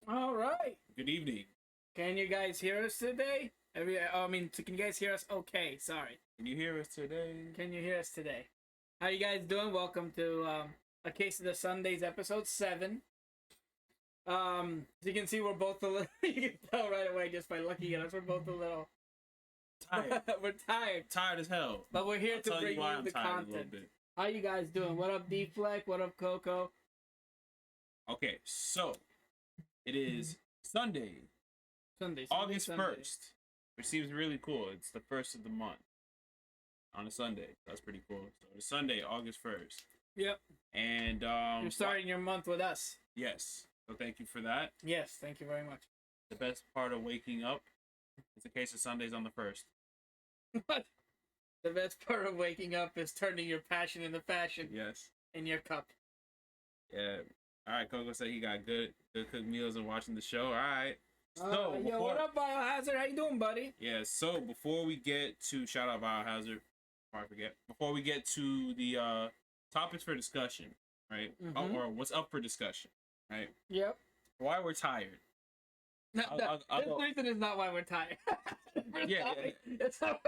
All right. Good evening. Can you guys hear us today? Can you guys hear us? Okay, sorry. Can you hear us today? Can you hear us today? How you guys doing? Welcome to A Case of the Sundays, episode 7. As you can see, we're both a little. You can tell right away just by looking at us. We're both a little Tired. we're tired, Tired as hell. but we're here I'll to tell bring you why you I'm the tired a little content. bit. How you guys doing? What up, D-Fleck? What up, Coco? Okay, so it is Sunday, Sunday, August Sunday. 1st, which seems really cool. It's the first of the month on a Sunday. That's pretty cool. So it's Sunday, August 1st. Yep. And You're starting your month with us. yes. So thank you for that. Yes, thank you very much. The best part of waking up is a case of Sundays on the 1st. What? The best part of waking up is turning your passion into fashion Yes. in your cup. Yeah. All right, Coco said he got good cooked meals and watching the show. All right. So, Yo, what up, Biohazard? How you doing, buddy? yeah, so before we get to shout out Biohazard, before I forget, before we get to the topics for discussion, right? Mhm. Or what's up for discussion, right? Yep. Why we're tired. I'll This go- reason is not why we're tired. Yeah. It's not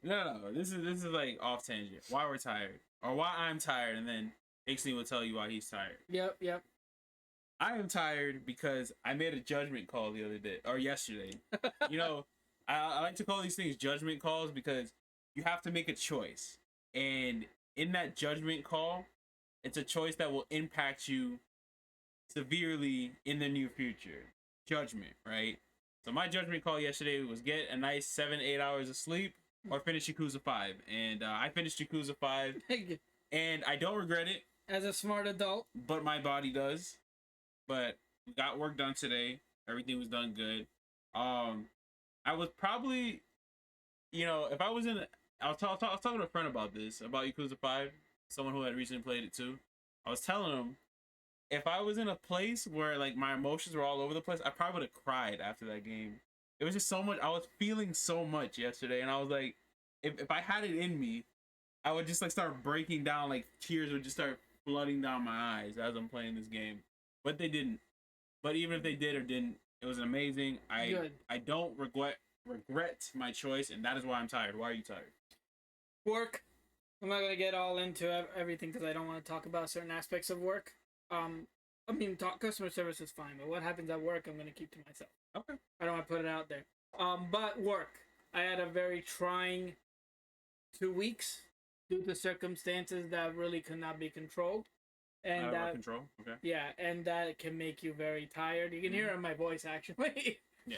No. This is like off tangent. Why we're tired, or why I'm tired, and then Ixney will tell you why he's tired. Yep. I am tired because I made a judgment call the other day or yesterday. You know, I like to call these things judgment calls because you have to make a choice. And in that judgment call, it's a choice that will impact you severely in the near future. Judgment, right? So my judgment call yesterday was get a nice 7-8 hours of sleep or finish Yakuza 5. And I finished Yakuza 5 and I don't regret it, As a smart adult. but my body does. But we got work done today. Everything was done good. I was probably, if I was in, I was talking to a friend about this, about Yakuza 5, someone who had recently played it too. I was telling him, if I was in a place where like my emotions were all over the place, I probably would have cried after that game. It was just so much. I was feeling so much yesterday, and I was like, if I had it in me, I would just like start breaking down. Like tears would just start flooding down my eyes as I'm playing this game. But they didn't. But even if they did or didn't, it was amazing. Good. I don't regret my choice, and that is why I'm tired. Why are you tired? Work. I'm not gonna get all into everything because I don't want to talk about certain aspects of work. Talk customer service is fine, but what happens at work, I'm gonna keep to myself. Okay. I don't want to put it out there. But work. I had a very trying 2 weeks due to circumstances that really could not be controlled, and Out of our that control. Okay. yeah, and that can make you very tired. You can hear it in my voice actually. Yeah.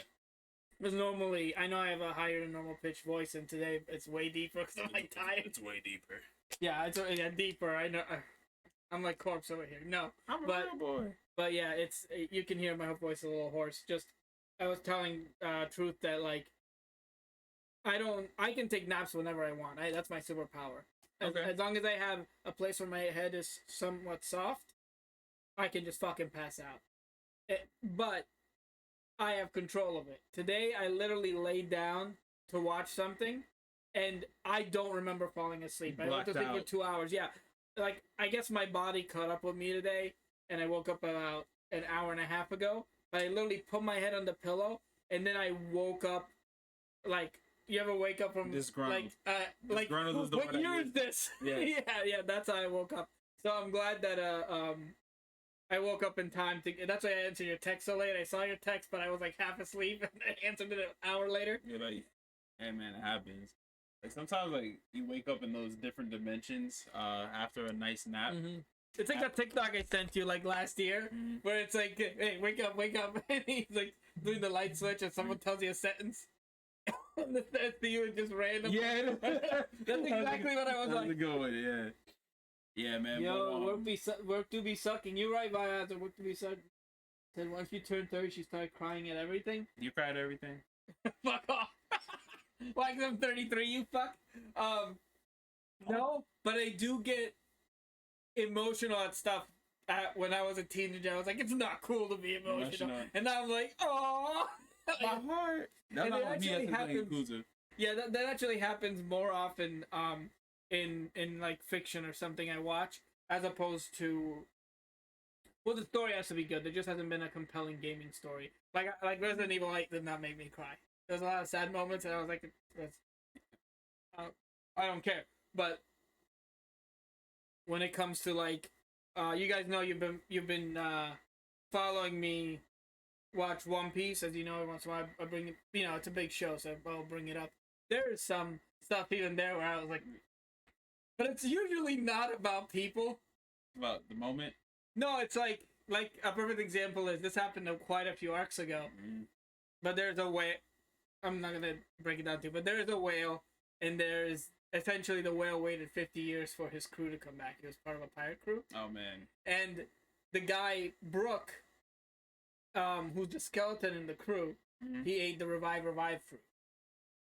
Because normally I know I have a higher than normal pitch voice, and today it's way deeper because I'm like tired. It's way deeper. Yeah, it's deeper. I know. I'm like corpse over here. No, I'm a But- real boy. but yeah, you can hear my voice a little hoarse. Just I was telling Truth that like I can take naps whenever I want. That's my superpower. Okay. As long as I have a place where my head is somewhat soft, I can just fucking pass out. But I have control of it. Today I literally laid down to watch something, and I don't remember falling asleep. I went to sleep for Blacked out. 2 hours. Yeah, like I guess my body caught up with me today, and I woke up about an hour and a half ago. But I literally put my head on the pillow, and then I woke up. Like you ever wake up from Disgruntled. like Disgruntled is the what word I year use. is this? Yeah. yeah. That's how I woke up. So I'm glad that I woke up in time to. That's why I answered your text so late. I saw your text, but I was like half asleep, and I answered it an hour later. You're like, hey man, it happens. Like sometimes like you wake up in those different dimensions after a nice nap. Mm-hmm. It's like that TikTok I sent you like last year, where it's like, "Hey, wake up!" And he's like doing the light switch, and someone tells you a sentence, and the sentence to you is just random. Yeah. That's exactly what I was That's like. a good one, yeah. Yeah, man. Yo, but, work do be sucking. You're right, Viaza. Work do be sucking. Said once you turn 30, she started crying at everything. you cried everything? Fuck off. Like I'm 33, you fuck. No, but I do get emotional at stuff. When I was a teenager, I was like, it's not cool to be emotional. Emotional. And now I'm like, oh. My heart. That's And not it what me actually as a playing happens- Yakuza. Yeah, that actually happens more often in like fiction or something I watch, as opposed to Well, the story has to be good. There just hasn't been a compelling gaming story. Like Resident Evil 8 did not make me cry. There's a lot of sad moments, and I was like, uh, I don't care. But when it comes to like, you guys know you've been following me watch One Piece, as you know. Every once in a while, I bring it. You know, it's a big show, so I'll bring it up. There is some stuff even there where I was like, but it's usually not about people. About the moment. No, it's like a perfect example is this happened quite a few arcs ago. Mm-hmm. But there's a whale. I'm not gonna break it down to you, but there's a whale, and there's essentially the whale waited 50 years for his crew to come back. He was part of a pirate crew. Oh man. And the guy Brook, who's the skeleton in the crew, he ate the revive fruit.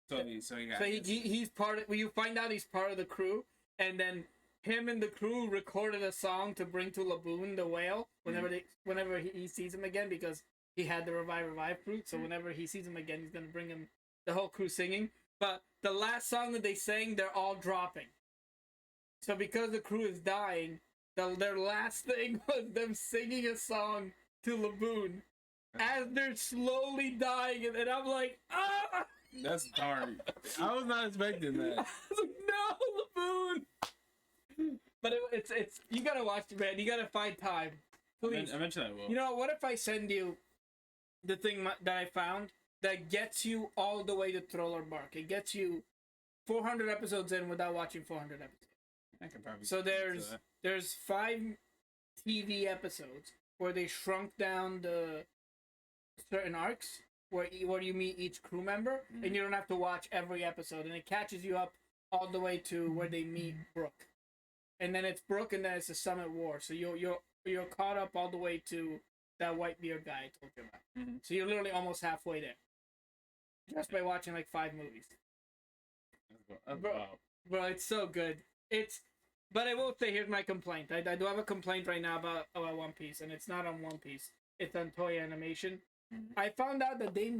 He's part of. Well, you find out he's part of the crew, and then him and the crew recorded a song to bring to Laboon the whale whenever he sees him again, because he had the revive fruit. So whenever he sees him again, he's gonna bring him the whole crew singing. But the last song that they sang, they're all dropping. So because the crew is dying, their last thing was them singing a song to Laboon as they're slowly dying, and I'm like, ah! That's dark. I was not expecting that. I was like, no, Laboon! But it's you gotta watch it, man. You gotta find time. Please. Eventually I will. You know, what if I send you the thing that I found that gets you all the way to Thriller Bark? It gets you 400 episodes in without watching 400 episodes. I can probably. So there's 5 TV episodes where they shrunk down the certain arcs where you meet each crew member, and you don't have to watch every episode, and it catches you up all the way to where they meet Brook, and then it's Brook, and then it's the Summit War. So you're caught up all the way to that Whitebeard guy I told you about. So you're literally almost halfway there, just by watching like 5 movies. Bro, it's so good. But I will say, here's my complaint. I do have a complaint right now about One Piece, and it's not on One Piece. It's on Toei Animation. I found out that they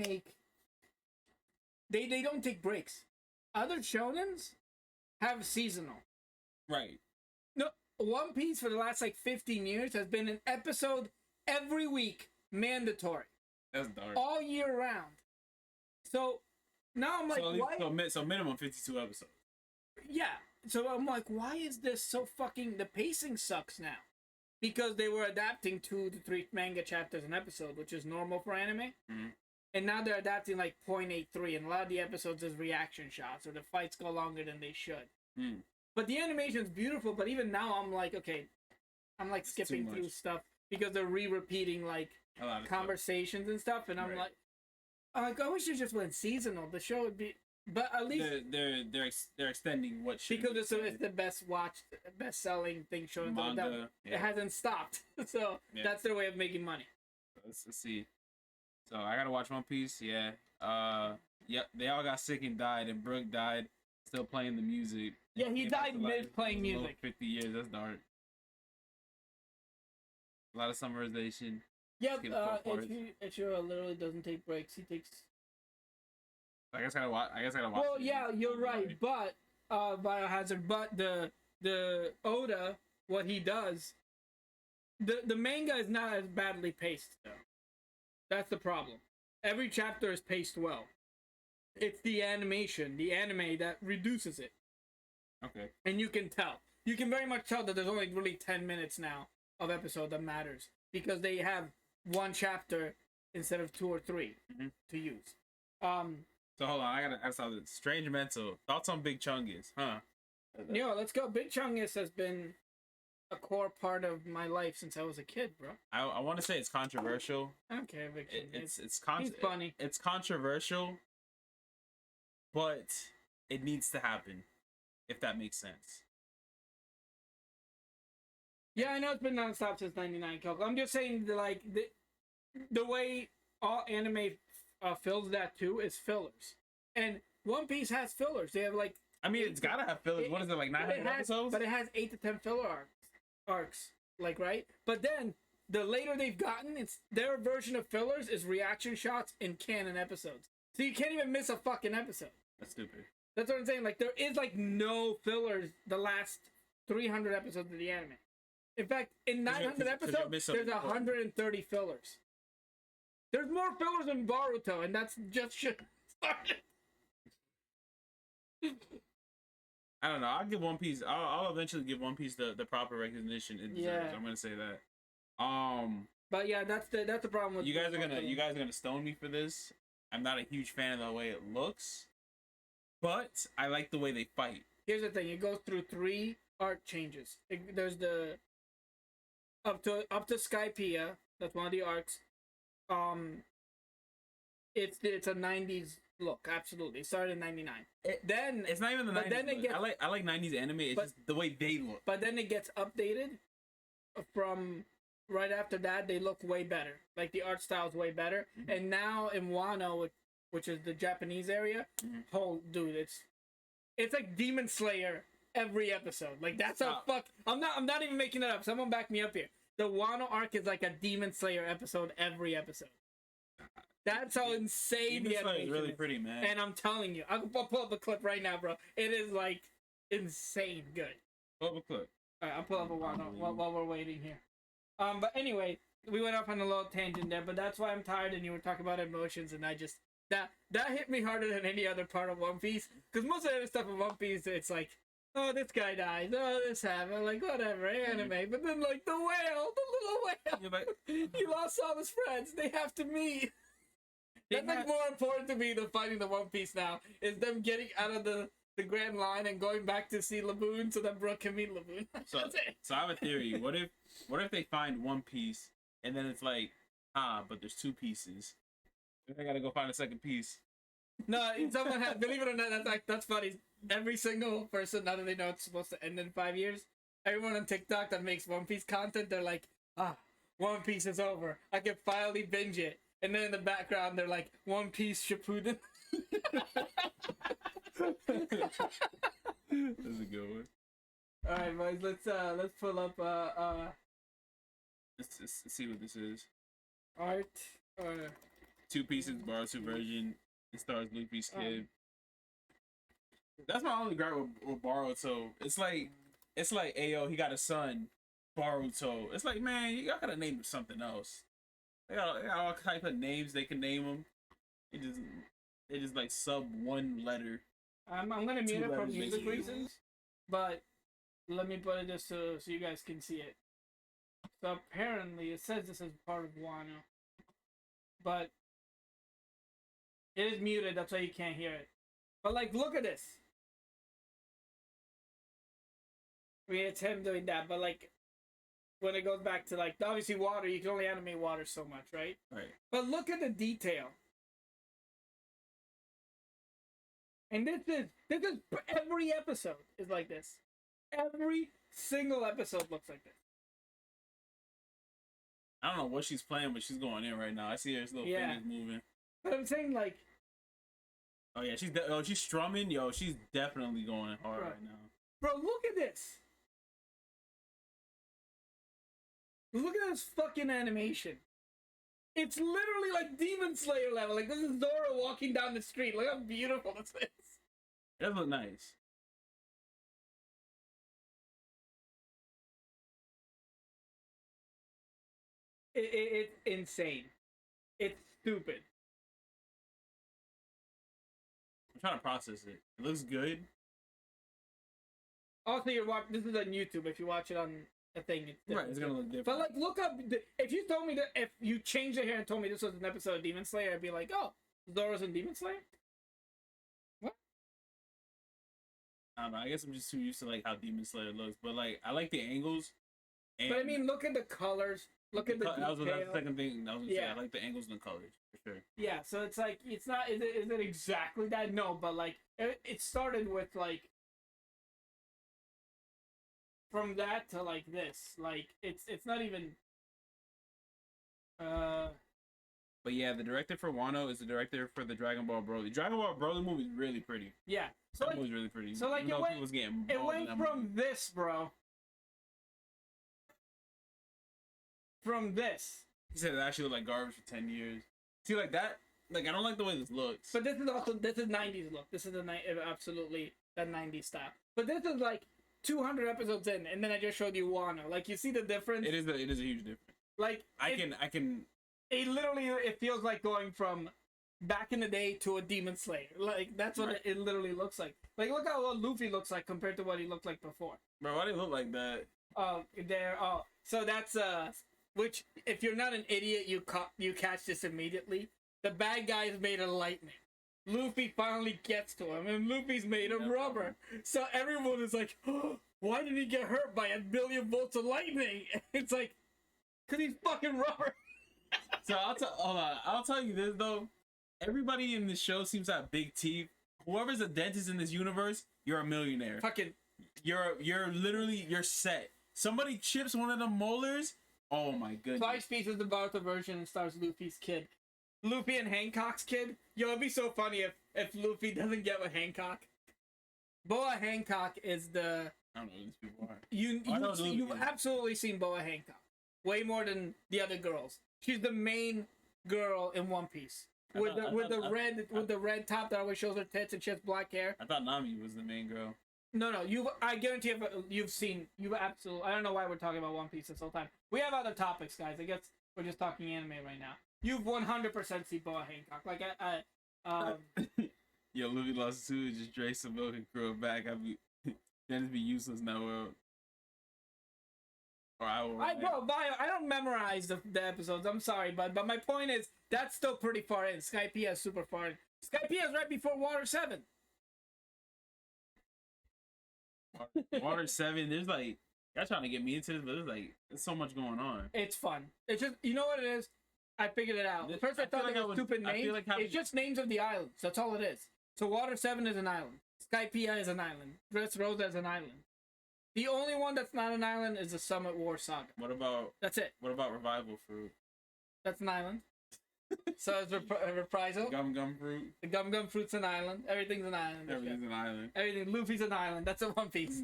don't take breaks. Other shonens have seasonal. Right. No, One Piece for the last like 15 years has been an episode every week, mandatory. That's dark. All year round. So now I'm like, why? So minimum 52 episodes. Yeah. So I'm like, why is this so fucking... The pacing sucks now. Because they were adapting 2 to 3 manga chapters an episode, which is normal for anime. And now they're adapting like 0.83, and a lot of the episodes is reaction shots, or the fights go longer than they should. But the animation's beautiful, but even now I'm like, okay, I'm like skipping through stuff because they're repeating like conversations and stuff, and I'm like, I wish it just went seasonal. The show would be... But at least they're extending what should because it's the best selling thing shown. Manga, it hasn't stopped, so that's their way of making money. Let's see. So I gotta watch One Piece. Yeah. Yep. They all got sick and died, and Brook died still playing the music. Yeah, he died mid playing music. 50 years. That's dark. A lot of summarization. Yep. Ichiro literally doesn't take breaks. He takes. I guess I gotta watch. Well, yeah, you're right, but Biohazard. But the Oda, what he does, the manga is not as badly paced though. That's the problem. Every chapter is paced well. It's the animation, the anime that reduces it. Okay. And you can tell. You can very much tell that there's only really 10 minutes now of episode that matters because they have 1 chapter instead of 2 or 3 to use. So hold on, I gotta ask something. Strange Mental. Thoughts on Big Chungus, huh? Yo, let's go. Big Chungus has been a core part of my life since I was a kid, bro. I want to say it's controversial. I don't care, Big Chungus. He's funny. It's controversial, but it needs to happen, if that makes sense. Yeah, I know it's been nonstop since '99, Kelko. I'm just saying, like the way all anime fills that too is fillers, and One Piece has fillers. They have like. I mean, it's gotta have fillers. What is it, like 900 episodes? But it has 8 to 10 filler arcs, like, right? But then the later they've gotten, it's their version of fillers is reaction shots in canon episodes. So you can't even miss a fucking episode. That's stupid. That's what I'm saying. Like, there is like no fillers the last 300 episodes of the anime. In fact, in 900 'cause you're episodes, missing there's something 130 fillers. There's more fillers in Boruto, and that's just shit started. I don't know. I'll give One Piece. I'll eventually give One Piece the proper recognition it deserves. Yeah. I'm gonna say that. But yeah, that's the problem with you guys are gonna stone me for this. I'm not a huge fan of the way it looks, but I like the way they fight. Here's the thing: it goes through 3 art changes. There's the up to Skypiea. That's one of the arcs. It's a 90s look. Absolutely, it started in 99. Then It's not even the 90s. then it gets, I like 90s anime. It's just the way they look. But then it gets updated from right after that. They look way better. Like the art style's way better. Mm-hmm. And now in Wano, which is the Japanese area, dude, it's like Demon Slayer every episode. Like that's how fuck. I'm not even making it up. Someone back me up here. The Wano arc is like a Demon Slayer episode every episode. That's how insane the animation is really pretty, man. And I'm telling you, I'll pull up a clip right now, bro. It is like insane good. Pull up a clip. Alright, I'll pull up a Wano while we're waiting here. But anyway, we went off on a little tangent there, but that's why I'm tired. And you were talking about emotions, and I just that hit me harder than any other part of One Piece. Because most of the other stuff in One Piece, it's like, oh, this guy dies. Oh, this happened. Like, whatever, anime. But then, like, the little whale, he lost all his friends. They have to meet. That's like more important to me than fighting the One Piece now. Is them getting out of the Grand Line and going back to see Laboon so that Brooke can meet Laboon. So I have a theory. What if they find one piece and then it's like, but there's 2 pieces. I gotta go find a second piece. No, someone has. Believe it or not, that's funny. Every single person, now that they know it's supposed to end in 5 years, everyone on TikTok that makes One Piece content, they're like, One Piece is over. I can finally binge it. And then in the background, they're like, One Piece Shippuden. That's a good one. All right, boys. Let's pull up Let's see what this is. art. 2 pieces, Boruto version. It stars Luffy's kid. That's my only gripe with Boruto. It's like, ayo, he got a son, Boruto. It's like, man, y'all gotta name him something else. They got all type of names they can name him. They just like sub 1 letter. I'm gonna mute it for music reasons, but let me put it just so you guys can see it. So apparently, it says this is part of Wano, but it is muted. That's why you can't hear it. But like, look at this. I mean, it's him doing that, but like, when it goes back to like, obviously water, you can only animate water so much, right? Right. But look at the detail. And this is every episode is like this. Every single episode looks like this. I don't know what she's playing, but she's going in right now. I see her little fingers moving. But I'm saying, like, oh yeah, she's strumming. Yo, she's definitely going hard right now. Bro, look at this. Look at this fucking animation. It's literally like Demon Slayer level. Like, this is Zoro walking down the street. Look how beautiful this is. It does look nice. It's insane. It's stupid. I'm trying to process it. It looks good. Also, this is on YouTube. If you watch it on a thing, it's different. Right, it's gonna look different. But like, look up. If you told me that, if you changed it here and told me this was an episode of Demon Slayer, I'd be like, oh, Zoro's in Demon Slayer. What? I don't know. I guess I'm just too used to like how Demon Slayer looks, but like I like the angles. And But I mean, look at the colors. Look at the detail. That's the second thing I was gonna say. I like the angles and the colors for sure. Yeah, so it's like, it's not. Is it exactly that? No, but like it started with like from that to like this. Like it's not even. But yeah, the director for Wano is the director for the Dragon Ball Broly. Dragon Ball Broly movie is really pretty. Yeah, so that like, movie's really pretty. So like Even it went from this, bro. From this. He said it actually looked like garbage for 10 years. See, like that, like I don't like the way this looks. But this is 90s look. This is absolutely that 90s style. But this is like 200 episodes in, and then I just showed you Wano. Like, you see the difference? It is a huge difference. Like, I can. It literally, it feels like going from back in the day to a Demon Slayer. Like, that's what Right. it literally looks like. Like, look how what Luffy looks like compared to what he looked like before. Bro, why do they look like that? So that's which if you're not an idiot, you catch this immediately. The bad guy is made of lightning. Luffy finally gets to him, and Luffy's made of rubber. So everyone is like, oh, why did he get hurt by 1,000,000,000 volts of lightning? It's like, cause he's fucking rubber. So I'll tell you this though. Everybody in this show seems to have big teeth. Whoever's a dentist in this universe, you're a millionaire. Fucking You're set. Somebody chips one of the molars. Oh my goodness. Twice pieces the Naruto version and stars Luffy's kid. Luffy and Hancock's kid. Yo, it'd be so funny if Luffy doesn't get with Hancock. Boa Hancock is the I don't know who these people are. you've absolutely seen Boa Hancock way more than the other girls. She's the main girl in One Piece with the red top that always shows her tits and she has black hair. I thought Nami was the main girl. No, I guarantee you've absolutely. I don't know why we're talking about One Piece this whole time. We have other topics, guys. I guess we're just talking anime right now. You've 100% seen Boa Hancock. Like Yo, Luffy lost two, just drank some milk and grew it back. Then it'd be useless now. Or I will. I don't memorize the episodes. I'm sorry, but my point is that's still pretty far in. Skypiea is super far in. Skypiea is right before Water 7. Water 7. There's like y'all trying to get me into this, but there's so much going on. It's fun. It's just you know what it is. I figured it out. First I thought they were stupid names. It's just names of the islands. That's all it is. So Water 7 is an island. Skypiea is an island. Dressrosa is an island. The only one that's not an island is the Summit War Saga. That's it. What about Revival Fruit? That's an island. So it's Reprisal. Gum Fruit. The Gum Fruit's an island. Everything's an island. Everything's an island. Everything. Luffy's an island. That's a One Piece.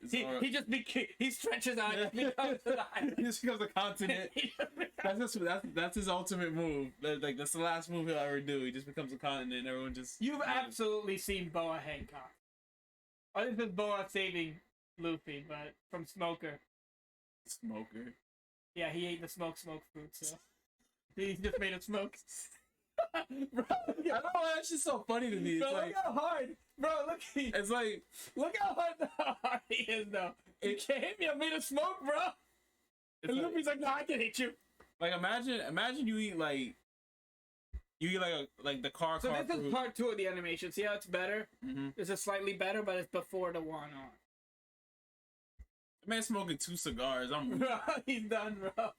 He stretches out and becomes an island. He just becomes a continent. That's his ultimate move. Like that's the last move he'll ever do. He just becomes a continent. And everyone just. You've absolutely seen Boa Hancock. I think this is Boa saving Luffy, but from Smoker. Smoker. Yeah, he ate the smoke fruit, so he just made it smoke. Bro, I don't know why that's just so funny to me. Bro, look how hard. Bro, it's like look how hard he is though. You can't hit me. I made it smoke, bro. And Luffy's like, no, I can hit you. Like imagine you eat like the car. So this fruit. is part 2 of the animation. See how it's better? Mm-hmm. This is slightly better, but it's before the one on. Man smoking 2 cigars. Bro, he's done, bro.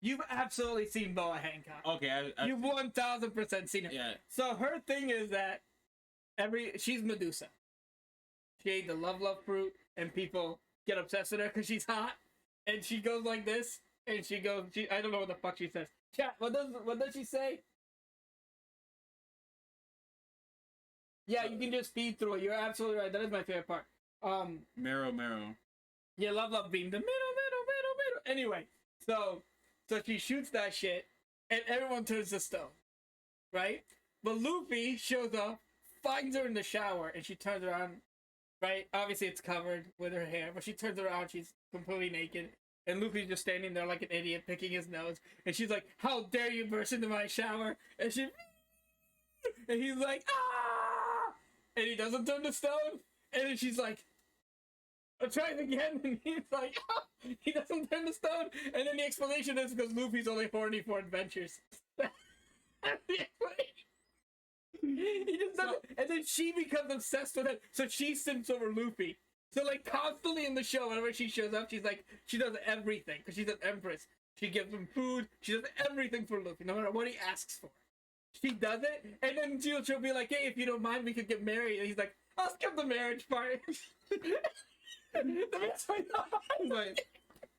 You've absolutely seen Boa Hancock. Okay, You've 1000% seen her. Yeah. So her thing is that she's Medusa. She ate the love fruit, and people get obsessed with her because she's hot, and she goes like this, and I don't know what the fuck she says. Chat, what does she say? Yeah, you can just speed through it. You're absolutely right. That is my favorite part. Marrow. Yeah, love beam. The middle. Anyway, so she shoots that shit, and everyone turns to stone, right? But Luffy shows up, finds her in the shower, and she turns around, right? Obviously, it's covered with her hair, but she turns around, she's completely naked, and Luffy's just standing there like an idiot, picking his nose, and she's like, "How dare you burst into my shower?" And he's like, "Ah!" And he doesn't turn to stone, and then she's like, "I'm trying again," and he's like, "Ah!" He doesn't turn to stone, and then the explanation is because Luffy's only horny for adventures. That's the explanation. He just does it, and then she becomes obsessed with it, so she simps over Luffy. So like constantly in the show, whenever she shows up, she does everything because she's an empress. She gives him food. She does everything for Luffy, no matter what he asks for. She does it, and then she'll be like, "Hey, if you don't mind, we could get married." And he's like, "I'll skip the marriage part."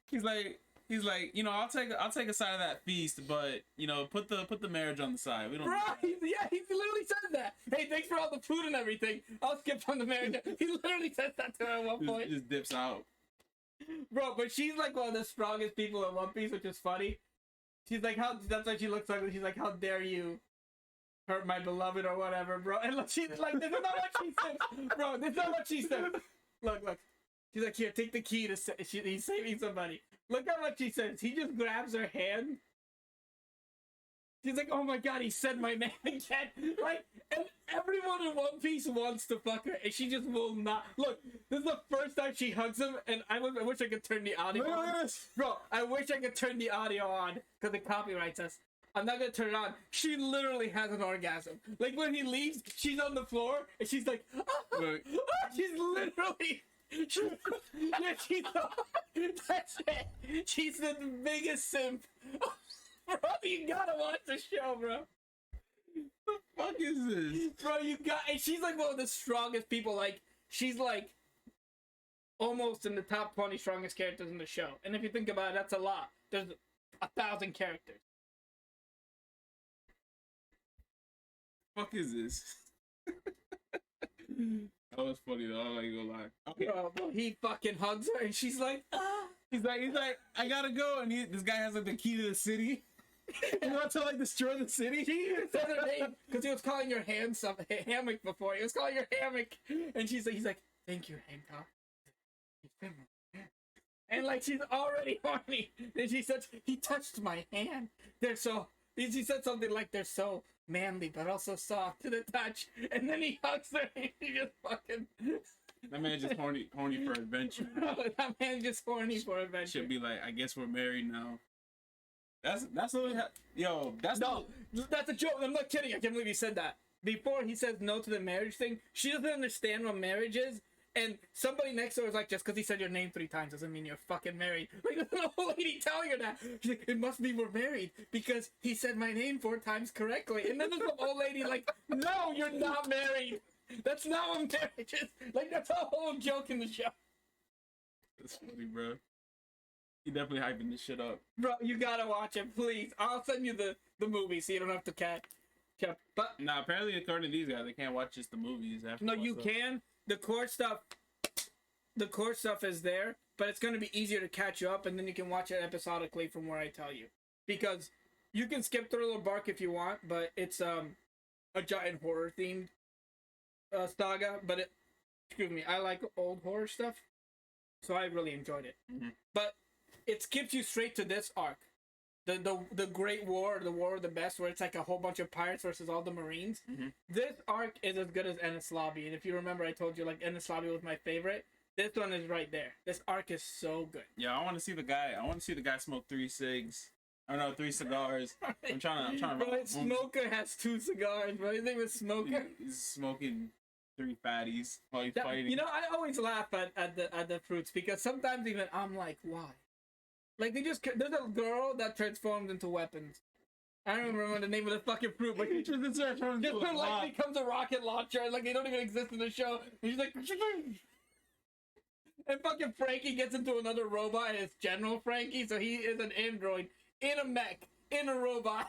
He's like, you know, I'll take a side of that feast, but you know, put the marriage on the side. We don't. Right? He literally says that. "Hey, thanks for all the food and everything. I'll skip on the marriage." He literally says that to her at one point. Just dips out. Bro, but she's like one of the strongest people in One Piece, which is funny. She's like, that's why she looks ugly. She's like, "How dare you hurt my beloved or whatever, bro. And look, she's like, this is not what she said, bro. This is not what she said. Look. She's like, here, take the key to. He's saving somebody. Look at what she says. He just grabs her hand. She's like, oh my god, he said my name again. Like, and everyone in One Piece wants to fuck her, and she just will not. Look, this is the first time she hugs him, and I wish I could turn the audio on. Bro, I wish I could turn the audio on, because it copyrights us. I'm not gonna turn it on. She literally has an orgasm. Like, when he leaves, she's on the floor, and she's like, she's literally... That's it. She's the biggest simp. Bro, you gotta watch the show, bro. The fuck is this? Bro, and she's like one of the strongest people. Like, she's like almost in the top 20 strongest characters in the show. And if you think about it, that's a lot. There's 1,000 characters. Fuck is this? That was funny though. I'm not gonna lie. Okay. Bro, he fucking hugs her, and she's like, ah. He's like, I gotta go, and this guy has like the key to the city. You want to like destroy the city? She even said her name because he was calling her hammock before. He was calling her hammock, and he's like, thank you, Hancock. And like, she's already horny. And she said, he touched my hand. She said something like, they're so manly, but also soft to the touch. And then he hugs her, and he just fucking... That man just horny for adventure. That man just horny for adventure. Should be like, I guess we're married now. That's what that's a joke. I'm not kidding. I can't believe he said that. Before he says no to the marriage thing, she doesn't understand what marriage is. And somebody next to her is like, just because he said your name 3 times doesn't mean you're fucking married. Like, there's an old lady telling her that. She's like, it must be we're married because he said my name 4 times correctly. And then there's some old lady like, no, you're not married. That's not what marriage is. Like, that's a whole joke in the show. That's funny, bro. He definitely hyping this shit up. Bro, you gotta watch it, please. I'll send you the movie so you don't have to catch. But nah, apparently according to these guys, they can't watch just the movies. No, you can. The core stuff is there, but it's gonna be easier to catch you up, and then you can watch it episodically from where I tell you. Because you can skip Thriller Bark if you want, but it's a giant horror themed saga. But excuse me, I like old horror stuff, so I really enjoyed it. Mm-hmm. But it skips you straight to this arc, the Great War, the War of the Best, where it's like a whole bunch of pirates versus all the Marines. Mm-hmm. This arc is as good as Enies Lobby, and if you remember, I told you like Enies Lobby was my favorite. This one is right there. This arc is so good. Yeah, I want to see the guy. Smoke 3 cigs. I don't know, 3 cigars. I'm trying to. Bro, Smoker has 2 cigars, bro. His name is Smoker. He's smoking 3 fatties while he's fighting. You know, I always laugh at the fruits because sometimes even I'm like, why? Like, there's a girl that transforms into weapons. I don't remember the name of the fucking fruit, but just her life becomes a rocket launcher, like they don't even exist in the show. And she's like, and fucking Frankie gets into another robot, and it's General Frankie, so he is an android in a mech in a robot.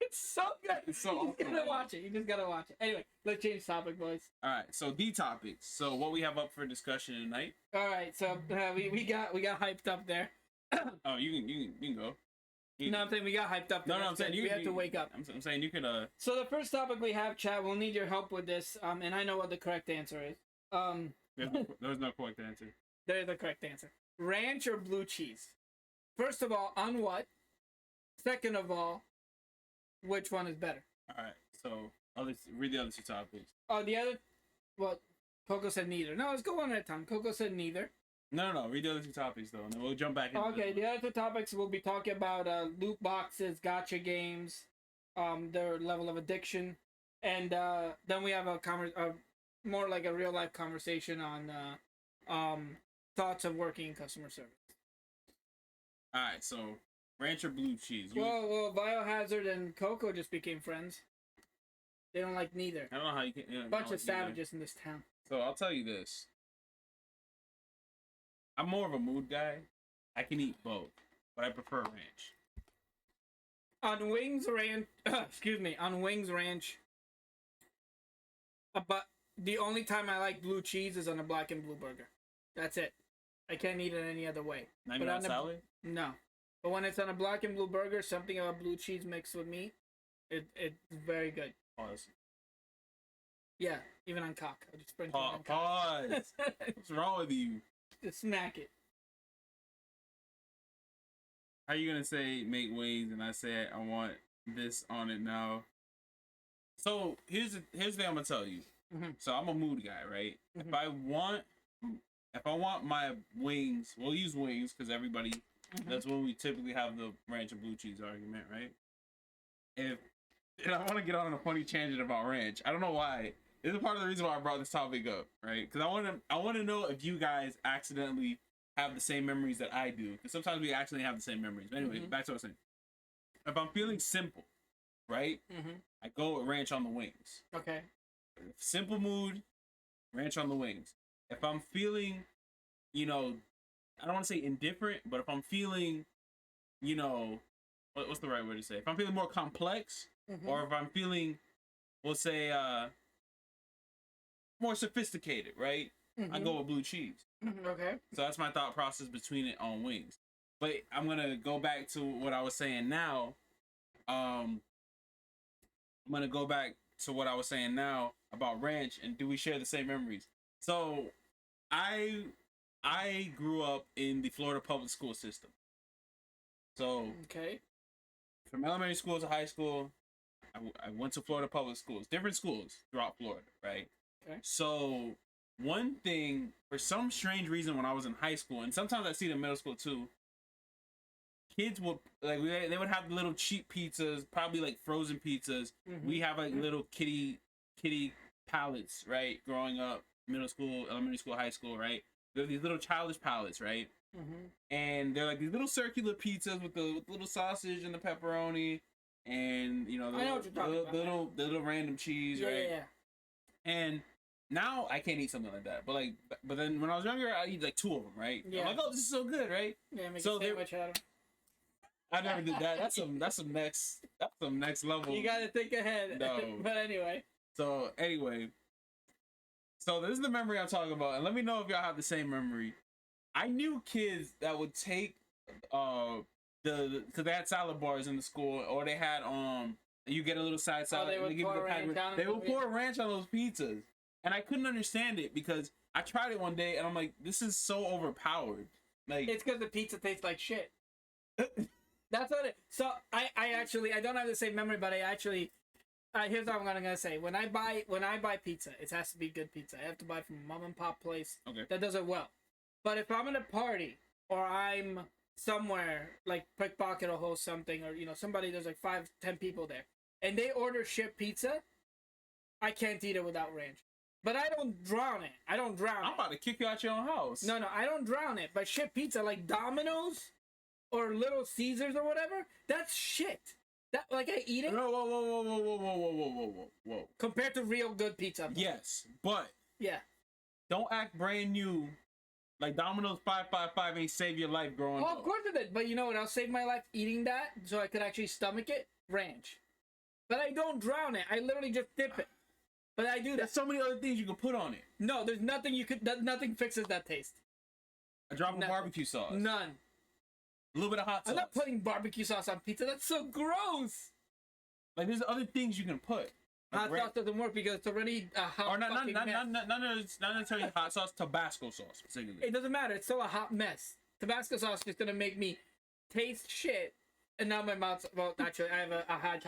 It's so good. It's so awesome. You just gotta watch it. Anyway, let's change topic, boys. All right, so the topics. So what we have up for discussion tonight? All right, so we got hyped up there. Oh, you can go. No, I'm saying we got hyped up. No, I'm saying we have to wake up. I'm saying you could. So the first topic we have, chat. We'll need your help with this. And I know what the correct answer is. There's no correct answer. There is a correct answer. Ranch or blue cheese? First of all, on what? Second of all, which one is better? All right. So read the other 2 topics. Oh, the other. Well, Coco said neither. No, let's go one at a time. Coco said neither. No. Read the other 2 topics though, and then we'll jump back into Okay, the other 2 topics we'll be talking about loot boxes, gacha games, their level of addiction, and then we have a more like a real life conversation on thoughts of working in customer service. All right, so ranch or blue cheese? Well, Biohazard and Coco just became friends. They don't like neither. I don't know how you can. Bunch of savages in this town. So I'll tell you this. I'm more of a mood guy. I can eat both, but I prefer ranch. On Wings Ranch, on Wings Ranch. But the only time I like blue cheese is on a black and blue burger. That's it. I can't eat it any other way. Not even on salad? No. But when it's on a black and blue burger, something about blue cheese mixed with meat, It's very good. Pause. Yeah, even on cock. I'll just sprinkle it on cock. Pause. What's wrong with you? Just smack it. How you gonna say make wings and I said I want this on it now? So here's the thing I'm gonna tell you. Mhm. So I'm a mood guy, right? Mhm. If I want my wings, we'll use wings because everybody. Mhm. That's when we typically have the ranch and blue cheese argument, right? And I want to get on a funny tangent about ranch. I don't know why. This is part of the reason why I brought this topic up, right? Because I want to know if you guys accidentally have the same memories that I do. Because sometimes we accidentally have the same memories. But anyway, Mhm. back to what I was saying. If I'm feeling simple, right? Mhm. I go with ranch on the wings. Okay. Simple mood, ranch on the wings. If I'm feeling, I don't want to say indifferent, but if I'm feeling, what's the right word to say? If I'm feeling more complex, Mhm. or if I'm feeling, we'll say, more sophisticated, right? I Mhm. go with blue cheese. Okay. So that's my thought process between it on wings. But I'm gonna go back to what I was saying now. I'm gonna go back to what I was saying now about ranch and do we share the same memories? So I grew up in the Florida public school system. So Okay. from elementary school to high school, I went to Florida public schools, different schools throughout Florida, right? Okay. So one thing, for some strange reason, when I was in high school, and sometimes I see it in middle school too, kids would they would have little cheap pizzas, probably like frozen pizzas. Mhm. We have like little kitty pallets, right? Growing up, middle school, elementary school, high school, right? They're these little childish pallets, right? Mhm. And they're like these little circular pizzas with the little sausage and the pepperoni, and I know what you're talking about. the little random cheese, Yeah, right? yeah, And now I can't eat something like that. But then when I was younger, I eat like 2 of them, right? Yeah. I'm like, oh, this is so good, right? yeah. Make So a they- sandwich out of it. I never did that. That's some next level. You gotta think ahead. No. But anyway. So anyway, so this is the memory I'm talking about, and let me know if y'all have the same memory. I knew kids that would take because they had salad bars in the school, or they had you get a little side salad. they would give you pour the ranch on They them, would yeah. pour ranch on those pizzas, and I couldn't understand it because I tried it one day and I'm like, this is so overpowered. Like It's because the pizza tastes like shit. That's what it. So I don't have the same memory, but here's what I'm gonna say. When I buy pizza, it has to be good pizza. I have to buy from a mom and pop place Okay. that does it well. But if I'm in a party or I'm somewhere like Pickpocket will host something, or somebody, there's like 5-10 people there, and they order shit pizza, I can't eat it without ranch. But I don't drown it. I'm about to kick you out your own house. No, I don't drown it. But shit pizza like Domino's or Little Caesars or whatever, that's shit. That like I eat it Whoa. compared to real good pizza. Yes, but Yeah. don't act brand new. Like Domino's 555 ain't save your life growing Oh, up. of course it did. But you know what? I'll save my life eating that so I could actually stomach it. Ranch. But I don't drown it. I literally just dip it. But I do that. There's so many other things you can put on it. No, there's nothing nothing fixes that taste. A drop of No. barbecue sauce. None. A little bit of hot sauce. I'm not putting barbecue sauce on pizza. That's so gross. Like there's other things you can put. Like Hot sauce doesn't work because it's already a hot or not fucking mess. not necessarily hot sauce, Tabasco sauce specifically. It doesn't matter. It's still a hot mess. Tabasco sauce is gonna make me taste shit, and now my mouth's well. Actually, I have a high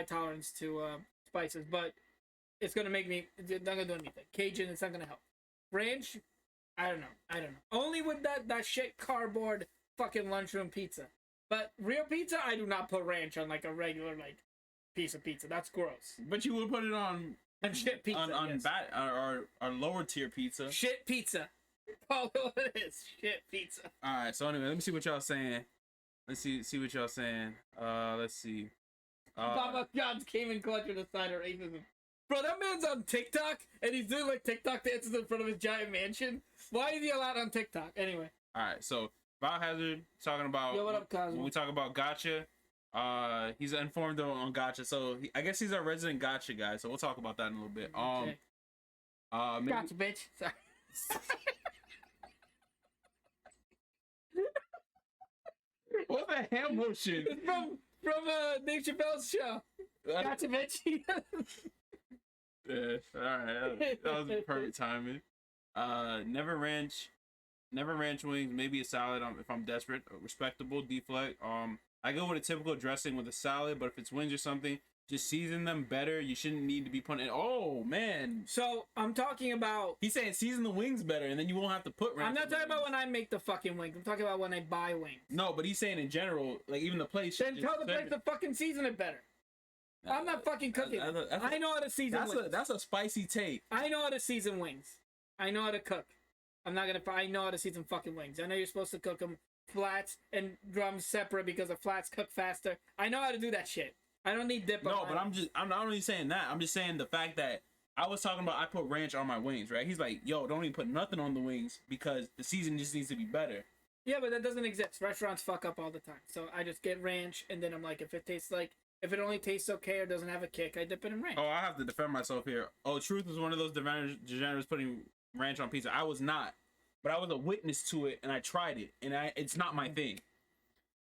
tolerance to spices, but it's gonna make me. It's not gonna do anything. Cajun, it's not gonna help. Ranch, I don't know. Only with that shit cardboard fucking lunchroom pizza. But real pizza, I do not put ranch on like a regular like piece of pizza. That's gross. But you would put it on And shit pizza. on yes. or lower tier pizza. Shit pizza. Call it what it is. Shit pizza. All right. So anyway, let me see what y'all saying. Let's see what y'all saying. Let's see. Papa John's came in clutch with a side of racism. Bro, that man's on TikTok and he's doing like TikTok dances in front of his giant mansion. Why is he allowed on TikTok? Anyway. All right. So Biohazard talking about. Yo, what up, Cosmo? When we talk about Gotcha, he's informed on Gotcha. So I guess he's our resident Gotcha guy. So we'll talk about that in a little bit. Okay. Maybe, Gotcha, bitch. Sorry. what's that hand motion? It's from from Dave Chappelle's show. Gotcha, bitch. Yeah, all right, that was perfect timing. Never ranch wings. Maybe a salad if I'm desperate. Respectable deflect. I go with a typical dressing with a salad, but if it's wings or something, just season them better. You shouldn't need to be putting. Oh man. So I'm talking about. He's saying season the wings better, and then you won't have to put ranch. I'm not on the talking about wings. when I make the fucking wings. I'm talking about when I buy wings. No, but he's saying in general, like even the place. Then tell the place to fucking season it better. I'm not fucking cooking. I know how to season wings. That's a spicy take. I know how to season wings. I know how to cook. I'm not gonna. I know how to season fucking wings. I know you're supposed to cook them flats and drums separate because the flats cook faster. I know how to do that shit. I don't need dip. No, but I'm not only saying that. I'm just saying the fact that I was talking about I put ranch on my wings, right? He's like, yo, don't even put nothing on the wings because the season just needs to be better. Yeah, but that doesn't exist. Restaurants fuck up all the time. So I just get ranch, and then I'm like, if it only tastes okay or doesn't have a kick, I dip it in ranch. Oh, I have to defend myself here. Oh, Truth was one of those degenerates putting ranch on pizza. I was not, but I was a witness to it, and I tried it, and it's not my thing.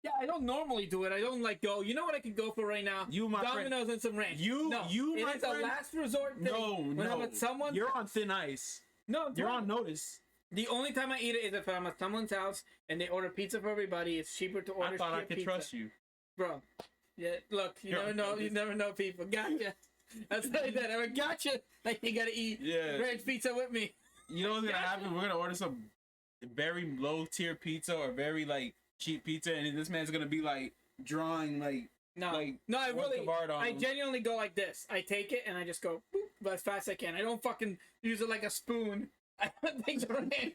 Yeah, I don't normally do it. I don't like go. You know what I could go for right now? Domino's and some ranch. It's a last resort thing. No. I'm at someone's You're on thin ice. No, you're on notice. The only time I eat it is if I'm at someone's house and they order pizza for everybody. It's cheaper to order. I thought I could pizza. trust you, bro. Yeah, look, you never know. You never know people. Gotcha. That's like that. I gotcha. Like you gotta eat ranch pizza with me. You know what's gonna happen? We're gonna order some very low tier pizza or very like cheap pizza, and this man's gonna be like drawing like I genuinely go like this. I take it and I just go boop, as fast as I can. I don't fucking use it like a spoon. I take the ranch,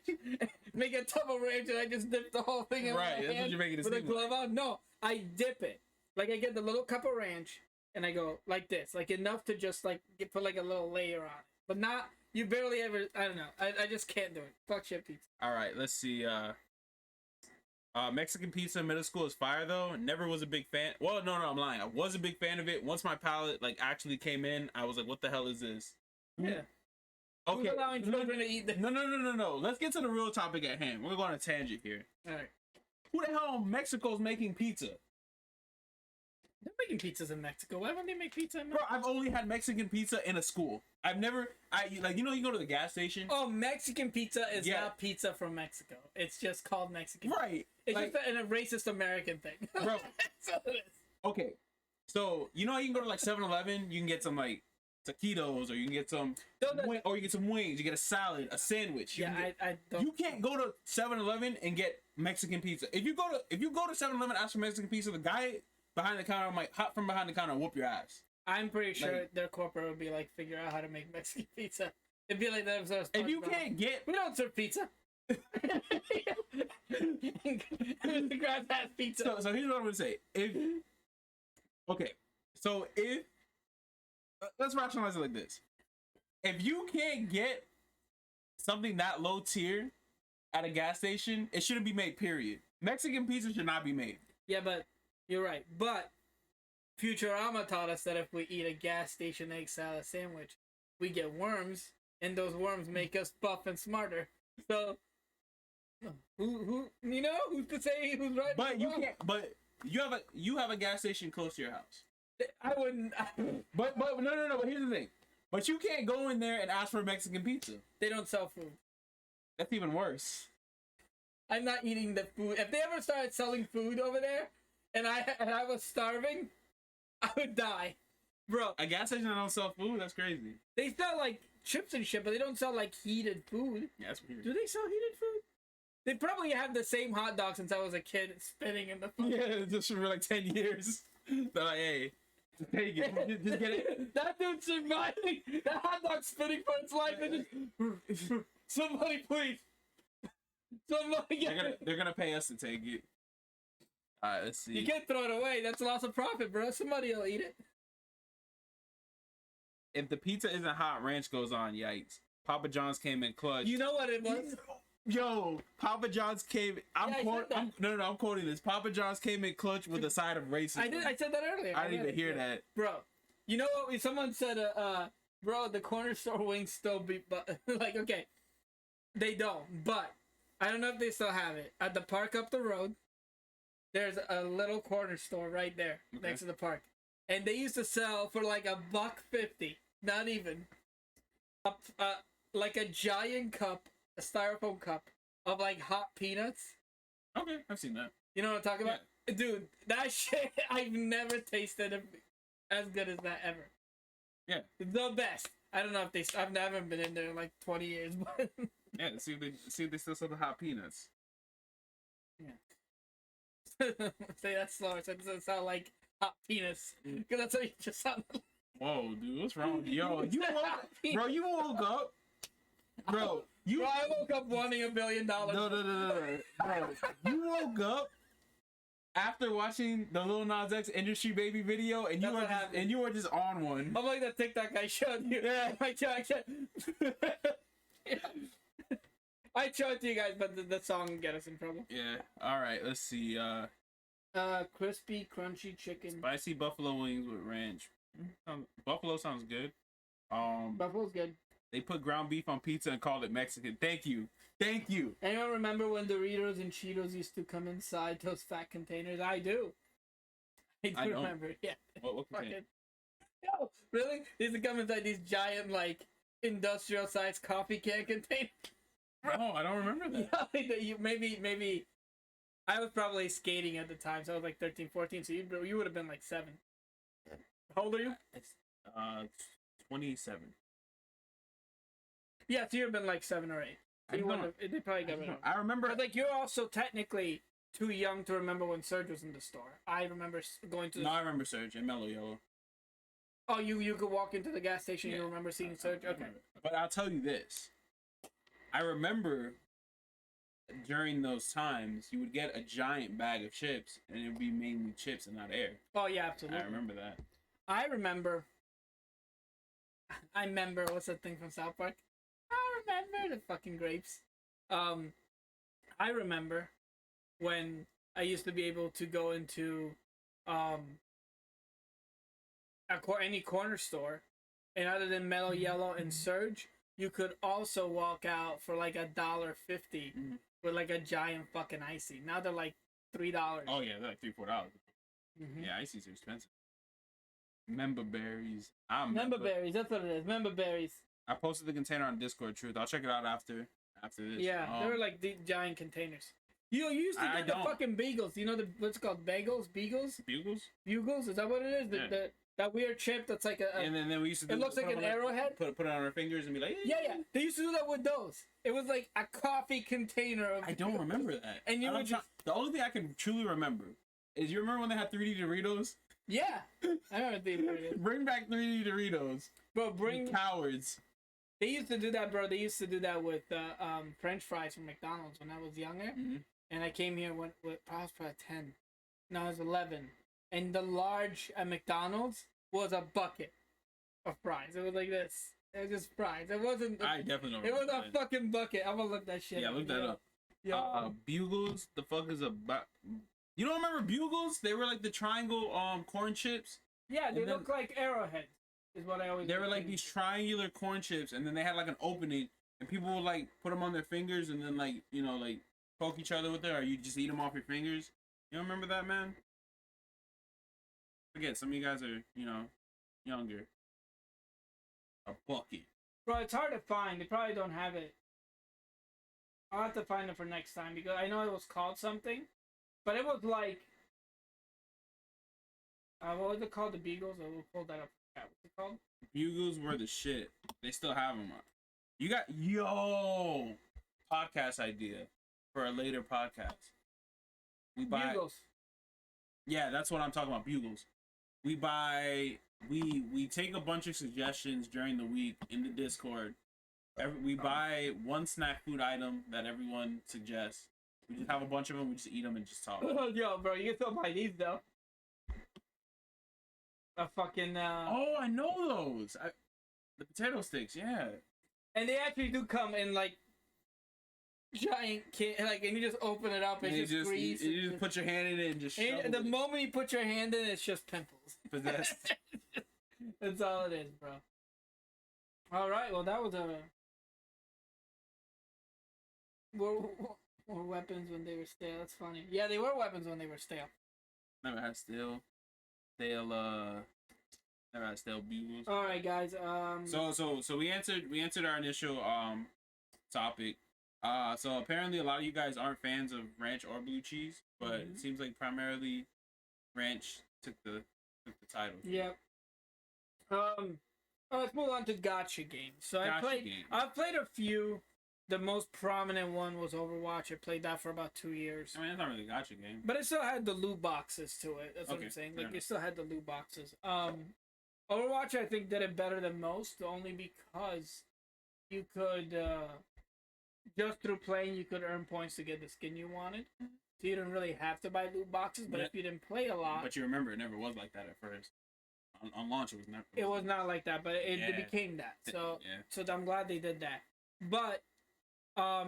make a tub of ranch, and I just dip the whole thing in my hand that's what you're making it with a seem glove on. No, I dip it. Like I get the little cup of ranch and I go like this, like enough to just like put like a little layer on it, but not. You barely ever. I don't know. I just can't do it. Fuck shit pizza. All right, let's see. Mexican pizza in middle school is fire though. Never was a big fan. Well, no, I'm lying. I was a big fan of it. Once my palate like actually came in, I was like, "What the hell is this?" Yeah. Okay. Who's allowing children to eat this? No. Let's get to the real topic at hand. We're going on a tangent here. All right. Who the hell in Mexico's making pizza? They're making pizzas in Mexico. Why wouldn't they make pizza in Mexico? Bro, I've only had Mexican pizza in a school. I've never, you go to the gas station. Oh, Mexican pizza is not pizza from Mexico. It's just called Mexican. Right. It's just a racist American thing. Bro. That's all it is. Okay. So, you know how you can go to like 7-Eleven? You can get some like taquitos, or you can get some, or you get some wings. You get a salad, a sandwich. I don't. You can't go to 7-Eleven and get Mexican pizza. If you go to 7-Eleven, ask for Mexican pizza, the guy behind the counter might hop from behind the counter and whoop your ass. I'm pretty sure their corporate would be like, figure out how to make Mexican pizza. It'd be like that. If you can't get, we don't serve pizza. The grass has pizza. So here's what I'm gonna say. Let's rationalize it like this. If you can't get something that low tier at a gas station, it shouldn't be made, period. Mexican pizza should not be made. Yeah, but you're right. But Futurama taught us that if we eat a gas station egg salad sandwich, we get worms, and those worms make us buff and smarter. So, who's to say who's right? But you can't. But you have a gas station close to your house. I wouldn't. But no. But here's the thing. But you can't go in there and ask for Mexican pizza. They don't sell food. That's even worse. I'm not eating the food. If they ever started selling food over there, and I was starving, I would die, bro. A gas station that don't sell food? That's crazy. They sell like chips and shit, but they don't sell like heated food. Yeah, that's weird. Do they sell heated food? They probably have the same hot dog since I was a kid, spinning in the food. Yeah, just for like 10 years. They're like, hey, take it. Just get it. That dude's surviving. That hot dog spinning for its life. And just, somebody please. Somebody get it. They're gonna pay us to take it. Alright, let's see. You can't throw it away. That's loss of profit, bro. Somebody will eat it. If the pizza isn't hot, ranch goes on. Yikes. Papa John's came in clutch. You know what it was? Yo, Papa John's came. I'm quoting this. Papa John's came in clutch with a side of racism. I said that earlier. I didn't even hear that, bro. You know what? Someone said, bro, the corner store wings still beat, but like, okay, they don't. But I don't know if they still have it at the park up the road. there's a little corner store right there next to the park, and they used to sell for like $1.50, not even, up like a giant cup, a styrofoam cup of like hot peanuts. Okay, I've seen that. You know what I'm talking about, dude? That shit I've never tasted as good as that ever. Yeah, the best. I don't know if they. I've never been in there in like 20 years, but yeah. See if they still sell the hot peanuts. Yeah. Say that slower so it doesn't sound like hot penis. Because that's what you just sound like. Whoa, dude, what's wrong? Yo, you woke up, bro. Bro, I woke up wanting $1 billion. No. You woke up after watching the Lil Nas X Industry Baby video, and you were just on one. I'm like that TikTok I showed you. Yeah. I showed it to you guys, but the song will get us in trouble. Yeah. All right. Let's see. Crispy, crunchy chicken. Spicy buffalo wings with ranch. Buffalo sounds good. Buffalo's good. They put ground beef on pizza and called it Mexican. Thank you. Anyone remember when Doritos and Cheetos used to come inside those fat containers? I do. I remember. Yeah. What container? Yo, really? They used to come inside these giant, like, industrial-sized coffee can containers. No, I don't remember that. Yeah, maybe. I was probably skating at the time, so I was like 13, 14. So you would have been like 7. How old are you? 27. Yeah, so you'd have been like 7 or 8. So they probably got rid of it. I remember. But like you're also technically too young to remember when Surge was in the store. I remember going to. No, I remember Surge and Mellow Yellow. Oh, you could walk into the gas station. Yeah. You remember seeing Surge? Okay. But I'll tell you this. I remember during those times, you would get a giant bag of chips, and it would be mainly chips and not air. Oh yeah, absolutely. I remember that. I remember. What's that thing from South Park? I remember the fucking grapes. I remember when I used to be able to go into any corner store, and other than Mellow Yellow and Surge, you could also walk out for like $1.50 with like a giant fucking icy. Now they're like $3. Oh yeah, they're like $3-4. Yeah, ices are expensive. Member berries. Member berries. That's what it is. Member berries. I posted the container on Discord. Truth. I'll check it out after this. Yeah, they were like the giant containers. You used to get the fucking beagles. You know what's it called? Beagles? Bugles? Is that what it is? Yeah. That weird chip that's like a and then we used to do it looks like an arrowhead. Put it on our fingers and be like, yeah. They used to do that with those. It was like a coffee container of. I don't remember that. And you would the only thing I can truly remember is you remember when they had 3D Doritos? Yeah, I remember 3D Doritos. Bring back 3D Doritos. Bro, you cowards. They used to do that, bro. They used to do that with French fries from McDonald's when I was younger. And I came here when I was probably 10. No, I was 11. And the large at McDonald's was a bucket of fries. It was like this. It was just fries. It wasn't. I definitely don't. It was a fucking bucket. I'm gonna look that shit. Yeah, look that up. Bugles. The fuck is a. You don't remember Bugles? They were like the triangle corn chips. Yeah, they look like arrowheads. Is what I always. They were like these triangular corn chips, and then they had like an opening, and people would like put them on their fingers, and then like like poke each other with it, or you just eat them off your fingers. You don't remember that, man? Forget, some of you guys are younger. A bucket. Bro, it's hard to find. They probably don't have it. I'll have to find it for next time because I know it was called something, but it was like. What was it called? The Beagles? We'll pull that up. What's it called? Bugles were the shit. They still have them up. You got podcast idea for a later podcast. We buy Bugles. Yeah, that's what I'm talking about. Bugles. We take a bunch of suggestions during the week in the Discord. We buy one snack food item that everyone suggests. We just have a bunch of them. We just eat them and just talk. Yo, bro, you can still buy these though. A fucking. Oh, I know those. The potato sticks, yeah. And they actually do come in like giant and you just open it up and it's just grease. You just put your hand in it and just. And the moment you put your hand in, it's just pimples. Possessed. That's all it is, bro. All right, well that was a. Or weapons when they were stale. That's funny. Yeah, they were weapons when they were stale. Never had stale, never had stale bugles. All right, guys. So we answered our initial topic. So apparently a lot of you guys aren't fans of ranch or blue cheese, but Mhm. it seems like primarily ranch took the title. Yep. Let's move on to gotcha games. So Gotcha games. I've played a few. The most prominent one was Overwatch. I played that for about 2 years. I mean, it's not really a gotcha game. But it still had the loot boxes to it. That's what Okay, I'm saying. fair Like, it enough. still had the loot boxes. Overwatch, I think, did it better than most, only because you could, just through playing, you could earn points to get the skin you wanted. So you didn't really have to buy loot boxes, but But if you didn't play a lot, But you remember, it never was like that at first. On launch, it was never. it was not like that, but it Yeah. became that. So, Yeah. so I'm glad they did that. But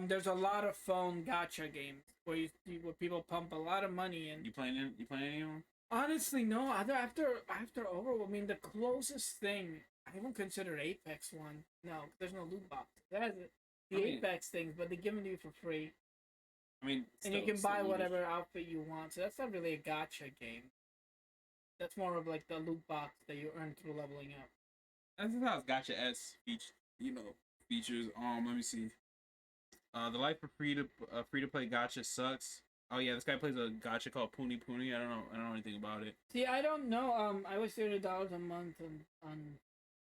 there's a lot of phone gotcha games where where people pump a lot of money in. You playing any of them? Honestly, no. After Overwatch, I mean, the closest thing I even consider Apex one. No, there's no loot box. That's it. The I mean- Apex things, but they give them to you for free, I mean, and you still- can buy still whatever outfit you want. So that's not really a gotcha game. That's more of like the loot box that you earn through leveling up. That's how it's gotcha s features. Let me see. The life for free to play gotcha sucks. Oh yeah, this guy plays a gotcha called Puni Puni. I don't know anything about it. See, I don't know. I was $300 a month on.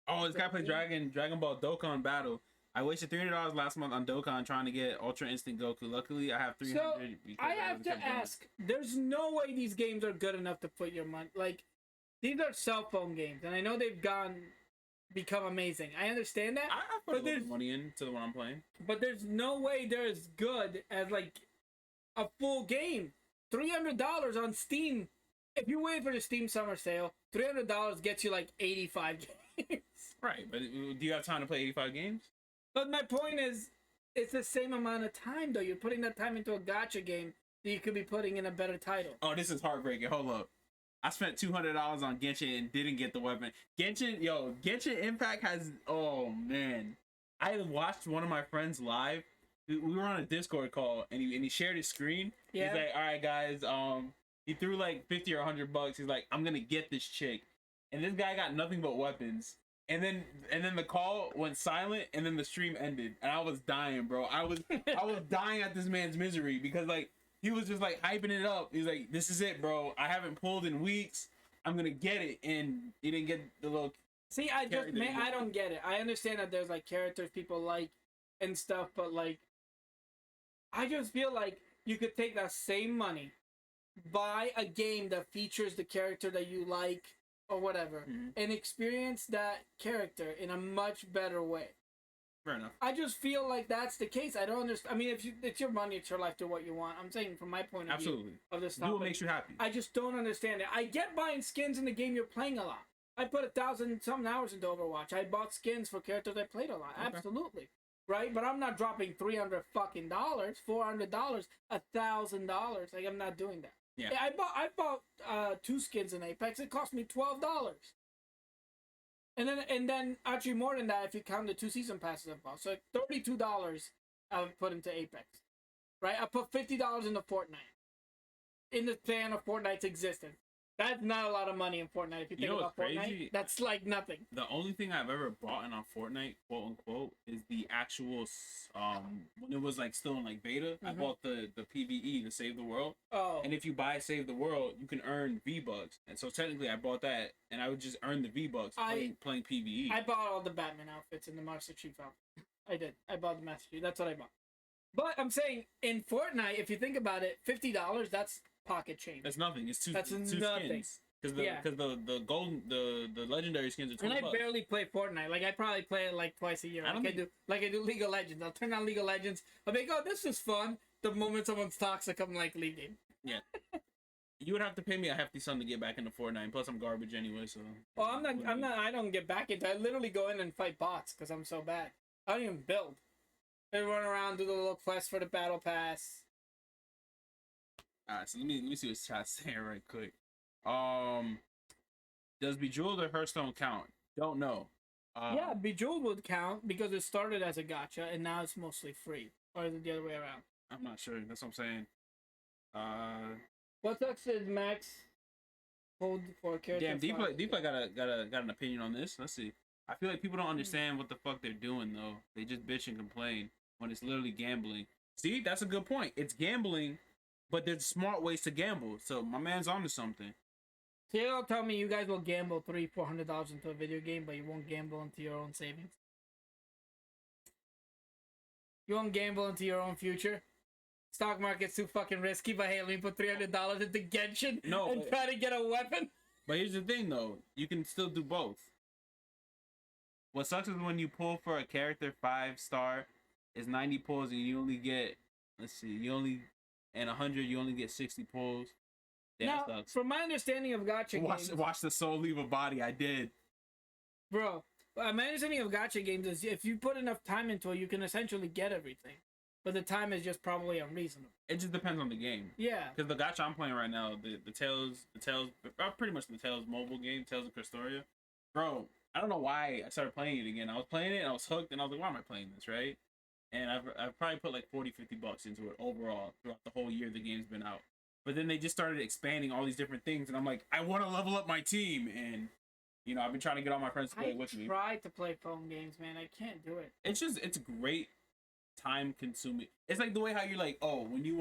Oh, this guy plays Yeah. Dragon Ball Dokkan Battle. I wasted $300 last month on Dokkan trying to get Ultra Instinct Goku. Luckily, I have 300. So I have to ask. There's no way these games are good enough to put your money. Like, these are cell phone games, and I know they've become amazing. I understand that, I put but a little there's money into the one I'm playing. but there's no way they're as good as like a full game. $300 on Steam. If you wait for the Steam summer sale, $300 gets you like 85 games. Right, but do you have time to play 85 games? But my point is, it's the same amount of time though. You're putting that time into a gotcha game that you could be putting in a better title. Oh, this is heartbreaking. Hold up. I spent $200 on Genshin and didn't get the weapon. Genshin Impact has. Oh man, I watched one of my friends live. We were on a Discord call and he shared his screen. Yeah. He's like, "All right, guys. He threw like 50 or $100. He's like, I'm gonna get this chick," and this guy got nothing but weapons. And then the call went silent, and then the stream ended, and I was dying, bro. I was dying at this man's misery because like he was just like hyping it up. He's like, "This is it, bro. I haven't pulled in weeks. I'm gonna get it," and he didn't get the little. See, I don't get it. I understand that there's like characters people like and stuff, but like, I just feel like you could take that same money, buy a game that features the character that you like or whatever, Mhm. and experience that character in a much better way. Fair enough. I just feel like that's the case. I don't understand. I mean, it's your money, it's your life, do what you want. I'm saying from my point of view Absolutely. of this Do what topic. makes you happy. I just don't understand it. I get buying skins in the game you're playing a lot. I put 1,000-something hours into Overwatch. I bought skins for characters I played a lot. Okay. Absolutely. Right? But I'm not dropping $300 fucking dollars, $400, $1,000. Like, I'm not doing that. Yeah. I bought 2 skins in Apex. It cost me $12. And then actually more than that if you count the 2 season passes I bought. So $32 I've put into Apex. Right? I put $50 into Fortnite. In the span of Fortnite's existence. That's not a lot of money in Fortnite. If you think know about what's Fortnite, crazy? that's like nothing. The only thing I've ever bought in on Fortnite, quote unquote, is the actual when it was like still in like beta. I Mhm. bought the PVE, the Save the World. Oh, And if you buy Save the World, you can earn V-Bucks. And so technically I bought that and I would just earn the V-Bucks playing PVE. I bought all the Batman outfits and the Master Chief outfit. I did. I bought the Master Chief. That's what I bought. But I'm saying in Fortnite, if you think about it, $50, that's pocket change. That's nothing. It's two That's two nothing. skins. Because Yeah. the golden the legendary skins are And $20. I barely play Fortnite. Like I probably play it like twice a year. I don't think- Like I do League of Legends. I'll turn on League of Legends. I'll be like, oh, this is fun. The moment someone's toxic, I'm like, leave game. You would have to pay me a hefty sum to get back into Fortnite. Plus I'm garbage anyway, so. Well, I'm not. I don't get back into. I literally go in and fight bots because I'm so bad. I don't even build. I run around, do the little quest for the battle pass. Alright, so let me see what chat's saying right quick. Does Bejeweled or Hearthstone count? Don't know. Yeah, Bejeweled would count because it started as a gacha and now it's mostly free. Or is it the other way around? I'm not sure. That's what I'm saying. What sucks is Max hold for a character. Damn, five. Deep got an opinion on this. Let's see. I feel like people don't understand what the fuck they're doing though. They just bitch and complain when it's literally gambling. See, that's a good point. It's gambling, but there's smart ways to gamble. So my man's onto something. So you don't tell me you guys will gamble $300-$400 into a video game, but you won't gamble into your own savings. You won't gamble into your own future. Stock market's too fucking risky, but hey, let me put $300 into Genshin and try to get a weapon. But here's the thing, though. You can still do both. What sucks is when you pull for a character 5-star, it's 90 pulls, and you only get, and 100, you only get 60 pulls. Yeah, now, sucks. from my understanding of gacha games... Watch the soul leave a body, I did. Bro, my understanding of gacha games is if you put enough time into it, you can essentially get everything. But the time is just probably unreasonable. It just depends on the game. Yeah. Because the gacha I'm playing right now, the Tales, pretty much the Tales mobile game, Tales of Crestoria. Bro, I don't know why I started playing it again. I was playing it and I was hooked and I was like, why am I playing this, right? And I've probably put like $40-$50 into it overall throughout the whole year the game's been out. But then they just started expanding all these different things and I'm like, I want to level up my team. And, you know, I've been trying to get all my friends to play with me. I tried to play phone games, man. I can't do it. It's great time consuming. It's like the way how you're like, oh, when you're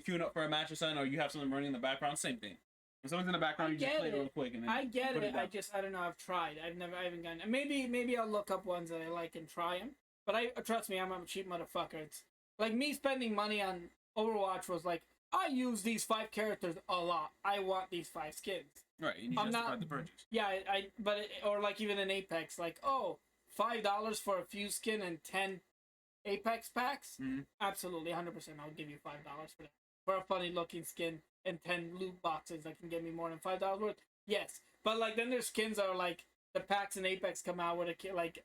queuing up for a match or something, or you have something running in the background, same thing. When someone's in the background, you just play it real quick and then I get it. I don't know. I've tried. I haven't gotten. Maybe I'll look up ones that I like and try them. But trust me, I'm a cheap motherfucker. It's like me spending money on Overwatch was like, I use these 5 characters a lot. I want these 5 skins. Right, and you justified the purchase. Yeah, or like even in Apex, like, oh, $5 for a few skin and 10 Apex packs? Mm-hmm. Absolutely, 100%. I'll give you $5 for that. For a funny looking skin and 10 loot boxes that can get me more than $5 worth? Yes. But like then there's skins that are like the packs in Apex come out with a like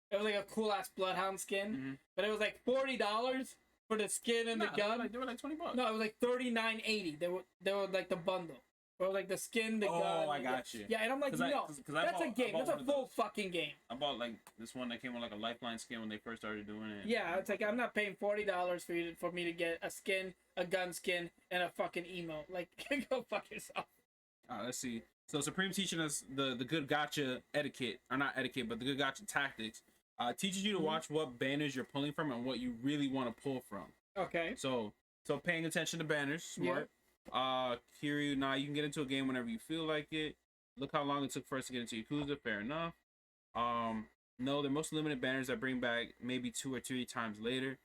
it was like a cool ass Bloodhound skin, but it was like $40 for the skin and the gun. They were like $20. No, it was like $39.80. They were like the bundle. Or like the skin, the gun. Oh, I got you. Yeah, and I'm like, that's a game. That's a full fucking game. I bought like this one that came with like a Lifeline skin when they first started doing it. Yeah, it's like I'm not paying $40 for me to get a skin, a gun skin, and a fucking emote. Like, go fuck yourself. Let's see. So Supreme teaching us the good gacha etiquette, or not etiquette, but the good gacha tactics. Teaches you to watch what banners you're pulling from and what you really want to pull from. Okay. So paying attention to banners, smart. Yeah. Kiryu, you can get into a game whenever you feel like it. Look how long it took for us to get into Yakuza, fair enough. No, they're most limited banners that bring back maybe 2 or 3 times later.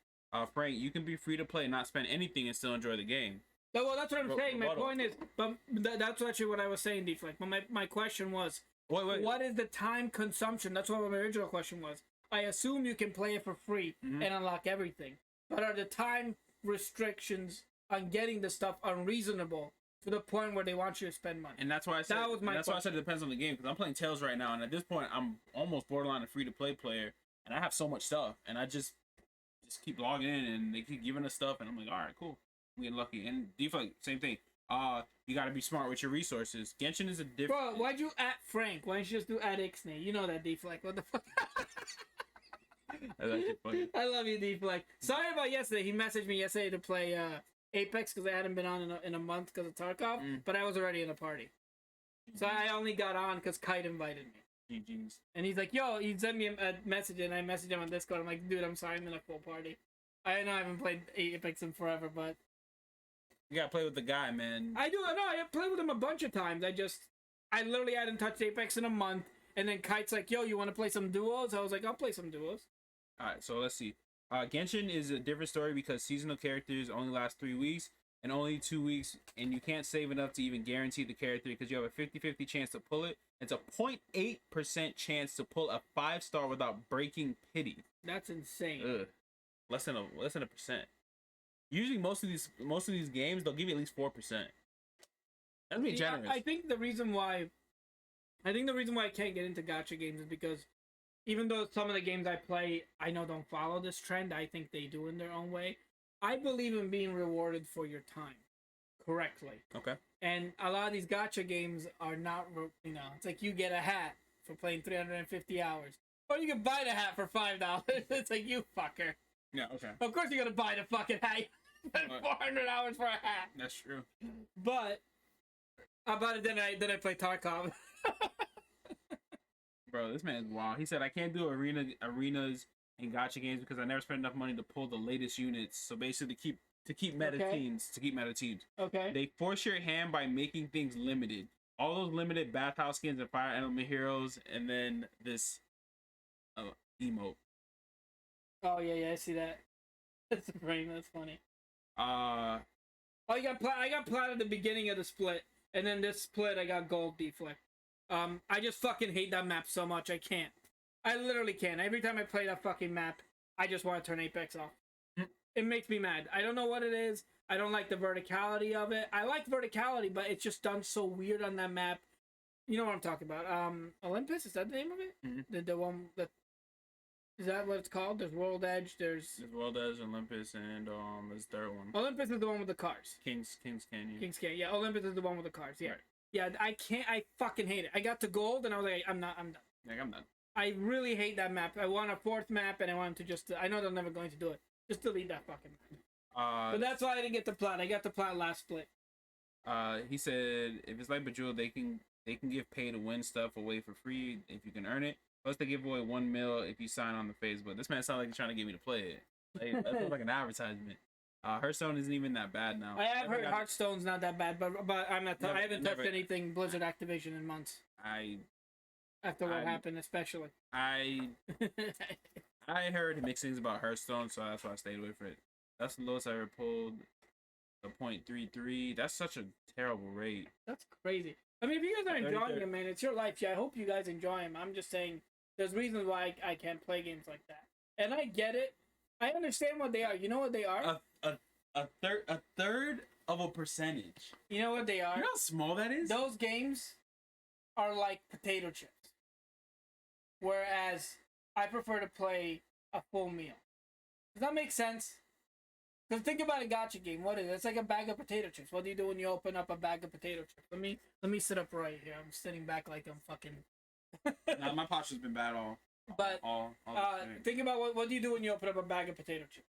Frank, you can be free to play, not spend anything and still enjoy the game. Well, that's what I'm saying. My point is, but that's actually what I was saying, Deflect. But my question was, what is the time consumption? That's what my original question was. I assume you can play it for free and unlock everything. But are the time restrictions on getting the stuff unreasonable to the point where they want you to spend money? And that's why I said why I said it depends on the game, because I'm playing Tales right now, and at this point I'm almost borderline a free-to-play player, and I have so much stuff, and I just keep logging in, and they keep giving us stuff, and I'm like, all right, cool, I'm getting lucky. And Deflect, same thing. You gotta be smart with your resources. Genshin is a different. Bro, why'd you at Frank? Why don't you just do at Ixnay? You know that, Deflect. What the fuck? That's actually funny. I love you, Deflect. Sorry about yesterday. He messaged me yesterday to play Apex because I hadn't been on in a month because of Tarkov, but I was already in a party. So I only got on because Kite invited me. GG's. And he's like, yo, he sent me a message, and I messaged him on Discord. I'm like, dude, I'm sorry, I'm in a full party. I know I haven't played Apex in forever, but... You gotta play with the guy, man. I played with him a bunch of times. I literally hadn't touched Apex in a month, and then Kite's like, yo, you want to play some duos? I was like, I'll play some duos. Alright, so let's see. Genshin is a different story because seasonal characters only last 3 weeks and only 2 weeks, and you can't save enough to even guarantee the character because you have a 50-50 chance to pull it. It's a 0.8% chance to pull a 5-star without breaking pity. That's insane. Ugh. Less than a percent. Usually most of these games they'll give you at least 4%. That's being generous. I think the reason why I can't get into gacha games is because even though some of the games I play I know don't follow this trend, I think they do in their own way. I believe in being rewarded for your time correctly. Okay. And a lot of these gacha games are not, it's like you get a hat for playing 350 hours. Or you can buy the hat for $5. It's like, you fucker. Yeah, okay. Of course you're gonna buy the fucking hat. Spend What? $400 for a hat. That's true. But I bought it. Then I play Tarkov. Bro, this man's wild. He said I can't do arenas and gotcha games because I never spent enough money to pull the latest units. So basically, to keep meta Okay. teams, Okay. they force your hand by making things limited. All those limited bathhouse skins and fire element heroes, and then this emote. Oh yeah, I see that. That's a frame. That's funny. Uh, Oh, I got plat at the beginning of the split, and then this split I got gold deflect. I just fucking hate that map so much. I can't. I literally can't. Every time I play that fucking map, I just want to turn Apex off. It makes me mad. I don't know what it is. I don't like the verticality of it. I like verticality, but it's just done so weird on that map. You know what I'm talking about? Olympus, is that the name of it? Mhm. The one that is that what it's called? There's World Edge. There's World Edge, Olympus, and this third one, Olympus is the one with the cars. Kings Canyon. King's Canyon. Yeah, Olympus is the one with the cars. Yeah. Right. Yeah, I can't. I fucking hate it. I got to gold and I was like, I'm done. Like, I'm done. I really hate that map. I want a fourth map and I want to just. I know they're never going to do it. Just delete that fucking map. But that's why I didn't get the plat. I got the plat last split. He said if it's like Bejeweled, they can give pay to win stuff away for free if you can earn it. Plus they give away 1 mil if you sign on the Facebook. This man sounds like he's trying to get me to play it. Like, that sounds like an advertisement. Hearthstone isn't even that bad now. I have heard Hearthstone's not that bad, but I'm not. I haven't touched never- anything Blizzard Activision in months I after what happened, especially. I heard mixed things about Hearthstone, so that's why I stayed away from it. That's the lowest I ever pulled. A .33. That's such a terrible rate. That's crazy. I mean, if you guys are enjoying 33. it, man, it's your life. Yeah, I hope you guys enjoy them. I'm just saying, there's reasons why I can't play games like that, and I get it. I understand what they are. You know what they are? A third of a percentage. You know what they are? You know how small that is? Those games are like potato chips. Whereas I prefer to play a full meal. Does that make sense? Because think about a gacha game. What is it? It's like a bag of potato chips. What do you do when you open up a bag of potato chips? Let me sit up right here. I'm sitting back like I'm fucking. Nah, my posture's been bad But all think about what do you do when you open up a bag of potato chips?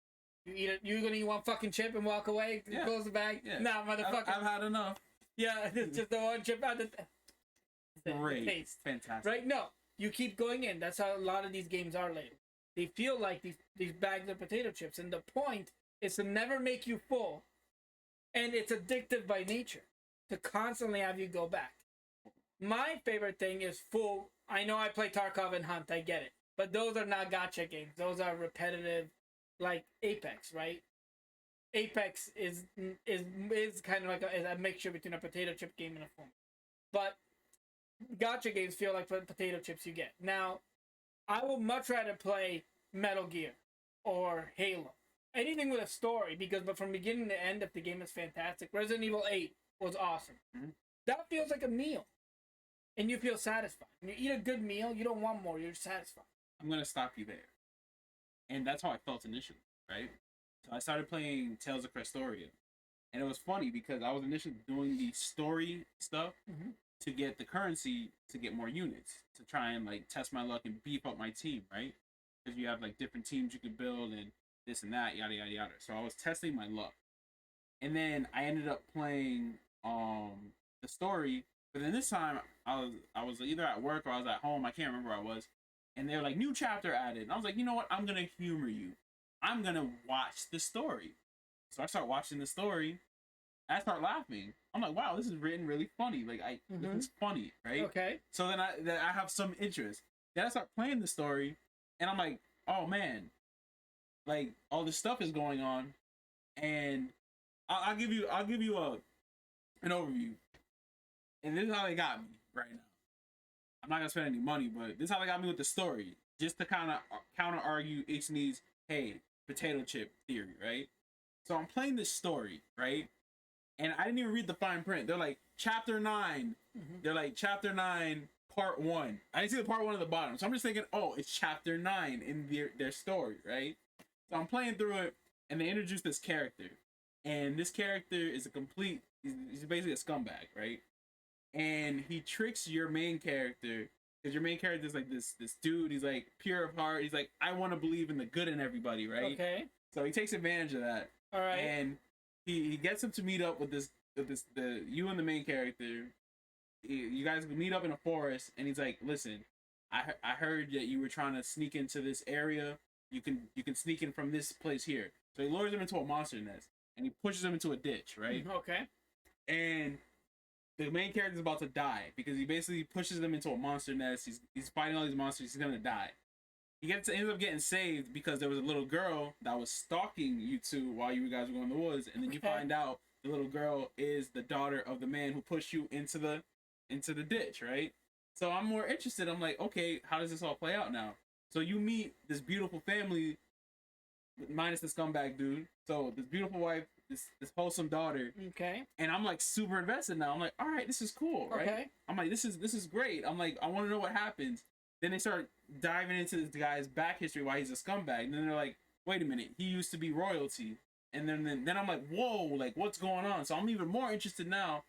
You eat it. You gonna eat one fucking chip and walk away? Yeah. Close the bag? Yeah. Nah, motherfucker. I've had enough. Yeah, it's just the one chip out the Great. taste. Fantastic. Right? No, you keep going in. That's how a lot of these games are lately. They feel like these bags of potato chips, and the point is to never make you full, and it's addictive by nature to constantly have you go back. My favorite thing is full. I know I play Tarkov and Hunt. I get it, but those are not gacha games. Those are repetitive, like Apex, right? Apex is kind of like a mixture between a potato chip game and a full. But gacha games feel like potato chips you get. Now, I would much rather play Metal Gear or Halo. Anything with a story, but from beginning to end, if the game is fantastic. Resident Evil 8 was awesome. Mm-hmm. That feels like a meal. And you feel satisfied. When you eat a good meal, you don't want more, you're satisfied. I'm gonna stop you there. And that's how I felt initially, right? So I started playing Tales of Crestoria. And it was funny because I was initially doing the story stuff Mm-hmm. to get the currency to get more units, to try and like test my luck and beef up my team, right? Because you have like different teams you could build and this and that, yada yada yada. So I was testing my luck. And then I ended up playing the story, but then this time I was either at work or I was at home, I can't remember where I was. And they were like, new chapter added. And I was like, you know what? I'm gonna humor you. I'm gonna watch the story. So I start watching the story. I start laughing. I'm like, wow, this is written really funny. Like, this is funny, right? Okay. So then I have some interest. Then I start playing the story, and I'm like, oh man, like all this stuff is going on, and I'll give you an overview. And this is how they got me right now. I'm not gonna spend any money, but this is how they got me with the story, just to kind of counter argue Ixney's potato chip theory, right? So I'm playing this story, right? And I didn't even read the fine print. They're like, chapter 9. Mm-hmm. They're like, chapter 9, part 1. I didn't see the part 1 at the bottom. So I'm just thinking, oh, it's chapter 9 in their story, right? So I'm playing through it, and they introduce this character. And this character is he's basically a scumbag, right? And he tricks your main character because your main character is like this dude. He's like pure of heart. He's like, I want to believe in the good in everybody, right? Okay. So he takes advantage of that. All right. And he gets him to meet up with you and the main character. You guys meet up in a forest, and he's like, listen, I heard that you were trying to sneak into this area. You can sneak in from this place here. So he lures him into a monster nest, and he pushes him into a ditch, right? Okay. And the main character is about to die because he basically pushes them into a monster nest. He's fighting all these monsters. He's gonna die. He ends up getting saved because there was a little girl that was stalking you two while you guys were going in the woods, and then you find out the little girl is the daughter of the man who pushed you into the ditch, right? So I'm more interested. I'm like, okay, how does this all play out now? So you meet this beautiful family, minus the scumbag dude. So this beautiful wife, this wholesome daughter. Okay. And I'm like super invested now. I'm like, all right, this is cool, right? Okay. I'm like, this is great. I'm like, I want to know what happens. Then they start diving into this guy's back history, why he's a scumbag. And then they're like, wait a minute, he used to be royalty. And then I'm like, whoa, like what's going on? So I'm even more interested now.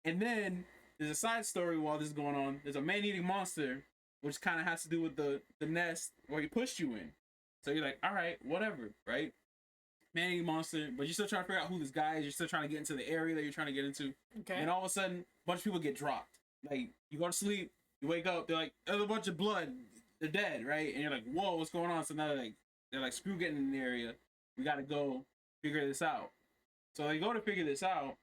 And then there's a side story while this is going on. There's a man-eating monster, which kind of has to do with the nest where he pushed you in. So you're like, all right, whatever, right? Man-eating monster, but you're still trying to figure out who this guy is. You're still trying to get into the area that you're trying to get into. Okay. And all of a sudden, a bunch of people get dropped. Like, you go to sleep, you wake up, they're like, there's a bunch of blood. They're dead, right? And you're like, whoa, what's going on? So now they're like, screw getting in the area. We got to go figure this out. So they go to figure this out.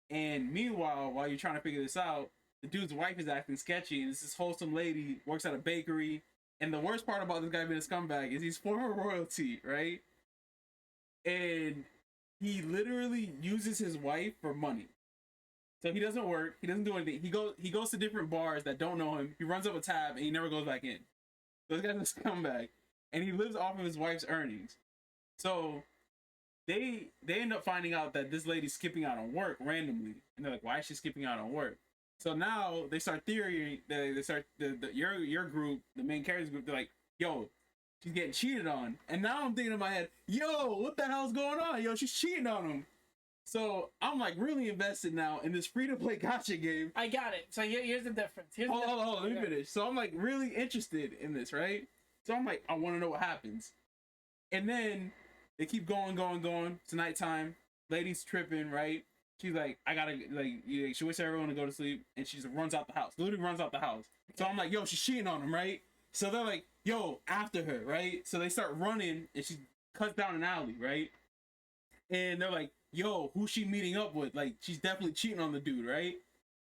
And meanwhile, while you're trying to figure this out, the dude's wife is acting sketchy. And this wholesome lady works at a bakery. And the worst part about this guy being a scumbag is he's former royalty, right? And he literally uses his wife for money. So he doesn't work. He doesn't do anything. He goes to different bars that don't know him. He runs up a tab and he never goes back in. So this guy's a scumbag. And he lives off of his wife's earnings. So they end up finding out that this lady's skipping out on work randomly. And they're like, why is she skipping out on work? So now they start theorying, your group, the main characters group, they're like, yo, she's getting cheated on. And now I'm thinking in my head, yo, what the hell's going on? Yo, she's cheating on him. So I'm like really invested now in this free-to-play gacha game. I got it. So here's the difference. Hold on, let me finish. So I'm like really interested in this, right? So I'm like, I want to know what happens. And then they keep going. It's nighttime. Lady's tripping, right? She's like, I gotta, like, she waits for everyone to go to sleep, and she just runs out the house. Literally runs out the house. So I'm like, yo, she's cheating on him, right? So they're like, yo, after her, right? So they start running, and she cuts down an alley, right? And they're like, yo, who's she meeting up with? Like, she's definitely cheating on the dude, right?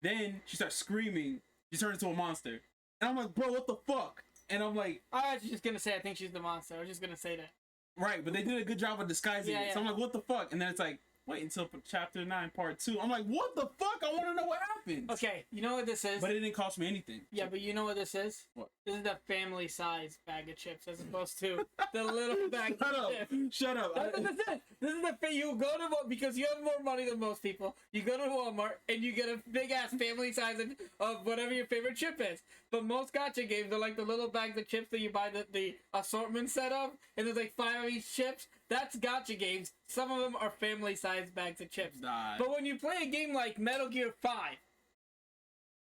Then she starts screaming. She turns into a monster. And I'm like, bro, what the fuck? And I'm like, I was just gonna say, I think she's the monster. I was just gonna say that. Right, but they did a good job of disguising it. So I'm like, what the fuck? And then it's like, wait until chapter 9, part 2. I'm like, what the fuck? I want to know what happens. Okay, you know what this is? But it didn't cost me anything. Yeah, but you know what this is? What? This is the family size bag of chips as opposed to the little bag of chips. Shut up. That's what this is. This is the thing. You go to because you have more money than most people. You go to Walmart and you get a big ass family size of whatever your favorite chip is. But most gacha games are like the little bags of chips that you buy the assortment set of, and there's like 5 of each chips. That's gacha games. Some of them are family size bags of chips. But when you play a game like Metal Gear 5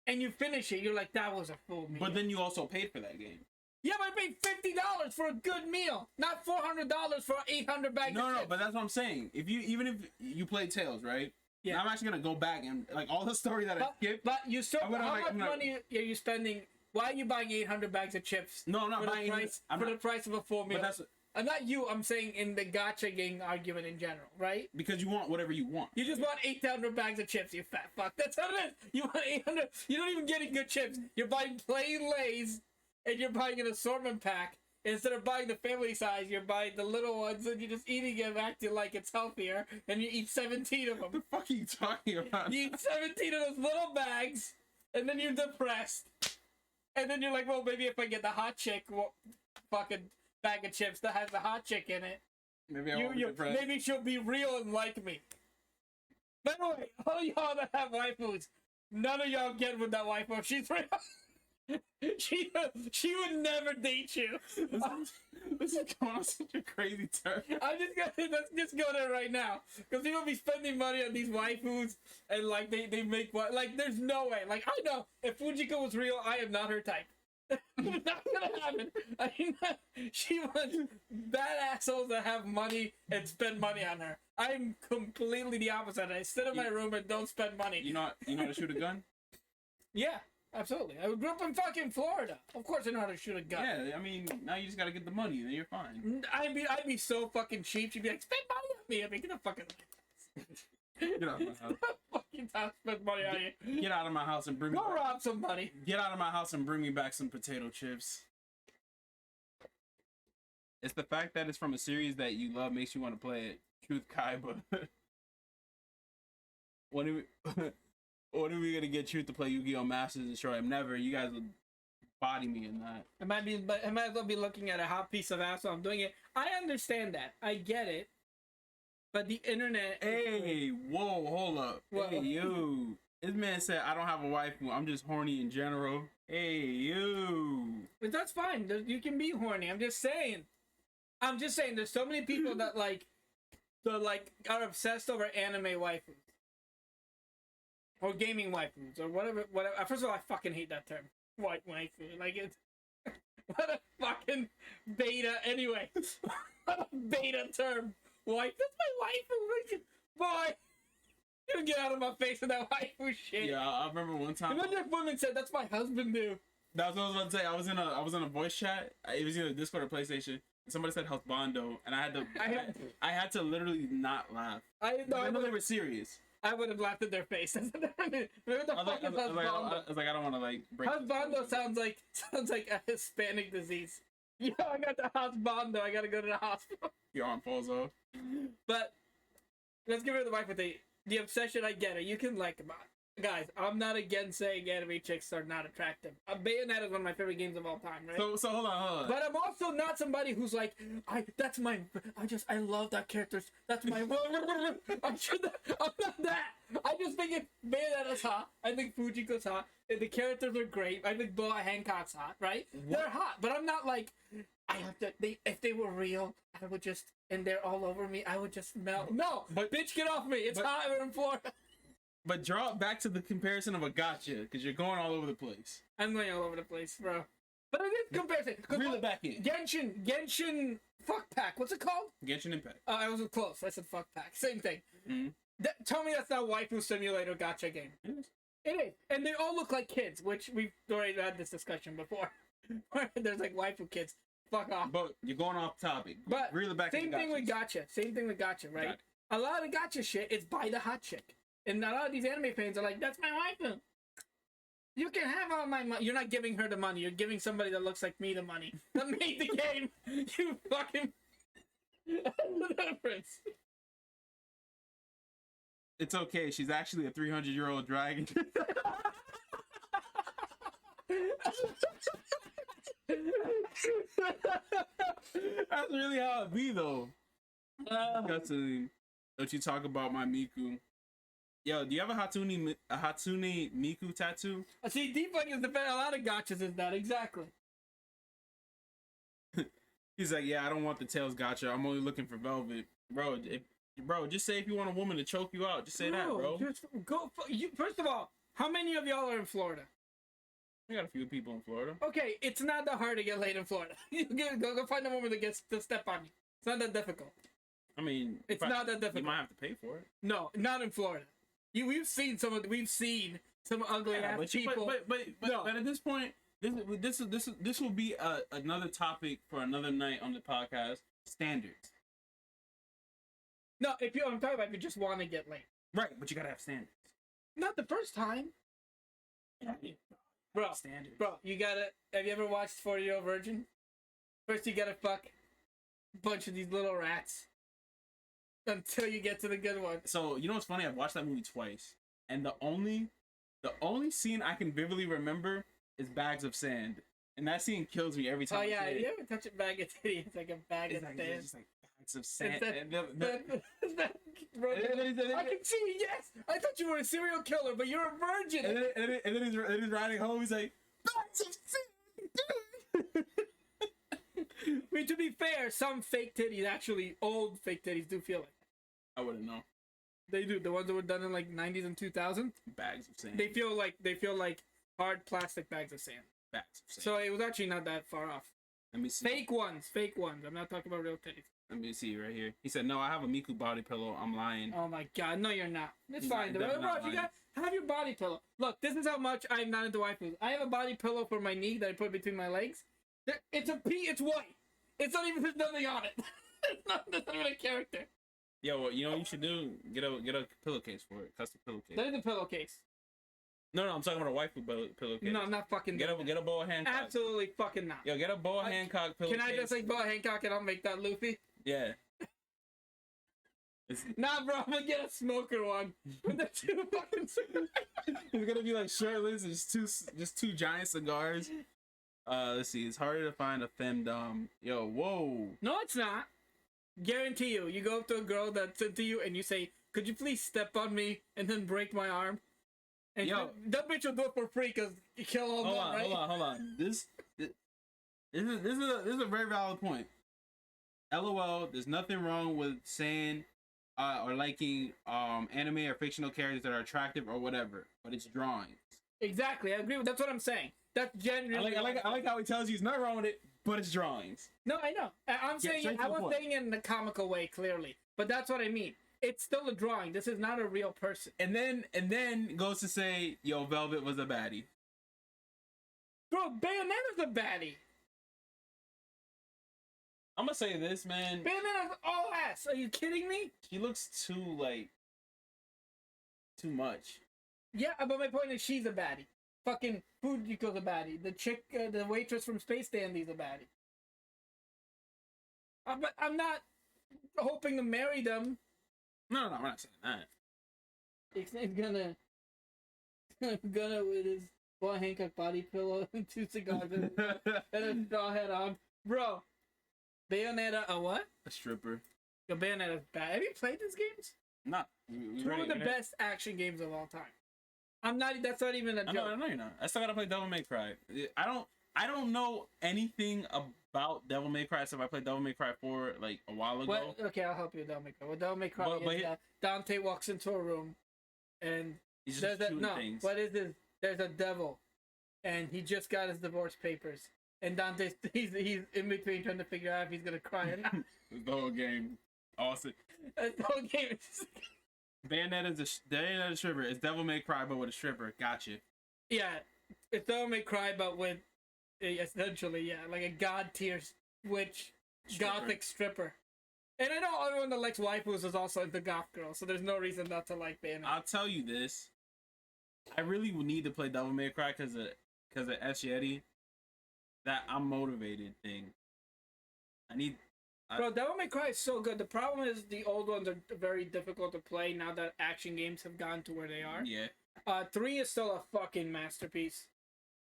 and you finish it, you're like, that was a full meal. But then you also paid for that game. Yeah, but I paid $50 for a good meal, not $400 for 800 bags of chips. No, but that's what I'm saying. Even if you play Tales, right? Yeah. I'm actually gonna go back and like all the story that I skipped. But you still, how much money are you spending? Why are you buying 800 bags of chips? No, I'm not buying the price of a full meal. But I'm not you. I'm saying in the gacha game argument in general, right? Because you want whatever you want. You just want 800 bags of chips, you fat fuck. That's what it is. You want 800. You don't even get any good chips. You're buying plain Lay's, and you're buying an assortment pack. Instead of buying the family size, you're buying the little ones, and you're just eating them, acting like it's healthier, and you eat 17 of them. What the fuck are you talking about? You eat 17 of those little bags, and then you're depressed. And then you're like, well, maybe if I get the hot chick fucking bag of chips that has the hot chick in it, maybe she'll be real and like me. By the way, all y'all that have waifus, none of y'all get with that waifu. She's real. She would never date you. This is going on such a crazy turn. Let's just go there right now, because people be spending money on these waifus, and like they make what, like there's no way. Like I know if Fujiko was real, I am not her type. It's not gonna happen. I mean, she wants bad assholes that have money and spend money on her. I'm completely the opposite. I sit in my room and don't spend money. You know how to shoot a gun? Yeah, absolutely. I grew up in fucking Florida. Of course I know how to shoot a gun. Yeah, I mean, now you just gotta get the money, then you're fine. I'd be so fucking cheap. She'd be like, spend money on me. I'd be get a fucking. Get out of my house. Fucking time spend money on you. Get out of my house and bring me. Go rob somebody. Get out of my house and bring me back some potato chips. It's the fact that it's from a series that you love makes you want to play it. Truth Kaiba. When are we gonna get Truth to play Yu-Gi-Oh! Masters and show him? Never. You guys will body me in that. I might as well be looking at a hot piece of ass while I'm doing it. I understand that. I get it. But the internet. Hey, whoa, hold up. Whoa. Hey, you. This man said, I don't have a wife. I'm just horny in general. Hey, you. But that's fine. You can be horny. I'm just saying. There's so many people that are obsessed over anime waifus. Or gaming waifus. Or whatever. First of all, I fucking hate that term. White waifu. Like, it's. What a fucking beta. Anyway. What a beta term. Wife, that's my waifu. Boy, you get out of my face with that waifu shit. Yeah, I remember one time. Imagine if women said, "That's my husband, dude." That's what I was about to say. I was in a voice chat. It was either Discord or PlayStation. Somebody said husbando, and I had to literally not laugh. I know they were serious. I would have laughed in their face. Remember the fuck is husbando? I was like, I don't want to like break. Husbando sounds like a Hispanic disease. Yo, I got the husbando. I gotta go to the hospital. Your arm falls off. But let's get rid of the wife with the obsession. I get it. You can like them. Guys, I'm not against saying anime chicks are not attractive. Bayonetta is one of my favorite games of all time, right? So hold on. But I'm also not somebody who's like, I love that character. That's my. I'm not that. I just think if Bayonetta's hot, I think Fujiko's hot. The characters are great. I think Boa Hancock's hot, right? What? They're hot, but I'm not like, I have to. If they were real, I would just, and they're all over me, I would just melt. No, but bitch, get off me. It's hot in Florida. But draw it back to the comparison of a gacha, because you're going all over the place. I'm going all over the place, bro. But it is comparison. Reel it back in. Genshin Fuck Pack. What's it called? Genshin Impact. Oh, I was close. I said Fuck Pack. Same thing. Mm-hmm. Tell me that's not waifu simulator gacha game. It is. And they all look like kids, which we've already had this discussion before. There's like waifu kids. Fuck off. But you're going off topic. But reel it back. Same thing with gacha. Same thing with gacha, right? A lot of gacha shit is buy the hot chick. And a lot of these anime fans are like, that's my waifu. You can have all my money. You're not giving her the money. You're giving somebody that looks like me the money. That made the game. You fucking... the difference. It's okay. She's actually a 300-year-old dragon. That's really how it be, though. Don't you talk about my Miku? Yo, do you have a Hatsune Miku tattoo? See, Deep Link is the a lot of gotchas is that, exactly. He's like, yeah, I don't want the Tails gotcha. I'm only looking for Velvet. Bro, just say if you want a woman to choke you out. Just say that, bro. Just go. First of all, how many of y'all are in Florida? We got a few people in Florida. Okay, it's not that hard to get laid in Florida. Go find a woman that gets to step on you. It's not that difficult. I mean, it's not that difficult. You might have to pay for it. No, not in Florida. We've seen some ugly ass people. But at this point, this will be another topic for another night on the podcast. Standards. No, I'm talking about if you just want to get laid. Right, but you gotta have standards. Not the first time. Bro, standards. Bro, have you ever watched 40-Year-Old Virgin? First you gotta fuck a bunch of these little rats. Until you get to the good one. So, you know what's funny? I've watched that movie twice. And the only scene I can vividly remember is Bags of Sand. And that scene kills me every time. Oh, yeah. You ever touch a bag of titty? It's like a bag of sand. It's just like bags of sand. I can see, yes! I thought you were a serial killer, but you're a virgin! And then he's riding home. He's like, Bags of sand, I mean, to be fair, some fake titties, actually old fake titties, do feel like that. I wouldn't know. They do. The ones that were done in like 90s and 2000, Bags of sand. they feel like hard plastic bags of sand. Bags of sand. So it was actually not that far off. Let me see. Fake ones. I'm not talking about real titties. Let me see right here. He said, "No, I have a Miku body pillow. I'm lying." Oh my god, no, you're not. It's He's fine. not- Bro, definitely not if you lying. got have your body pillow. Look, this is how much I'm not into waifus. I have a body pillow for my knee that I put between my legs. It's it's white. It's not even, there's nothing on it. There's not even a character. Yo, you know what you should do? Get a pillowcase for it. Custom pillowcase. That is a pillowcase. No, I'm talking about a waifu pillowcase. No, I'm not fucking Get doing a that. get a Boa Hancock. Absolutely fucking not. Yo, get a Boa Hancock pillowcase. Can I just like Boa Hancock and I'll make that Luffy? Yeah. Nah, bro, I'm gonna get a smoker one. With the two fucking cigars. It's gonna be like shirtless and just two giant cigars. Let's see. It's harder to find a femdom. Yo, whoa. No, it's not. Guarantee you. You go up to a girl that's into you and you say, "Could you please step on me and then break my arm?" And Yo. that bitch will do it for free because you kill all men, right? Hold on. This is a very valid point. LOL. There's nothing wrong with saying or liking anime or fictional characters that are attractive or whatever, but it's drawings. Exactly, I agree with. That's what I'm saying. That's genuinely. I like how he tells you there's nothing wrong with it, but it's drawings. No, I know. I'm saying straight it. to I the was point. saying it in a comical way, clearly, but that's what I mean. It's still a drawing. This is not a real person. And then goes to say, "Yo, Velvet was a baddie." Bro, Bayonetta's a baddie. I'm gonna say this, man. Bayonetta's all ass. Are you kidding me? She looks too much. Yeah, but my point is she's a baddie. Fucking Fujiko's a baddie. The chick, the waitress from Space Dandy's a baddie. But I'm not hoping to marry them. No, we're not saying that. He's gonna with his Boa Hancock body pillow and two cigars and a straw hat on. Bro, Bayonetta, a what? A stripper. Yo, Bayonetta's bad. Have you played these games? Not. Two of the best action games of all time. I'm not. That's not even a joke. No, you're not. I still gotta play Devil May Cry. I don't know anything about Devil May Cry except I played Devil May Cry 4 like a while ago. Well, okay, I'll help you with Devil May Cry. Well, Devil May Cry But is Dante walks into a room, and He's just shooting things. what is this? There's a devil, and he just got his divorce papers, and Dante's he's in between trying to figure out if he's gonna cry or not. The whole game. Awesome. The whole game is Bayonetta's a stripper. It's Devil May Cry but with a stripper. Gotcha. yeah, it's Devil May Cry, but with essentially like a god tier witch Stripper. gothic stripper. And I know everyone that likes waifus is also into goth girls, so there's no reason not to like Bayonetta. I'll tell you this. I really would need to play Devil May Cry because of S Yeti. That I'm motivated thing. Bro, Devil May Cry is so good. The problem is the old ones are very difficult to play now that action games have gone to where they are. Yeah. 3 is still a fucking masterpiece.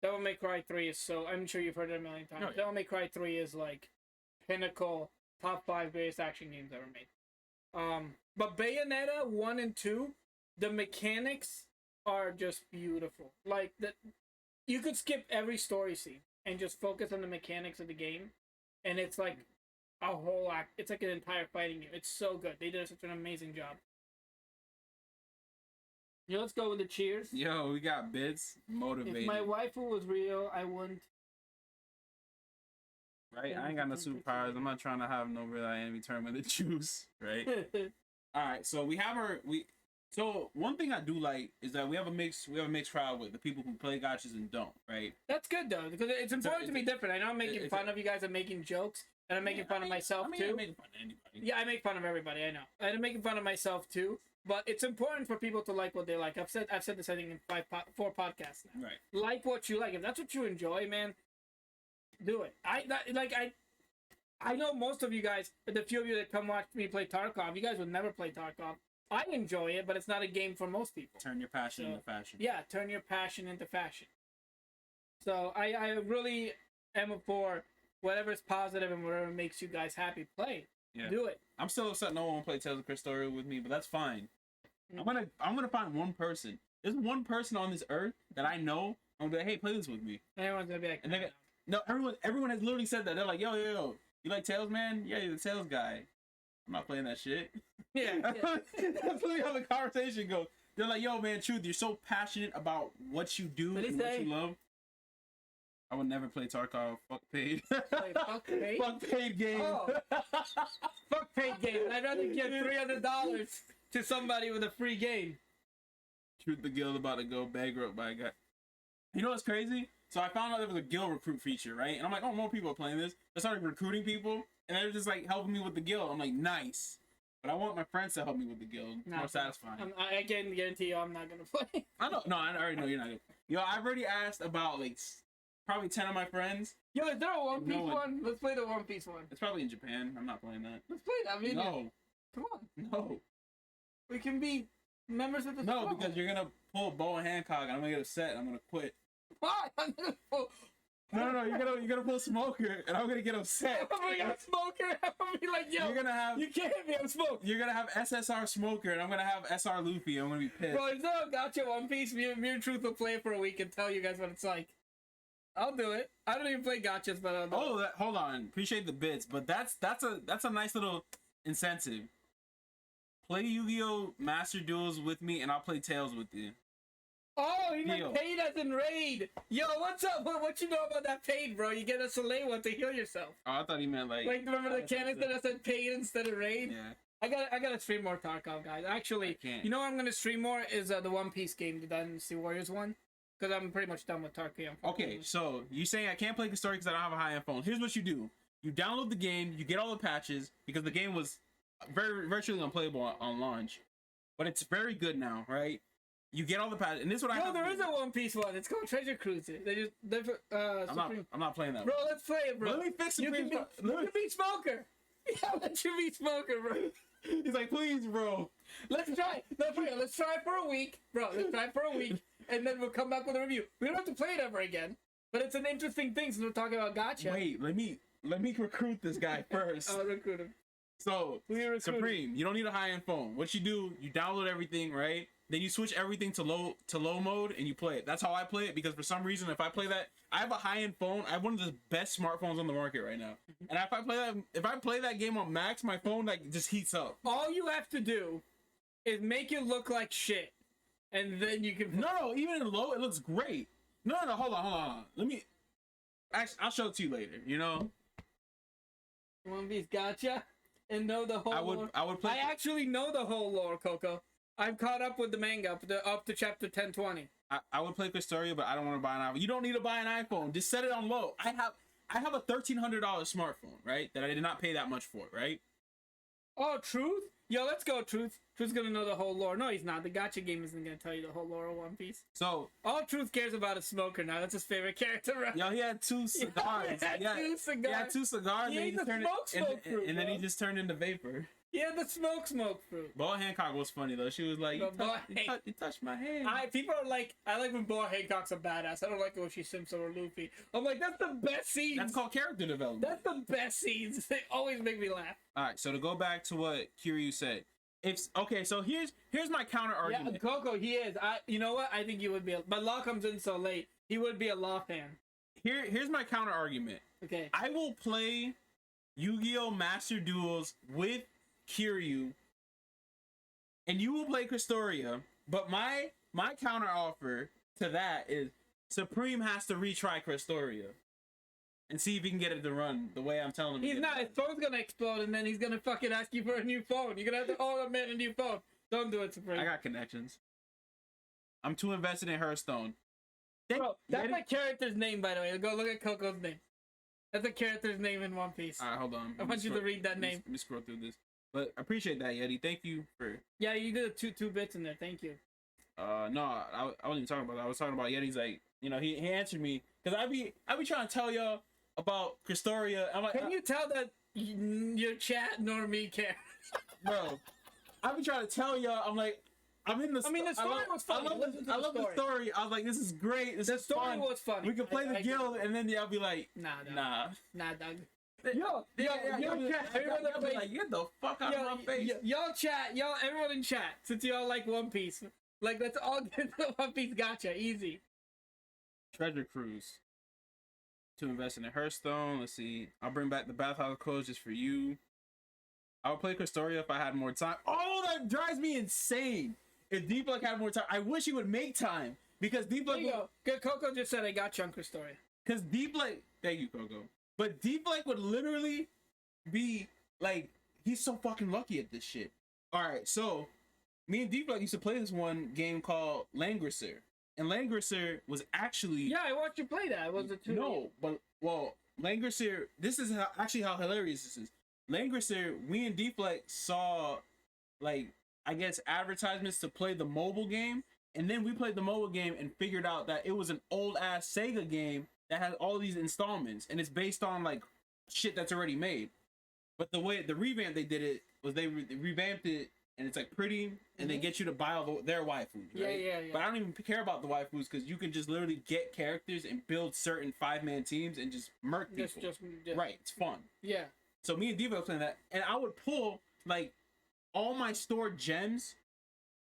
Devil May Cry 3 is so... I'm sure you've heard it a million times. Oh, yeah. Devil May Cry 3 is like pinnacle, top 5 greatest action games ever made. But Bayonetta 1 and 2, the mechanics are just beautiful. Like, you could skip every story scene and just focus on the mechanics of the game, and it's like a whole act. It's like an entire fighting game. It's so good. They did such an amazing job. Yeah, let's go with the cheers. Yo, we got bits motivated. If my waifu was real, I wouldn't. Right? I ain't got no superpowers. I'm not trying to have no real enemy tournament to choose. Right? Alright, so so one thing I do like is that we have a mixed crowd with the people who play gotchas and don't, right? That's good though, because it's important to be different. I know I'm making fun of you guys and making jokes, and I'm making fun of myself too. I'm making fun of anybody. Yeah, I make fun of everybody. I know, and I'm making fun of myself too. But it's important for people to like what they like. I've said this I think in 4 podcasts now. Right. Like what you like. If that's what you enjoy, man, do it. I know most of you guys, the few of you that come watch me play Tarkov, you guys would never play Tarkov. I enjoy it, but it's not a game for most people. Turn your passion into fashion. Yeah, turn your passion into fashion. So I really am for whatever's positive and whatever makes you guys happy. Play. Yeah. Do it. I'm still upset no one will play Tales of Cristoria with me, but that's fine. Mm. I'm gonna find one person. There's one person on this earth that I know I'm gonna be like, hey, play this with me. Everyone's gonna be like, And no, everyone has literally said that. They're like, yo, you like Tails, man? Yeah, you're the Tails guy. I'm not playing that shit. yeah. That's literally how the conversation goes. They're like, yo, man, Truth, you're so passionate about what you do and what you love. I would never play Tarkov. Fuck paid. Fuck paid? Fuck paid game. Oh. Fuck paid game. I'd rather give $300 to somebody with a free game. Truth the guild about to go bankrupt by a guy. You know what's crazy? So I found out there was a guild recruit feature, right? And I'm like, oh, more people are playing this. I started recruiting people, and they're just like helping me with the guild. I'm like, nice. But I want my friends to help me with the guild. More satisfying. I can guarantee you I'm not gonna play. I know. No, I already know you're not gonna. Yo, I've already asked about like probably 10 of my friends. Yo, is there a One Piece one? Let's play the One Piece one. It's probably in Japan. I'm not playing that. Let's play that. I mean, no. Come on. No. We can be members of the No, club. because you're gonna pull Boa Hancock and I'm gonna get upset and I'm gonna quit. Why? I'm gonna pull... No, you're gonna pull Smoker and I'm gonna get upset. I'm gonna get Smoker. I'm gonna be like, yo, you can't hit me, I'm Smoke. You're gonna have SSR Smoker and I'm gonna have SR Luffy. I'm gonna be pissed. Bro, is there a gotcha One Piece? Me and Truth will play it for a week and tell you guys what it's like. I'll do it. I don't even play gotchas, but I'll do it. Hold on. Appreciate the bits, but that's a nice little incentive. Play Yu-Gi-Oh! Master Duels with me and I'll play Tails with you. Oh, you got paid as in raid. Yo, what's up? What you know about that paid, bro? You get a Soleil to heal yourself. Oh, I thought he meant like remember the canister that said paid instead of raid? Yeah. I gotta stream more Tarkov, guys. Actually, you know what I'm gonna stream more is the One Piece game, the Dynasty Warriors one. Because I'm pretty much done with Tarkov. Okay, so you saying I can't play the story because I don't have a high-end phone. Here's what you do. You download the game, you get all the patches, because the game was virtually unplayable on launch. But it's very good now, right? You get all the patches, and this is what I have. No, there is a One Piece one. It's called Treasure Cruiser. I'm not playing that. Bro, let's play it, bro. Let me fix Supreme. You can be Smoker. Yeah, let you be Smoker, bro. He's like, please, bro. Let's try. Let's try it for a week, bro. Let's try it for a week, and then we'll come back with a review. We don't have to play it ever again, but it's an interesting thing since we're talking about gotcha. Wait, let me recruit this guy first. I'll recruit him. So, Supreme, you don't need a high-end phone. What you do, you download everything, right? Then you switch everything to low mode and you play it. That's how I play it because for some reason, if I play that, I have a high-end phone. I have one of the best smartphones on the market right now. And if I play that game on max, my phone like just heats up. All you have to do is make it look like shit, and then you can. No, even in low, it looks great. No, hold on. Let me. Actually, I'll show it to you later. You know. One Piece gotcha. And know the whole lore. I would play. I actually know the whole lore, Coco. I've caught up with the manga up to chapter 1020. I would play Questoria, but I don't want to buy an iPhone. You don't need to buy an iPhone. Just set it on low. I have a $1,300 smartphone, right? That I did not pay that much for, right? Oh, Truth? Yo, let's go, Truth. Truth's gonna know the whole lore. No, he's not. The gotcha game isn't gonna tell you the whole lore of One Piece. So all Truth cares about is Smoker now. That's his favorite character, right? Yo, he had two cigars. He had two cigars. He ate the smoke fruit, and then he just turned into vapor. Yeah, the smoke fruit. Boa Hancock was funny though. She was like, you touched my hand. People are like, I like when Boa Hancock's a badass. I don't like it when she's Simpson or Luffy. I'm like, that's the best scenes. That's called character development. That's the best scenes. They always make me laugh. All right, so to go back to what Kiryu said, so here's my counter argument. Yeah, Coco, he is. You know what? I think he would be. But Law comes in so late. He would be a Law fan. Here's my counter argument. Okay. I will play Yu-Gi-Oh! Master Duels with Kiryu, and you will play Questoria. But my counter offer to that is Supreme has to retry Questoria and see if he can get it to run the way I'm telling him. He's not. His phone's gonna explode, and then he's gonna fucking ask you for a new phone. You're gonna have to hold him in a new phone. Don't do it, Supreme. I got connections. I'm too invested in Hearthstone. Bro, that's my character's name, by the way. Go look at Coco's name. That's a character's name in One Piece. All right, hold on. I want you to read that name. Let me scroll through this. But I appreciate that, Yeti. Thank you for. Yeah, you did two bits in there. Thank you. No, I wasn't even talking about that. I was talking about Yeti's like, he answered me because I be trying to tell y'all about Questoria. I'm like, can you tell that your chat nor me care? Bro, I be trying to tell y'all. I'm like, I'm in the. I mean, the story was fun. I love the story. I was like, this is great. The story was funny. We could play the guild, and then y'all be like, nah, Doug. Yo, everyone be like, get the fuck out of my face. Y'all, everyone in chat, since y'all like One Piece, like let's all get the One Piece gotcha, easy. Treasure Cruise. To invest in a Hearthstone. Let's see. I'll bring back the Bathhouse Clothes just for you. I would play Custoria if I had more time. Oh, that drives me insane. If Deep Black had more time, I wish he would make time because Deep There Black. you go. Good. Coco just said I got you on Story. Because Deep Black. Thank you, Coco. But Deep Black would literally be like, he's so fucking lucky at this shit. All right, so me and Deep Black used to play this one game called Langrisser, and Langrisser was actually Yeah, I watched you play that. Was it too? no, but well, Langrisser. This is how hilarious this is. Langrisser, we and Deep Black saw, like, I guess advertisements to play the mobile game, and then we played the mobile game and figured out that it was an old ass Sega game that had all these installments, and it's based on like shit that's already made. But the way the revamp they did it was they revamped it, and it's like pretty, and they get you to buy all their waifus. Right? Yeah. But I don't even care about the waifus because you can just literally get characters and build certain 5-man teams and just murk people. Just right, it's fun. Yeah. So me and Diva were playing that, and I would pull like all my stored gems,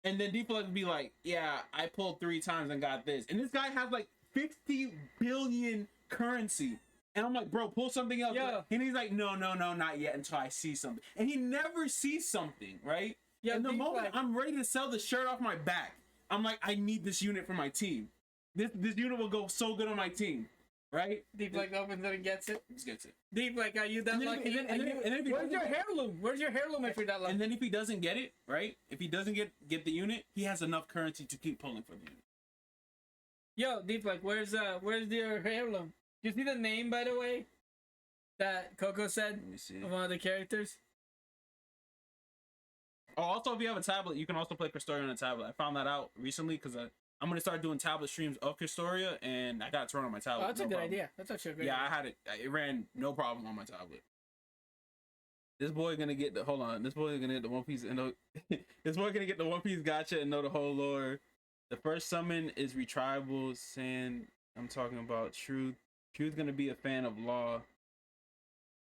and then Diva would be like, "Yeah, I pulled 3 times and got this," and this guy has like 50 billion currency. And I'm like, bro, pull something else. Yeah. And he's like, no, not yet until I see something. And he never sees something, right? Yeah. And the Deep moment Black- I'm ready to sell the shirt off my back, I'm like, I need this unit for my team. This unit will go so good on my team, right? Deep Black opens it and gets it. Just gets it. Deep Black, are you that And then- lucky? and then if he Where's your doesn't- heirloom? Where's your heirloom if you're that lucky? And then if he doesn't get it, right? If he doesn't get the unit, he has enough currency to keep pulling for the unit. Yo, Deep Black, where's your heirloom? Do you see the name, by the way, that Coco said Let me see. of one of the characters? Oh, also, if you have a tablet, you can also play Custoria on a tablet. I found that out recently because I'm gonna start doing tablet streams of Custoria, and I got it to run on my tablet. Oh, that's a no good problem. idea. That's actually a great Yeah, idea. I had it. It ran no problem on my tablet. This boy gonna get the hold on. This boy gonna get the One Piece and know, this boy gonna get the One Piece gotcha and know the whole lore. The first summon is retrievable, saying I'm talking about Truth. Truth gonna be a fan of Law.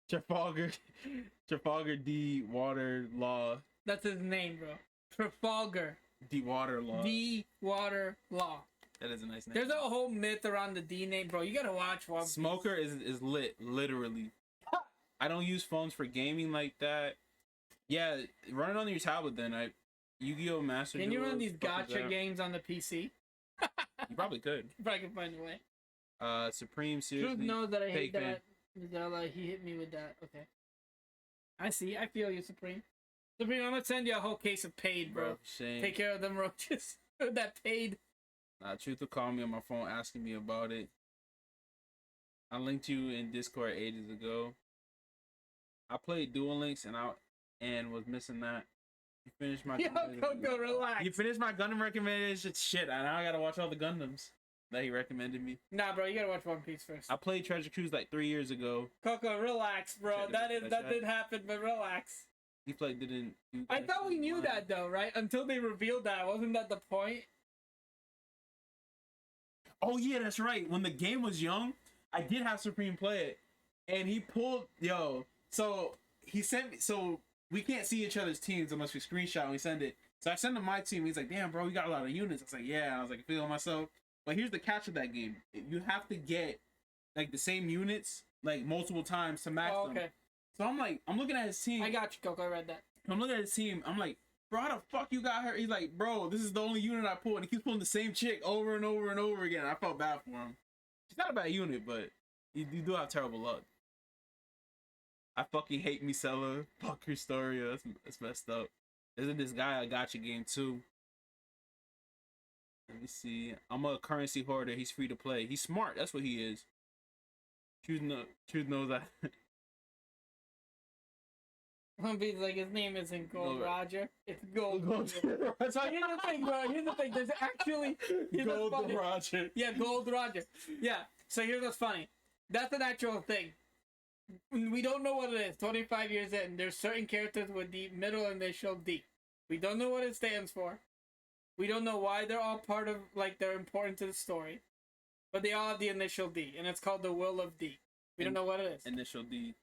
Trafalgar D Water Law. That's his name, bro. Trafalgar D Water Law. D Water Law. That is a nice name. There's a whole myth around the D name, bro. You gotta watch One Piece. Smoker is lit, literally. I don't use phones for gaming like that. Yeah, run it on your tablet then. Yu-Gi-Oh! Master Can you Duel, run these fuck is gotcha that? games on the PC? You probably could. If I can find a way. Supreme, Truth seriously. knows that I hate fake fan. that. Zella, he hit me with that. Okay. I see. I feel you, Supreme. Supreme, I'm gonna send you a whole case of paid, bro. Shame. Take care of them roaches. That paid. Truth will call me on my phone asking me about it. I linked you in Discord ages ago. I played Duel Links and was missing that. You finished my Yo, Coco, relax. You finished my Gundam recommendation. Shit, now I gotta watch all the Gundams that he recommended me. Nah, bro, you gotta watch One Piece first. I played Treasure Cruise like 3 years ago. Coco, relax, bro. Shit, That that's did happen, but relax. He played didn't. Do I that thought we shit knew live. that though, right? Until they revealed that. Wasn't that the point? Oh yeah, that's right. When the game was young, I did have Supreme play it, and he pulled So he sent me. So we can't see each other's teams unless we screenshot and we send it. So I sent him my team. He's like, "Damn, bro, you got a lot of units." I was like, "Yeah." And I was like, feeling myself. But here's the catch of that game: you have to get like the same units like multiple times to max Oh, them. okay. So I'm looking at his team. I got you, Coco. I read that. I'm looking at his team. I'm like, bro, how the fuck you got her? He's like, bro, this is the only unit I pulled. And he keeps pulling the same chick over and over and over again. I felt bad for him. She's not a bad unit, but you do have terrible luck. I fucking hate Misella. Fuck your story. That's messed up. Isn't this guy a gotcha game too? Let me see. I'm a currency hoarder. He's free to play. He's smart. That's what he is. Truth knows that. One Piece, like, his name isn't Gold No. Roger. It's Gold Roger. That's So here's the thing, bro. Here's the thing. There's actually... here's what's Gold funny. Roger. Yeah, Gold Roger. Yeah. So here's what's funny. That's an actual thing. We don't know what it is. 25 years in, there's certain characters with the middle initial D. We don't know what it stands for. We don't know why they're all part of, like, they're important to the story. But they all have the initial D, and it's called the Will of D. We don't know what it is. Initial D.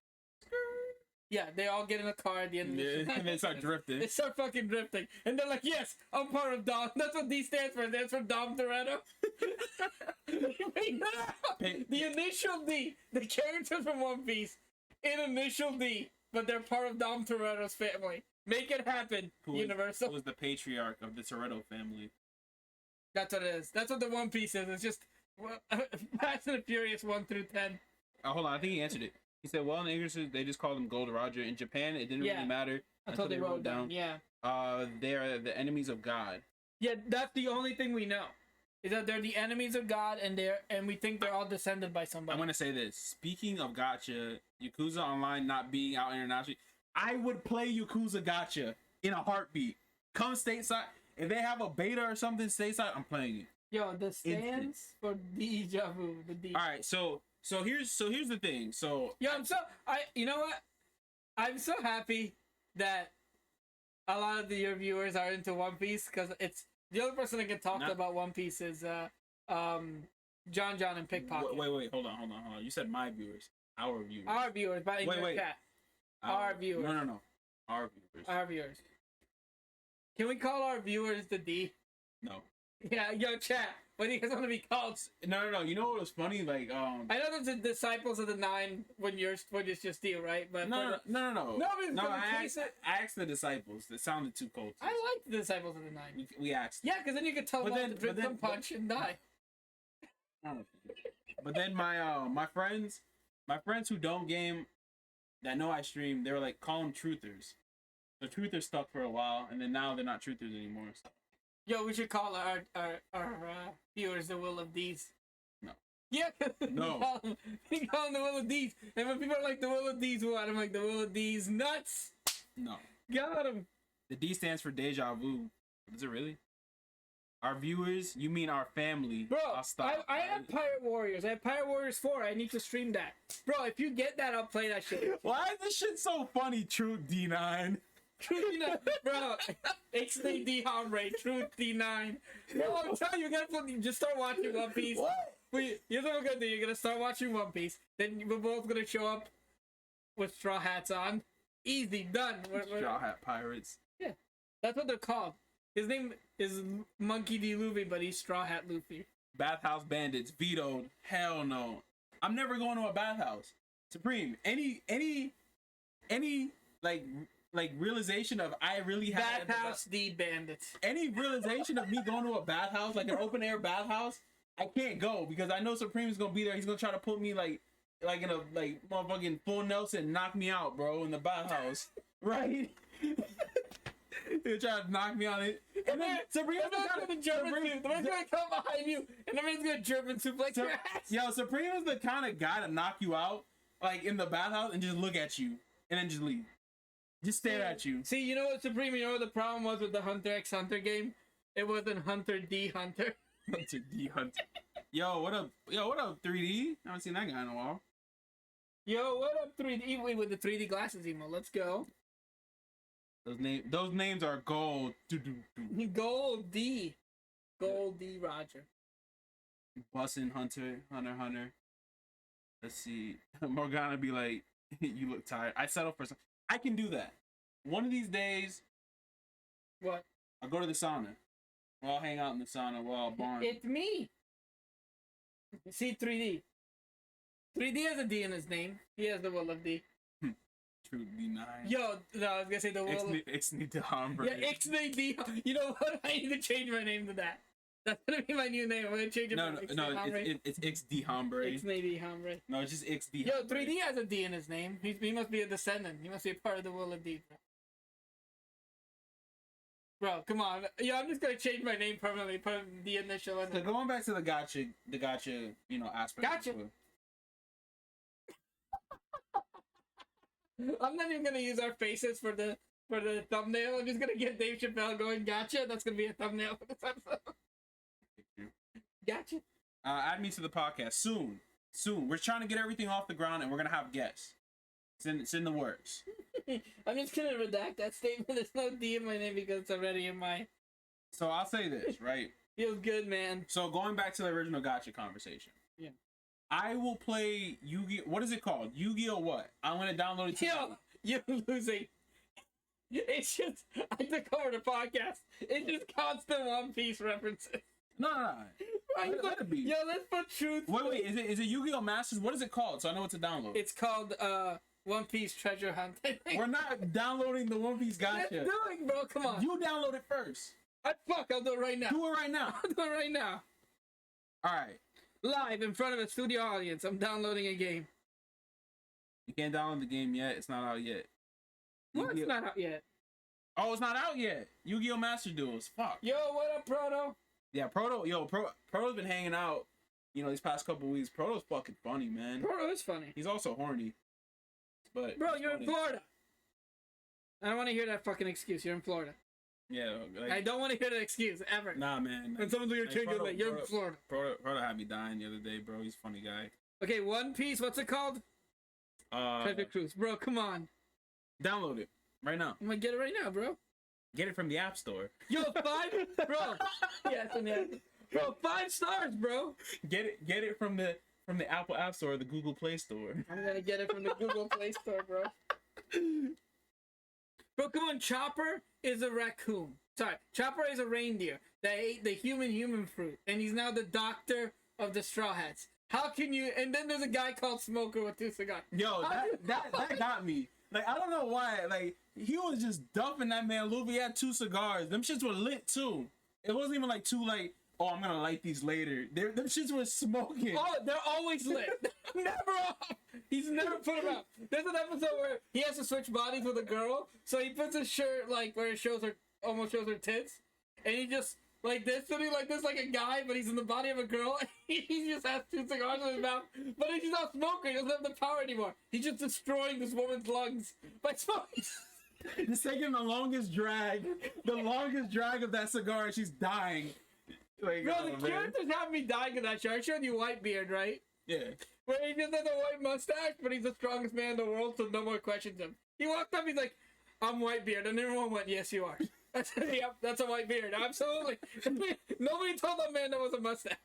Yeah, they all get in a car at the end of the Yeah, and then start drifting. They start fucking drifting. And they're like, yes, I'm part of Dom. That's what D stands for. It stands for Dom Toretto. The initial D. The characters from One Piece in initial D. But they're part of Dom Toretto's family. Make it happen, Universal. Who was the patriarch of the Toretto family? That's what it is. That's what the One Piece is. It's just Fast and the Furious 1 through 10. Hold on, I think he answered it. He said, well, in English, they just called him Gold Roger. In Japan, it didn't really matter until they wrote down. Yeah. They're the enemies of God. Yeah, that's the only thing we know. Is that they're the enemies of God, and we think they're all descended by somebody. I'm gonna say this. Speaking of gacha, Yakuza Online not being out internationally, I would play Yakuza gacha in a heartbeat. Come stateside. If they have a beta or something stateside, I'm playing it. Yo, the stands for Deja Vu. The D. All right, so here's the thing. So yo, you know what? I'm so happy that a lot of your viewers are into One Piece, because it's the only person that can talk about One Piece is John and Pickpocket. Wait, hold on. You said my viewers, our viewers. Our viewers, but in your chat. Our viewers. No. Our viewers. Our viewers. Can we call our viewers the D? No. Yeah, yo, chat. What do you guys want to be called? No. You know what was funny? Like, I know there's the disciples of the nine when it's just you, right? But no. I asked the disciples. That sounded too cold. I like the disciples of the nine. We asked. Yeah, because then you could tell them to drink some punch and die. But then my friends who don't game, that know I stream, they were like, call them truthers. The truthers stuck for a while, and then now they're not truthers anymore. So. Yo, we should call our viewers the Will of D's. No. Yeah, no. we call them the Will of D's. And when people are like, the Will of D's what? I'm like, the Will of D's nuts. No. Got him. The D stands for Deja Vu. Is it really? Our viewers? You mean our family? Bro, I have Pirate Warriors. I have Pirate Warriors 4. I need to stream that. Bro, if you get that, I'll play that shit. Why is this shit so funny, Truth D9? Bro, XD D Hombre, Truth D9. Bro, I'm telling you, just start watching One Piece. What? Here's what we're gonna do. You're gonna start watching One Piece. Then we're both gonna show up with straw hats on. Easy, done. Straw hat pirates. Yeah, that's what they're called. His name is Monkey D. Luffy, but he's Straw Hat Luffy. Bathhouse Bandits, vetoed. Hell no. I'm never going to a bathhouse. Supreme, any like realization of I really had Bathhouse D Bandits. Any realization of me going to a bathhouse, like an open air bathhouse, I can't go because I know Supreme is gonna be there. He's gonna try to put me like in a motherfucking full Nelson, knock me out, bro, in the bathhouse, right? He'll try to knock me on it, and then Supreme's gonna come behind you, and the man's gonna German suplex your ass. Yo, Supreme is the kind of guy to knock you out, like in the bathhouse, and just look at you, and then just leave. Just stare at you. See, you know what, Supreme? You know what the problem was with the Hunter x Hunter game? It wasn't Hunter D Hunter. Hunter D Hunter. Yo, what up? 3D? I haven't seen that guy in a while. Yo, what up, 3D? With the 3D glasses emo. Let's go. Those names are gold. Gold D. Gold D Roger. Bussin' Hunter. Let's see. Morgana be like, you look tired. I settle for some. I can do that. One of these days. What? I'll go to the sauna. We'll all hang out in the sauna. We'll all bond. It's me. See 3D. 3D has a D in his name. He has the Will of D. True D9. Yo, no, I was gonna say the Will of Ixnay de Hombre. Yeah, Ixnay D. You know what? I need to change my name to that. That's gonna be my new name. I'm gonna change it. No, it's Ixd Hombre. Ixnay D Hombre. No, it's just Xd. Yo, 3D has a D in his name. He must be a descendant. He must be a part of the Will of D. Bro, come on. Yo, I'm just gonna change my name permanently. Put the initial in. So going back to the gotcha, aspect. Gotcha. I'm not even gonna use our faces for the thumbnail. I'm just gonna get Dave Chappelle going, gotcha. That's gonna be a thumbnail for this episode. Gotcha. Add me to the podcast soon. We're trying to get everything off the ground, and we're gonna have guests. It's in the works. I'm just gonna redact that statement. There's no D in my name because it's already in my. So I'll say this, right? Feels good, man. So going back to the original gotcha conversation. Yeah. I will play Yu-Gi-Oh! What is it called? Yu-Gi-Oh! What? I'm gonna download it. Yo, you're losing. It's just I took over the podcast. It's just constant One Piece references. No. Let it be. Yo, let's put truth. Wait. Is it Yu-Gi-Oh! Masters? What is it called? So I know what to download. It's called One Piece Treasure Hunt. We're not downloading the One Piece Let's gotcha. do it, bro. Come on. You download it first. I'll do it right now. Do it right now. I'll do it right now. All right. Live in front of a studio audience. I'm downloading a game. You can't download the game yet. It's not out yet. What? It's not out yet. Oh, it's not out yet. Yu-Gi-Oh! Master Duels. Fuck. Yo, what up, Proto? Yeah, Proto's been hanging out, these past couple weeks. Proto's fucking funny, man. Proto is funny. He's also horny. But Bro, you're in Florida. I don't want to hear that fucking excuse. You're in Florida. Yeah, I don't want to hear that excuse ever. Nah, man. When someone's like, you're in Florida. Proto had me dying the other day, bro. He's a funny guy. Okay, One Piece. What's it called? Treasure Cruise. Bro, come on. Download it right now. I'm gonna get it right now, bro. Get it from the App Store. Yo, 5, bro. Yes, bro, 5 stars, bro. Get it from the Apple App Store, or the Google Play Store. I'm gonna get it from the Google Play Store, bro. Bro, come on. Chopper is a raccoon. Sorry, Chopper is a reindeer that ate the human fruit, and he's now the doctor of the Straw Hats. How can you? And then there's a guy called Smoker with 2 cigars. Yo, that got me. Like, I don't know why. Like, he was just dumping that man. Luffy had 2 cigars. Them shits were lit too. It wasn't even like 2 like, oh, I'm gonna light these later. Them shits were smoking. Oh, they're always lit. Never off. He's never put them out. There's an episode where he has to switch bodies with a girl, so he puts his shirt like where it almost shows her tits, and he just like this, sitting like this, like a guy, but he's in the body of a girl. He just has 2 cigars in his mouth, but he's not smoking. He doesn't have the power anymore. He's just destroying this woman's lungs by smoking. He's taking the longest drag of that cigar, and she's dying. Like, Bro, the characters have me dying of that show. I showed you Whitebeard, right? Yeah. Where he just has a white mustache, but he's the strongest man in the world, so no more questions him. He walked up, he's like, I'm Whitebeard, and everyone went, yes, you are. Yep, that's a Whitebeard, absolutely. Nobody told that man that was a mustache.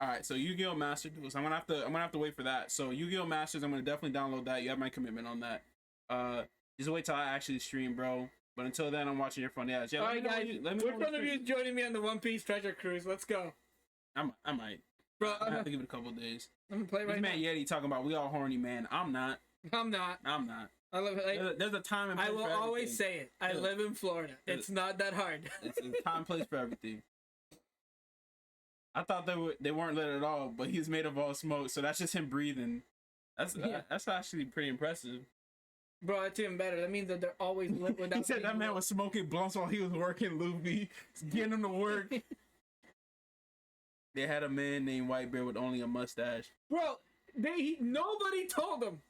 All right, so Yu-Gi-Oh! Master Duels. I'm gonna have to wait for that. So Yu-Gi-Oh! Masters, I'm gonna definitely download that. You have my commitment on that. Just wait till I actually stream, bro. But until then, I'm watching your fun ads. Yeah, alright, guys. Which one of you is joining me on the One Piece Treasure Cruise? Let's go. I might. Bro, I have to give it a couple days. I'm gonna play right this now. man Yeti talking about we all horny, man. I'm not. I'm not. I love it. There's a time and place I will for always everything. say it. I live in Florida. It's not that hard. It's a time and place for everything. I thought they weren't lit at all, but he's made of all smoke, so that's just him breathing. That's actually pretty impressive. Bro, that's even better. That means that they're always lit without. He said that man was smoking blunts while he was working Luffy, getting him to work. They had a man named Whitebeard with only a mustache. Bro, nobody told him.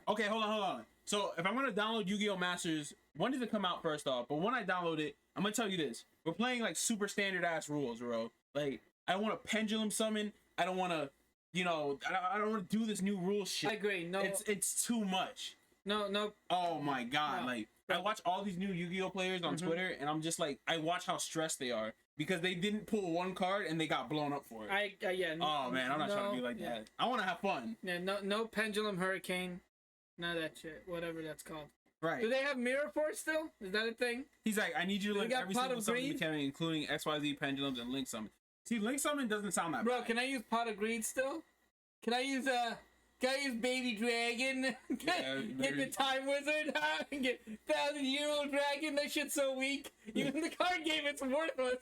Okay, hold on. So if I'm gonna download Yu-Gi-Oh! Masters, when does it come out first off? But when I download it, I'm gonna tell you this: we're playing like super standard ass rules, bro. Like I don't want to pendulum summon. I don't want to, I don't want to do this new rule shit. I agree. No, it's too much. No. Oh my god! No. Like I watch all these new Yu-Gi-Oh! Players on Twitter, and I'm just like, I watch how stressed they are because they didn't pull one card and they got blown up for it. Yeah. Oh man, I'm not trying to be like that. I want to have fun. Yeah, no pendulum hurricane, none of that shit. Whatever that's called. Right. Do they have Mirror Force still? Is that a thing? He's like, I need you to learn every single summon Green? mechanic, including XYZ pendulums and Link Summon. See, Link Summon doesn't sound that Bro, bad. can I use Pot of Greed still? Can I use Baby Dragon? Get the Time Wizard? Get 1,000-year-old Dragon? That shit's so weak. Even the card game, it's worthless.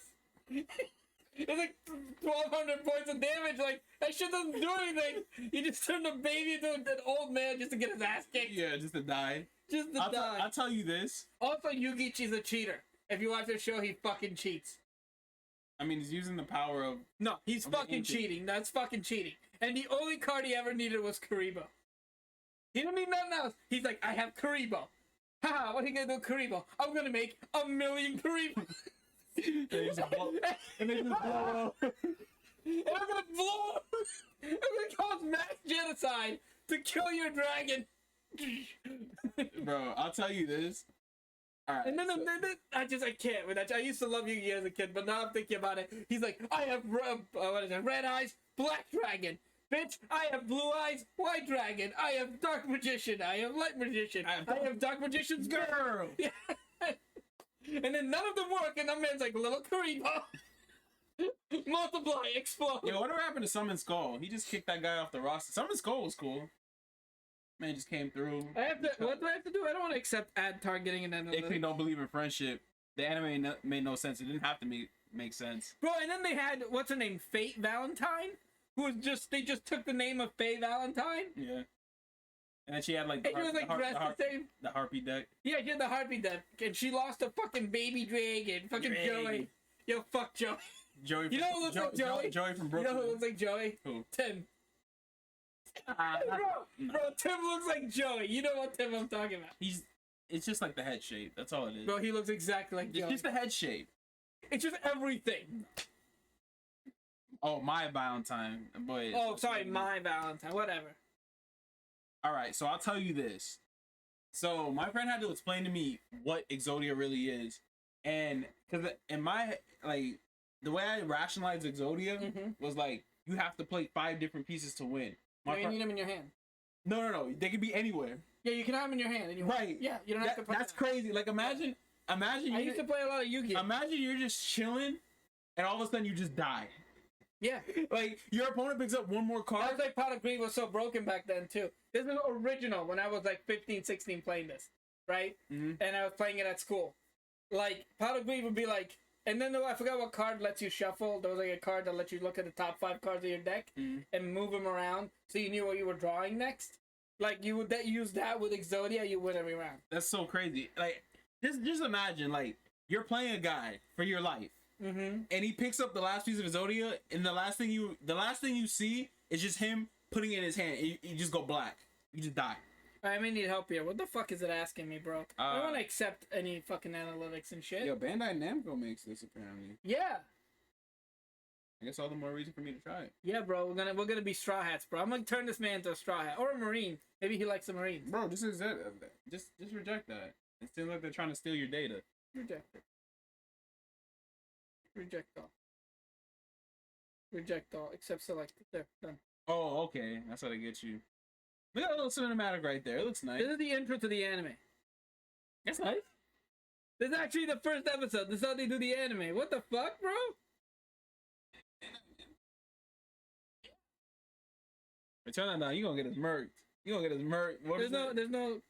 It's like 1,200 points of damage. Like, that shit doesn't do anything. You just turn the baby into an old man just to get his ass kicked. Yeah, just to die. Just to die. I'll tell you this. Also, Yugichi's a cheater. If you watch the show, he fucking cheats. I mean, he's using the power of... No, he's fucking cheating. That's fucking cheating. And the only card he ever needed was Karibo. He don't need nothing else. He's like, I have Karibo. Haha, what are you gonna do with Karibo? I'm gonna make 1,000,000 Karibo. and they just blow up. And I'm gonna blow up. I'm gonna cause mass genocide to kill your dragon. Bro, I'll tell you this. All right, And then I can't with that. I used to love Yu-Gi-Oh as a kid, but now I'm thinking about it. He's like, I have red eyes, black dragon. Bitch, I have blue eyes, white dragon. I have dark magician. I have light magician. I have dark magician's girl. Yeah. And then none of them work, and that man's like little Karibo. Multiply, explode. Yo, whatever happened to Summon Skull? He just kicked that guy off the roster. Summon Skull was cool. Man just came through. What do I have to do? I don't want to accept ad targeting and then. They clearly don't believe in friendship. The anime made no sense. It didn't have to make sense. Bro, and then they had, what's her name? Fate Valentine? Who was they just took the name of Faye Valentine? Yeah. And then she had like and she was like dressed the same. The harpy deck. Yeah, she had the harpy deck. And she lost a fucking baby dragon. Fucking Joey. Yo, fuck Joey. Joey. You know who looks like Joey? Joey from Brooklyn. You know who looks like Joey? Who? Tim. Bro, Tim looks like Joey. You know what Tim I'm talking about. It's just like the head shape. That's all it is. Bro, he looks exactly like Joey. It's just the head shape. It's just everything. Oh, my Valentine. Boy. Oh, sorry, my Valentine. Whatever. All right, so I'll tell you this. So my friend had to explain to me what Exodia really is, and because in my like the way I rationalized Exodia was like you have to play 5 different pieces to win. You need them in your hand. No. They can be anywhere. Yeah, you can have them in your hand. And Right. Yeah, you don't have to. That's crazy. Like imagine. I used to play a lot of Yu-Gi-Oh. Imagine you're just chilling, and all of a sudden you just die. Yeah. Like your opponent picks up one more card. That was like Pot of Greed was so broken back then too. This is original when I was like 15, 16 playing this, right? And I was playing it at school. Like Pot of Greed would be like, and then I forgot what card lets you shuffle. There was like a card that lets you look at the top 5 cards of your deck and move them around, so you knew what you were drawing next. Like you would use that with Exodia, you win every round. That's so crazy. Like just imagine like you're playing a guy for your life. And he picks up the last piece of Exodia, and the last thing you see is just him putting it in his hand. You just go black. You just die. I may need help here. What the fuck is it asking me, bro? I don't want to accept any fucking analytics and shit. Yo, Bandai Namco makes this apparently. Yeah. I guess all the more reason for me to try it. Yeah, bro. We're gonna be Straw Hats, bro. I'm gonna turn this man into a Straw Hat or a Marine. Maybe he likes the Marines. Bro, this is it. Just reject that. It seems like they're trying to steal your data. Reject it. Reject all. Reject all. Except selected. There. Done. Oh, okay. That's how they get you. Look at that little cinematic right there. It looks nice. This is the intro to the anime. That's nice. This is actually the first episode. This is how they do the anime. What the fuck, bro? Turn that down. You gonna get us murked. There's no.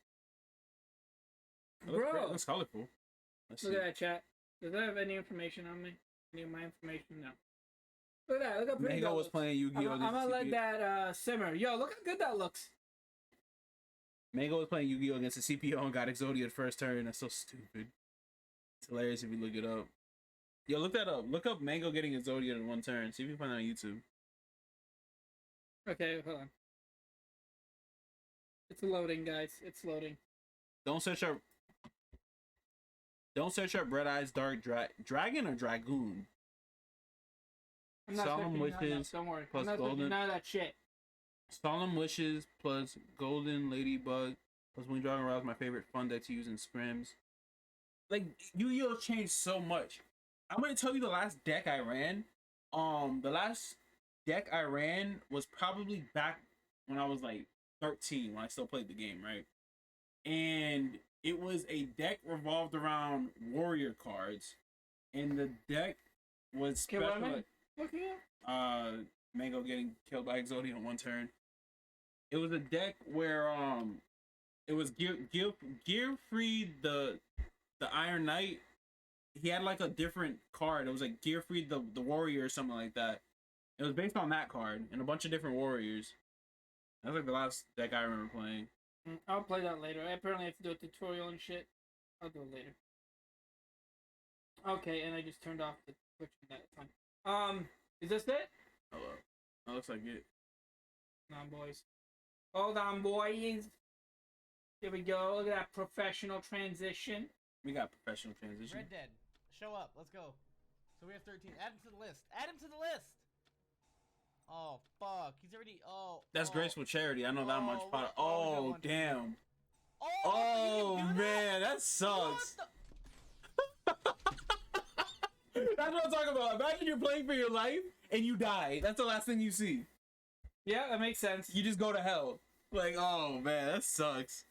Bro. It looks colorful. Look at that chat. Does that have any information on me? Any of my information? No. Look at that. Look how pretty Mango was playing Yu-Gi-Oh! I'm gonna let that simmer. Yo, look how good that looks. Mango was playing Yu-Gi-Oh! Against the CPO and got Exodia the first turn. That's so stupid. It's hilarious if you look it up. Yo, look that up. Look up Mango getting Exodia in one turn. See if you can find it on YouTube. Okay, hold on. It's loading, guys. It's loading. Don't search up Red Eyes Dark Dragon or Dragoon. I'm not Solemn Wishes don't worry. plus I'm not Golden. none of that shit. Solemn Wishes plus Golden Ladybug plus Wing Dragon Rouse, my favorite fun deck to use in scrims. Like Yu-Gi-Oh! Changed so much. I'm gonna tell you the last deck I ran. The last deck I ran was probably back when I was like 13, when I still played the game, right? And it was a deck revolved around warrior cards, and the deck was special. Looking at? Mango getting killed by Exodia in one turn. It was a deck where it was Gearfried the Iron Knight. He had like a different card. It was like Gearfried the Warrior or something like that. It was based on that card and a bunch of different warriors. That was like the last deck I remember playing. I'll play that later. I apparently have to do a tutorial and shit. I'll do it later. Okay, and I just turned off the Twitch and that. Fine. Is this it? Oh, that looks like it. Hold on, boys. Hold on, boys. Here we go. Look at that professional transition. We got professional transition. Red Dead, show up. Let's go. So we have 13. Add him to the list. Add him to the list. Oh fuck, he's already. That's graceful charity. I know that much. What Oh damn. Oh man, that sucks. That's what I'm talking about. Imagine you're playing for your life and you die. That's the last thing you see. Yeah, that makes sense. You just go to hell. Like, oh man, that sucks.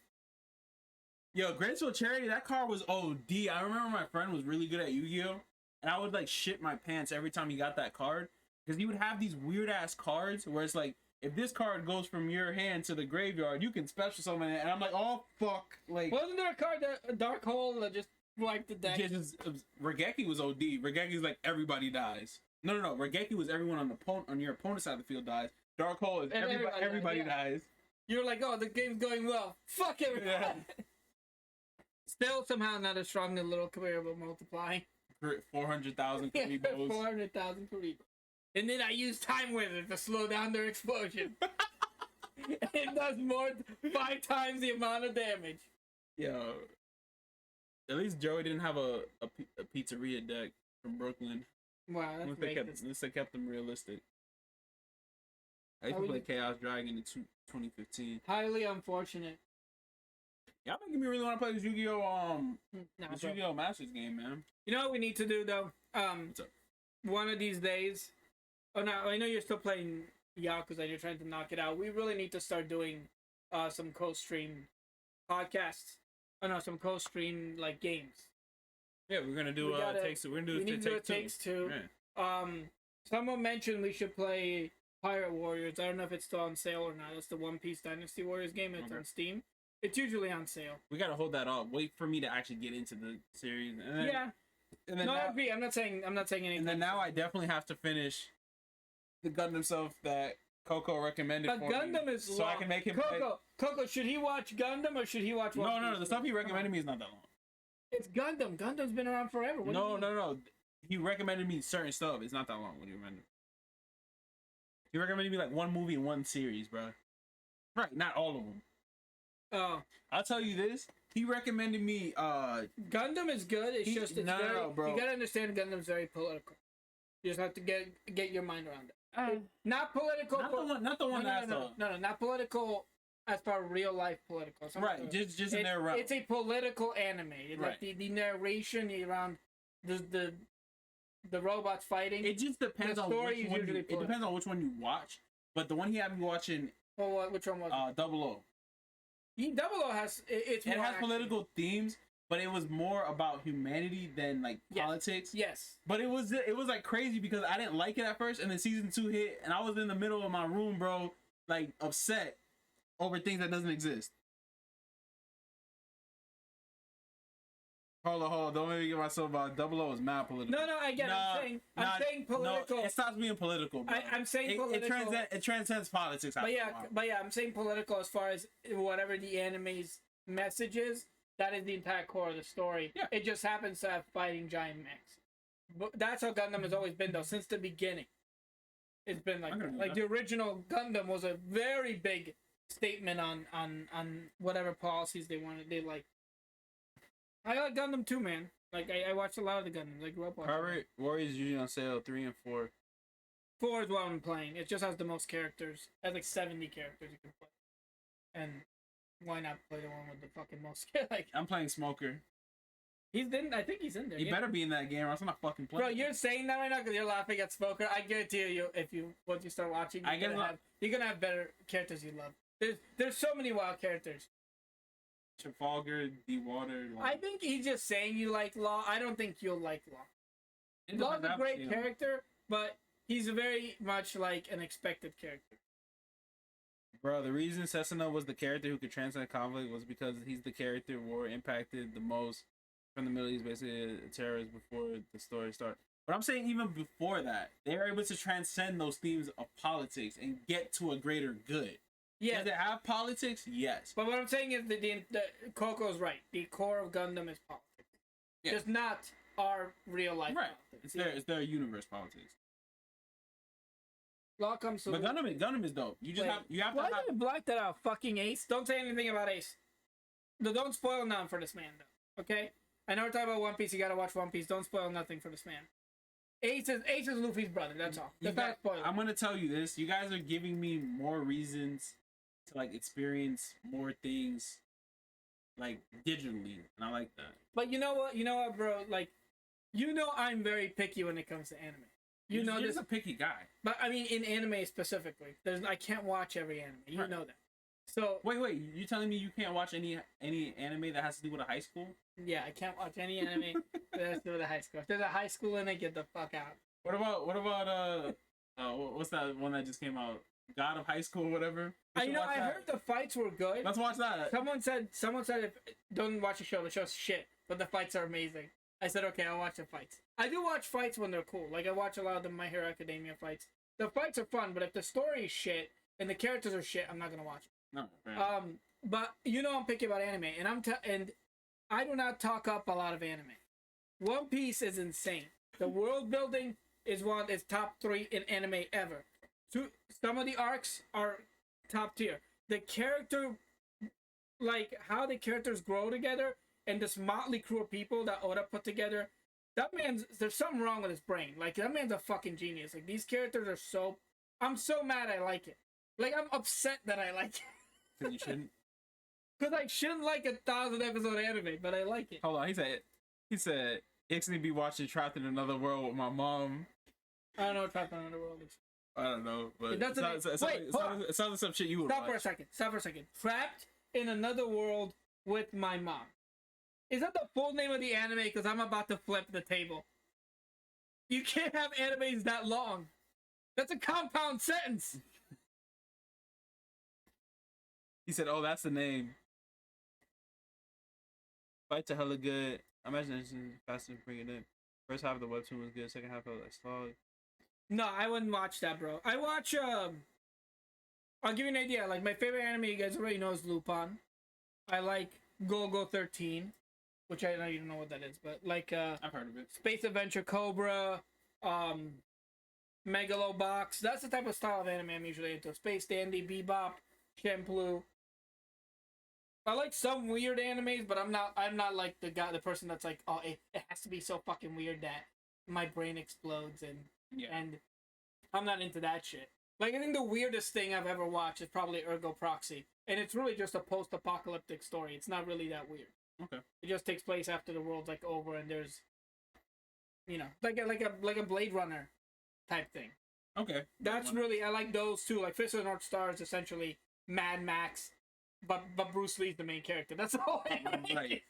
Yo, Graceful Charity, that card was OD. I remember my friend was really good at Yu-Gi-Oh! And I would like shit my pants every time he got that card. Because he would have these weird ass cards where it's like, if this card goes from your hand to the graveyard, you can special summon it. And I'm like, oh fuck. Like, Wasn't there a card that Dark Hole that just wiped the deck? Regeki was OD. Regeki's like everybody dies. No. Regeki was everyone on your opponent's side of the field dies. Dark Hole is And everybody yeah. dies. You're like, oh, the game's going well. Fuck everyone. Yeah. Still somehow not as strong as Little Karibo multiplying. 400,000 Yeah, Karibos. 400,000 Karibo. And then I use Time Wizard to slow down their explosion. It does 5 times the amount of damage. Yo, at least Joey didn't have a pizzeria deck from Brooklyn. Wow, that's Unless they kept them realistic. I used to play Chaos Dragon in 2015. highly unfortunate. Y'all making me really want to play this Yu-Gi-Oh! Nah, This bro. Yu-Gi-Oh! Masters game, man. You know what we need to do though? What's up? One of these days. Oh no, I know you're still playing Yakuza and you're trying to knock it out. We really need to start doing some co-stream podcasts. Oh no, some co-stream like games. Yeah, we're gonna do takes two. We're gonna do We need to do a takes two. Yeah. Someone mentioned we should play Pirate Warriors. I don't know if it's still on sale or not. That's the One Piece Dynasty Warriors game. It's Okay. on Steam. It's usually on sale. We gotta hold that off. Wait for me to actually get into the series. And then, Yeah. And then No, I now, agree. I'm not saying anything. and then now I definitely have to finish the Gundam stuff that Coco recommended But for Gundam me, is so I long. can make him play. Coco, should he watch Gundam or should he watch One No, Piece? the stuff he recommended me is not that long. It's Gundam. Gundam's been around forever. What do you mean? No. He recommended me certain stuff. It's not that long. What do you recommend? He recommended me like one movie and one series, bro. Right, not all of them. Oh, I'll tell you this. He recommended me. Gundam is good. It's just it's no, very. bro. You gotta understand Gundam's very political. You just have to get your mind around it. Not political. Not the one that's no, not political as far as real life political. It's not right. political. Just in their realm. It's a political anime. Like Right. the narration around the robots fighting. It just depends The on story which is one. usually It depends on which one you watch. But the one he had me watching, Well, which one was it? 00. Double O has it's It more has action. political themes, but it was more about humanity than like Yes. politics. Yes. But it was like crazy because I didn't like it at first, and then season 2 hit, and I was in the middle of my room, bro, like upset over things that doesn't exist. Hold on, don't make me get myself about 00 is mad political. No, I get it. I'm saying political. No, it stops being political, bro. I'm saying political. It transcends politics. But yeah, I'm saying political as far as whatever the anime's message is. That is the entire core of the story. Yeah. It just happens to have fighting giant mechs. But that's how Gundam has always been, though, since the beginning. It's been like I can that. do Like that. the original Gundam was a very big statement on whatever policies they wanted. They like. I like Gundam too, man. Like I watched a lot of the Gundams. I grew up watching. Pirate Warriors is usually on sale 3 and 4. 4 is what I'm playing. It just has the most characters. It has like 70 characters you can play. And why not play the one with the fucking most? Like I'm playing Smoker. he's in. I think he's in there. He yeah. better be in that game, or else I'm not fucking Bro, playing. you're saying that right now because you're laughing at Smoker. I guarantee you, if you once you start watching, you're gonna have better characters you love. There's so many wild characters. Trafalgar, Dewater. I think he's just saying you like Law. I don't think you'll like Law. It Law's depends, a great you know. character, but he's very much like an expected character. Bro, the reason Cessna was the character who could transcend conflict was because he's the character war impacted the most from the Middle East, basically a terrorist before the story started. But I'm saying even before that, they were able to transcend those themes of politics and get to a greater good. Yeah, Does it have politics? Yes. but what I'm saying is the Coco's right. The core of Gundam is politics, Yeah. just not our real life. Right. Politics. It's their universe politics. Law comes to But Gundam is dope. You have to Why have did you black that out? Fucking Ace. Don't say anything about Ace. Don't spoil none for this man, though. Okay. I know we're talking about One Piece. You gotta watch One Piece. Don't spoil nothing for this man. Ace is Luffy's brother. That's all. That's not spoiler. I'm gonna tell you this. You guys are giving me more reasons to like experience more things like digitally, and I like that. But you know what? You know what, bro? Like, I'm very picky when it comes to anime. You know you're this, just a picky guy. but I mean in anime specifically. I can't watch every anime. You Right. know that. So Wait, you telling me you can't watch any anime that has to do with a high school? yeah, I can't watch any anime that has to do with a high school. If there's a high school in it, get the fuck out. What about what's that one that just came out? God of High School, whatever. We I should know. watch I that. heard the fights were good. Let's watch that. Someone said if don't watch the show. The show's shit, but the fights are amazing. I said okay, I'll watch the fights. I do watch fights when they're cool. Like I watch a lot of the My Hero Academia fights. The fights are fun, but if the story is shit and the characters are shit, I'm not gonna watch it. No, fair. But you know I'm picky about anime, and and I do not talk up a lot of anime. One Piece is insane. The world building is top 3 in anime ever. Some of the arcs are top tier. The character, like how the characters grow together, and this motley crew of people that Oda put together. There's something wrong with his brain. Like that man's a fucking genius. Like these characters are so. I'm so mad I like it. Like I'm upset that I like it. Because you shouldn't. Because I shouldn't like 1,000 episode anime, but I like it. Hold on, he said Ixney be watching Trapped in Another World with my mom. I don't know what Trapped in Another World is. I don't know, but It doesn't it make- wait, hold on. sounds like some shit you would Stop for a watch. second. Trapped in Another World with my mom. Is that the full name of the anime? Because I'm about to flip the table. You can't have animes that long. That's a compound sentence. He said, "Oh, that's the name." Fights are hella good. I imagine it's faster to bring it in. First half of the webtoon was good. Second half felt like slog. No, I wouldn't watch that, bro. I watch, I'll give you an idea. Like, my favorite anime, you guys already know, is Lupin. I like Go 13, which I don't even know what that is, but, like, I've heard of it. Space Adventure Cobra, Megalobox. That's the type of style of anime I'm usually into. Space Dandy, Bebop, Champloo. I like some weird animes, but I'm not like the person that's like, oh, it has to be so fucking weird that my brain explodes and I'm not into that shit. Like I think the weirdest thing I've ever watched is probably Ergo Proxy, and it's really just a post-apocalyptic story. It's not really that weird. Okay. It just takes place after the world's like over and there's, like a Blade Runner type thing. Okay. That's really I like those too. Like Fist of the North Star is essentially Mad Max, but Bruce Lee's the main character. That's all. Right.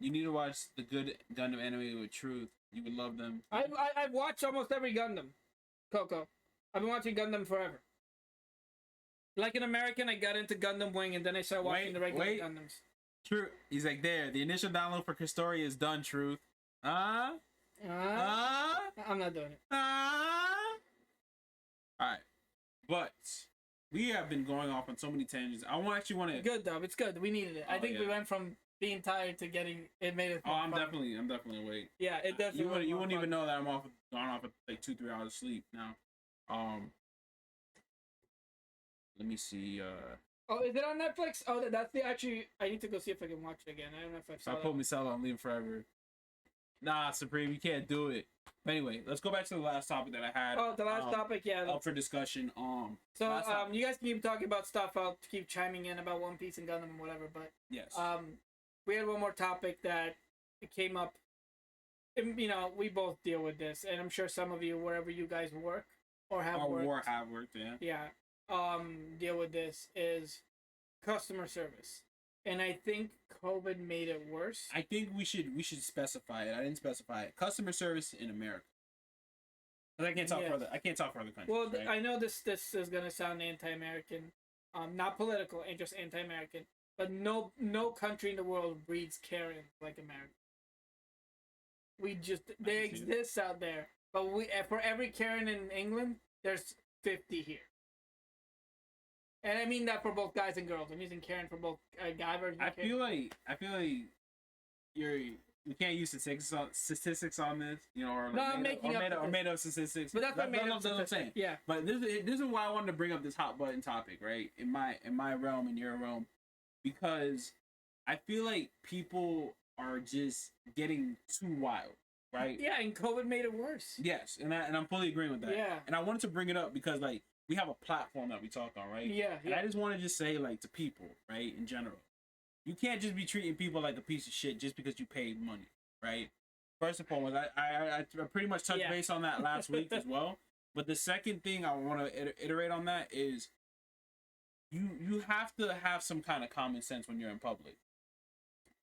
You need to watch the good Gundam anime with Truth. You would love them. I've watched almost every Gundam, Coco. I've been watching Gundam forever. Like an American, I got into Gundam Wing, and then I started watching the regular Gundams. True. He's like, there. The initial download for Historia is done. Truth. I'm not doing it. Alright. But we have been going off on so many tangents. I actually want to. Good though. It's good. We needed it. I think we went from being tired to getting it made it. Oh, I'm fun. definitely awake. Yeah, it definitely. You wouldn't even know that I'm gone off with like 2-3 hours of sleep now. Let me see. Oh, is it on Netflix? Oh, that's the actually. I need to go see if I can watch it again. I don't know if I've So saw I put that. myself on leave forever. Nah, Supreme, you can't do it. But anyway, let's go back to the last topic that I had. Oh, the last topic, yeah. Up for discussion. So, last topic. you guys keep talking about stuff. I'll keep chiming in about One Piece and Gundam and whatever. But Yes. we had one more topic that came up. And, we both deal with this, and I'm sure some of you, wherever you guys work or have worked, yeah. deal with this is customer service. And I think COVID made it worse. I think we should specify it. I didn't specify it. Customer service in America. 'Cause I can't talk for other countries. Well, right? I know this is gonna sound anti-American, not political, and just anti-American. But no country in the world breeds Karen like America. They exist out there, but for every Karen in England, there's 50 here. And I mean that for both guys and girls. I'm using Karen for both guy version. I feel like you can't use statistics on this, or No, I'm making up made up statistics. But that's what I'm saying. Yeah. But this is why I wanted to bring up this hot button topic, right? In my realm, in your realm, because I feel like people are just getting too wild, right? Yeah, and COVID made it worse. Yes, and I'm fully agreeing with that. Yeah. And I wanted to bring it up because like we have a platform that we talk on, right? Yeah. And I just want to just say like to people, right, in general, you can't just be treating people like a piece of shit just because you paid money, right? first and foremost, I pretty much touched Yeah. base on that last week as well. But the second thing I want to iterate on that is you have to have some kind of common sense when you're in public.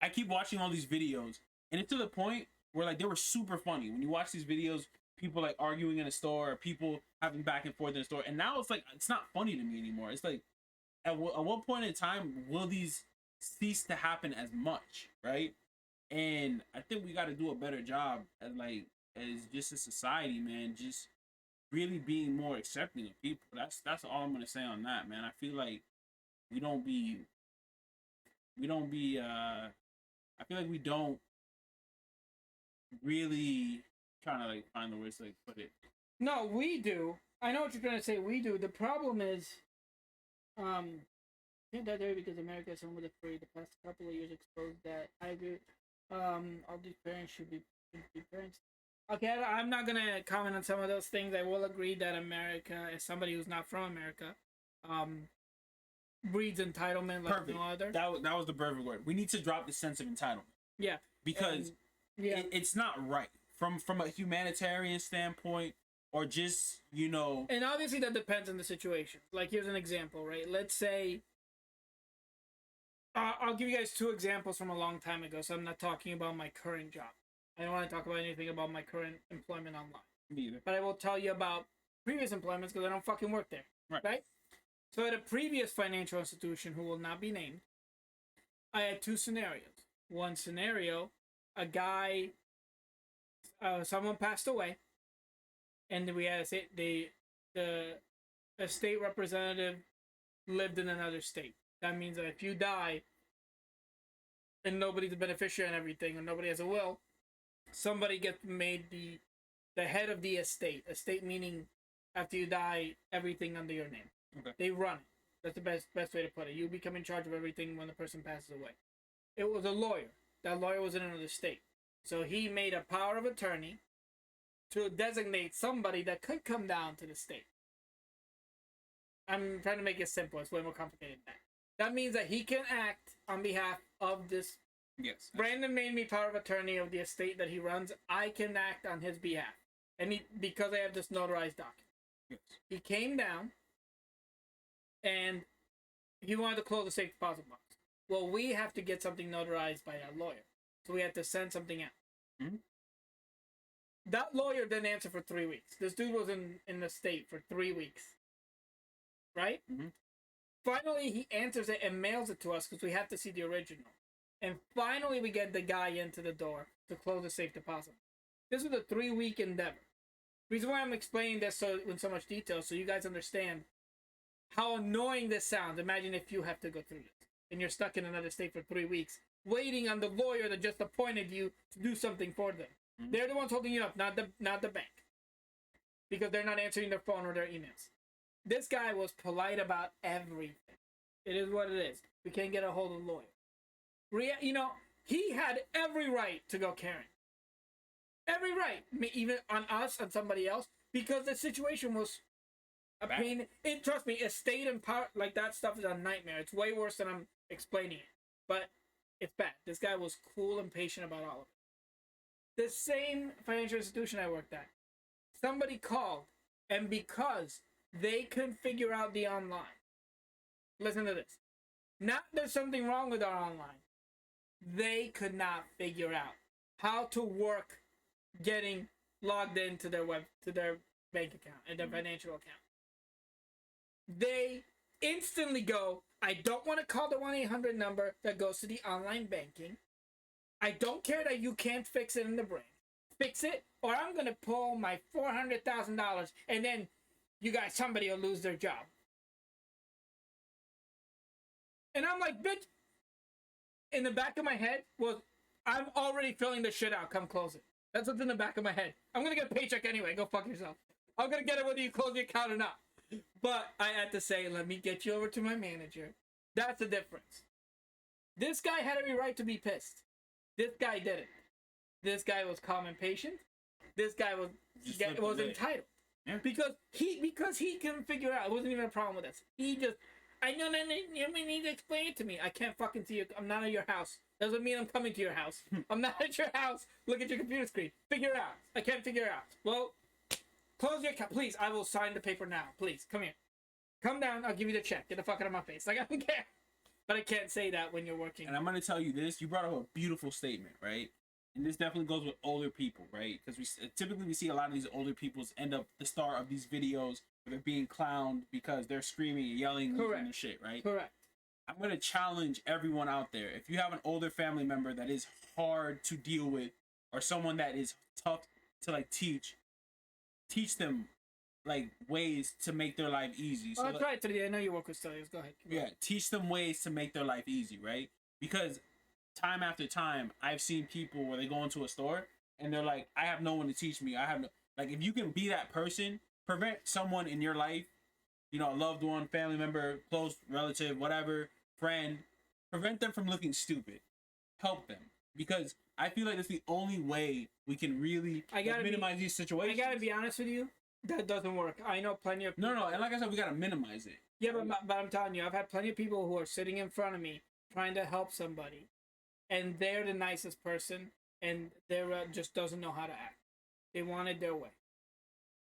I keep watching all these videos, and it's to the point where like they were super funny. When you watch these videos, people like arguing in a store, or people having back and forth in a store, and now it's like it's not funny to me anymore. It's like at what point in time will these cease to happen as much, right? And I think we got to do a better job as like as just a society, man. Just really being more accepting of people. That's all I'm gonna say on that, man. I feel like we don't be I feel like we don't really trying to like find the words to like put it. No, we do. I know what you're trying to say. We do. The problem is, can't die there because America is home with it free. The past couple of years exposed that. I agree. All these parents should be parents. Okay, I'm not gonna comment on some of those things. I will agree that America, as somebody who's not from America, breeds entitlement like Perfect. no other. That was the perfect word. We need to drop the sense of entitlement Yeah, because yeah, it's not right from a humanitarian standpoint or just and obviously that depends on the situation. Like here's an example, right? Let's say I'll give you guys two examples from a long time ago. So I'm not talking about my current job. I don't want to talk about anything about my current employment online. Me either. But I will tell you about previous employments because I don't fucking work there. Right? So at a previous financial institution who will not be named, I had two scenarios. One scenario, a guy, someone passed away, and we had the state representative lived in another state. That means that if you die and nobody's the beneficiary and everything, or nobody has a will, somebody gets made the head of the estate. Estate meaning after you die, everything under your name. Okay. They run it. That's the best way to put it. You become in charge of everything when the person passes away. It was a lawyer. That lawyer was in another state. So he made a power of attorney to designate somebody that could come down to the state. I'm trying to make it simple. It's way more complicated than that. That means that he can act on behalf of this. Yes. Brandon made me power of attorney of the estate that he runs. I can act on his behalf. And because I have this notarized document. Yes. He came down and he wanted to close the safe deposit box. Well, we have to get something notarized by our lawyer. So we had to send something out. Mm-hmm. That lawyer didn't answer for 3 weeks. This dude was in the state for 3 weeks. Right? Mm-hmm. Finally, he answers it and mails it to us because we have to see the original. And finally, we get the guy into the door to close the safe deposit. This was a 3-week endeavor. Reason why I'm explaining this in so much detail, so you guys understand how annoying this sounds. Imagine if you have to go through this and you're stuck in another state for 3 weeks, waiting on the lawyer that just appointed you to do something for them. Mm-hmm. They're the ones holding you up, not the bank, because they're not answering their phone or their emails. This guy was polite about everything. It is what it is. We can't get a hold of the lawyer. He had every right to go Karen. Every right, even on us, on somebody else, because the situation was a pain. Trust me, estate and power, like that stuff is a nightmare. It's way worse than I'm explaining it, but it's bad. This guy was cool and patient about all of it. The same financial institution I worked at, somebody called, and because they couldn't figure out the online, listen to this. Not there's something wrong with our online. They could not figure out how to work getting logged into their bank account and their financial account. They instantly go, I don't want to call the 1-800 number that goes to the online banking. I don't care that you can't fix it in the branch. Fix it, or I'm going to pull my $400,000 and then somebody will lose their job. And I'm like, bitch, in the back of my head was, I'm already filling this shit out. Come close it. That's what's in the back of my head. I'm going to get a paycheck anyway. Go fuck yourself. I'm going to get it whether you close the account or not. But I had to say, let me get you over to my manager. That's the difference. This guy had every right to be pissed. This guy didn't. This guy was calm and patient. This guy was entitled. Yeah. Because he couldn't figure out. It wasn't even a problem with us. He just I know that you may need to explain it to me. I can't fucking see you. I'm not at your house. Doesn't mean I'm coming to your house. I'm not at your house. Look at your computer screen. Figure it out. I can't figure it out. Well, close your account. Please, I will sign the paper now. Please, come here. Come down. I'll give you the check. Get the fuck out of my face. Like, I don't care. But I can't say that when you're working. And I'm going to tell you this. You brought up a beautiful statement, right? And this definitely goes with older people, right? Because we see a lot of these older people end up the star of these videos where they're being clowned because they're screaming and yelling and shit, right? Correct. I'm going to challenge everyone out there. If you have an older family member that is hard to deal with, or someone that is tough to like teach them like ways to make their life easy. So that's right, today. I know you work with studies. Go ahead. Yeah, teach them ways to make their life easy, right? Because time after time, I've seen people where they go into a store and they're like, I have no one to teach me. I have no, like, if you can be that person, prevent someone in your life, you know, a loved one, family member, close relative, whatever, friend, prevent them from looking stupid. Help them. Because I feel like that's the only way we can really minimize these situations. I gotta be honest with you, that doesn't work. I know plenty of people. No, and like I said, we gotta minimize it. Yeah, but I'm telling you, I've had plenty of people who are sitting in front of me trying to help somebody, and they're the nicest person, and they're just doesn't know how to act. They want it their way.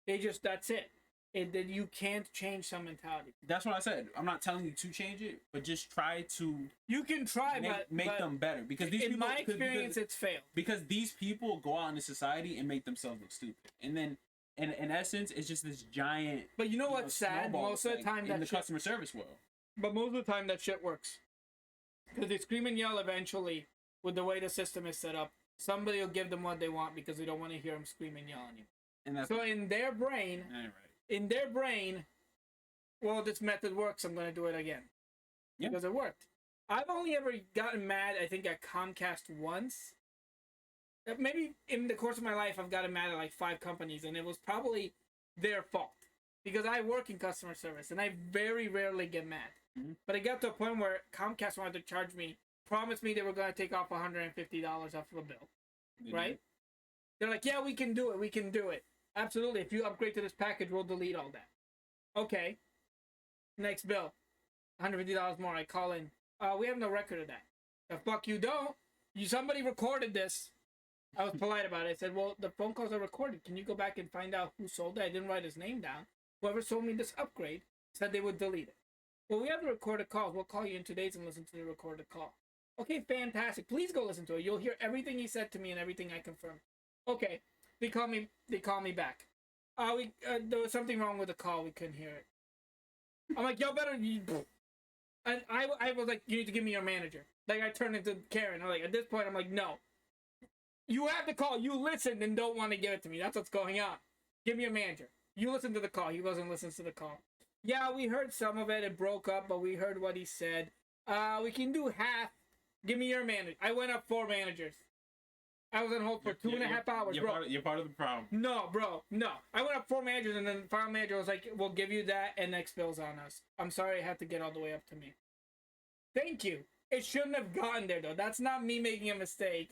That's it. You can't change some mentality. That's what I said. I'm not telling you to change it, but just try to. You can try, make them better, because these in people, my experience, it's failed. Because these people go out into society and make themselves look stupid, and then, in essence, it's just this giant. But you know what's sad? Most of the time, in the customer service world. But most of the time, that shit works. Because they scream and yell eventually, with the way the system is set up, somebody will give them what they want because they don't want to hear them scream and yell anymore. And that's so in their brain, well, this method works, I'm going to do it again. Yeah. Because it worked. I've only ever gotten mad, I think, at Comcast once. Maybe in the course of my life, I've gotten mad at like 5 companies, and it was probably their fault. Because I work in customer service, and I very rarely get mad. Mm-hmm. But it got to a point where Comcast wanted to charge me, promised me they were going to take off $150 off of a bill. Mm-hmm. Right? They're like, yeah, we can do it. Absolutely. If you upgrade to this package, we'll delete all that. Okay. Next bill. $150 more. I call in. We have no record of that. The fuck you don't. Somebody recorded this. I was polite about it. I said, well, the phone calls are recorded. Can you go back and find out who sold it? I didn't write his name down. Whoever sold me this upgrade said they would delete it. Well, we have the recorded calls. We'll call you in 2 days and listen to the recorded call. Okay, fantastic. Please go listen to it. You'll hear everything he said to me and everything I confirmed. Okay. They call me back. There was something wrong with the call. We couldn't hear it. I'm like, y'all better. And I was like, you need to give me your manager. Like, I turned into Karen. I'm like, at this point, I'm like, no. You have the call. You listened and don't want to give it to me. That's what's going on. Give me your manager. You listen to the call. He wasn't listening to the call. Yeah, we heard some of it. It broke up, but we heard what he said. We can do half. Give me your manager. I went up 4 managers. I was on hold for 2.5 hours, bro. You're part of the problem. No, bro. No. I went up 4 managers, and then the final manager was like, we'll give you that, and next bill's on us. I'm sorry it had to get all the way up to me. Thank you. It shouldn't have gotten there, though. That's not me making a mistake,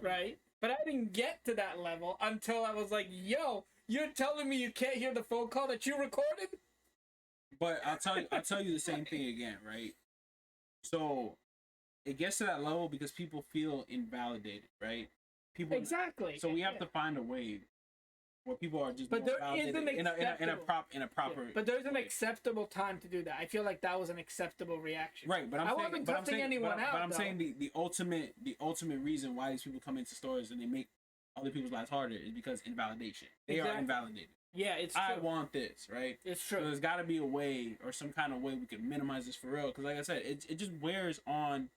right? But I didn't get to that level until I was like, yo, you're telling me you can't hear the phone call that you recorded? But I'll tell you the same thing again, right? So it gets to that level because people feel invalidated, right? Exactly. So we have to find a way where people are just. But there is an in a proper. Yeah. But there's an acceptable time to do that. I feel like that was an acceptable reaction. Right, but I wasn't cussing anyone out. But I'm saying the ultimate reason why these people come into stores and they make other people's lives harder is because invalidation. They are invalidated. Yeah, it's true. I want this, right? It's true. So there's got to be a way or some kind of way we can minimize this for real. Because like I said, it just wears on.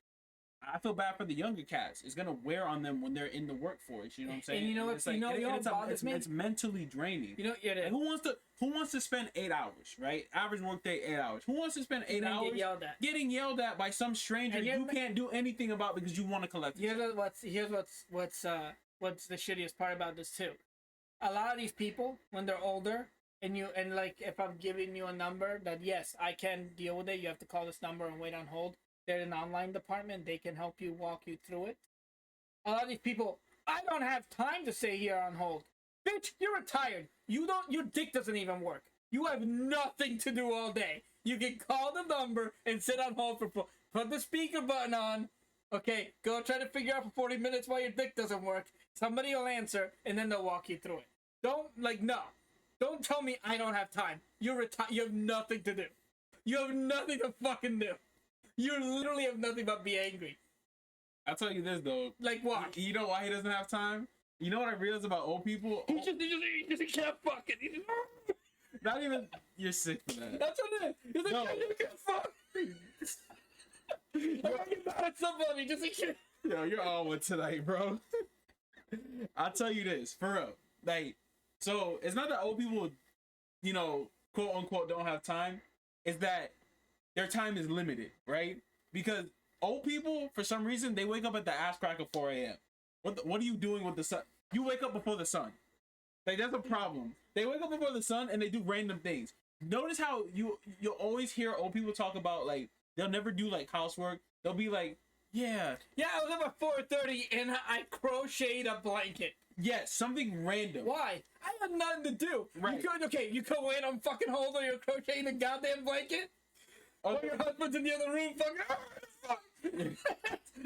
I feel bad for the younger cats. It's gonna wear on them when they're in the workforce. You know what I'm saying? And you know what? It's mentally draining. You know, like, who wants to spend 8 hours, right? Average workday 8 hours. Who wants to spend 8 hours getting yelled at by some stranger you can't do anything about because you want to collect? Here's what's the shittiest part about this too. A lot of these people, when they're older, and like if I'm giving you a number that yes I can deal with it, you have to call this number and wait on hold. They're in an online department. They can help you, walk you through it. A lot of these people, I don't have time to stay here on hold. Bitch, you're retired. Your dick doesn't even work. You have nothing to do all day. You can call the number and sit on hold for put the speaker button on. Okay, go try to figure out for 40 minutes why your dick doesn't work. Somebody will answer, and then they'll walk you through it. No. Don't tell me I don't have time. You're retired. You have nothing to do. You have nothing to fucking do. You literally have nothing but be angry. I'll tell you this though. Like what? You know why he doesn't have time? You know what I realized about old people? He just can't fucking. Not even. You're sick for that. That's what it is. He's like, No. you can't fuck. I gotta get mad at somebody. Just like, shit. Yo, you're on one tonight, bro. I'll tell you this, for real. Like, so it's not that old people, you know, quote unquote, don't have time. It's that their time is limited, right? Because old people, for some reason, they wake up at the ass crack of 4 a.m. What are you doing with the sun? You wake up before the sun. Like, that's a problem. They wake up before the sun and they do random things. Notice how you'll always hear old people talk about, like, they'll never do, like, housework. They'll be like, yeah, I was up at 4:30 and I crocheted a blanket. yes, something random. Why? I had nothing to do. Right. You could wait on fucking hold while you're crocheting a goddamn blanket? Or your husband's in the other room fucking,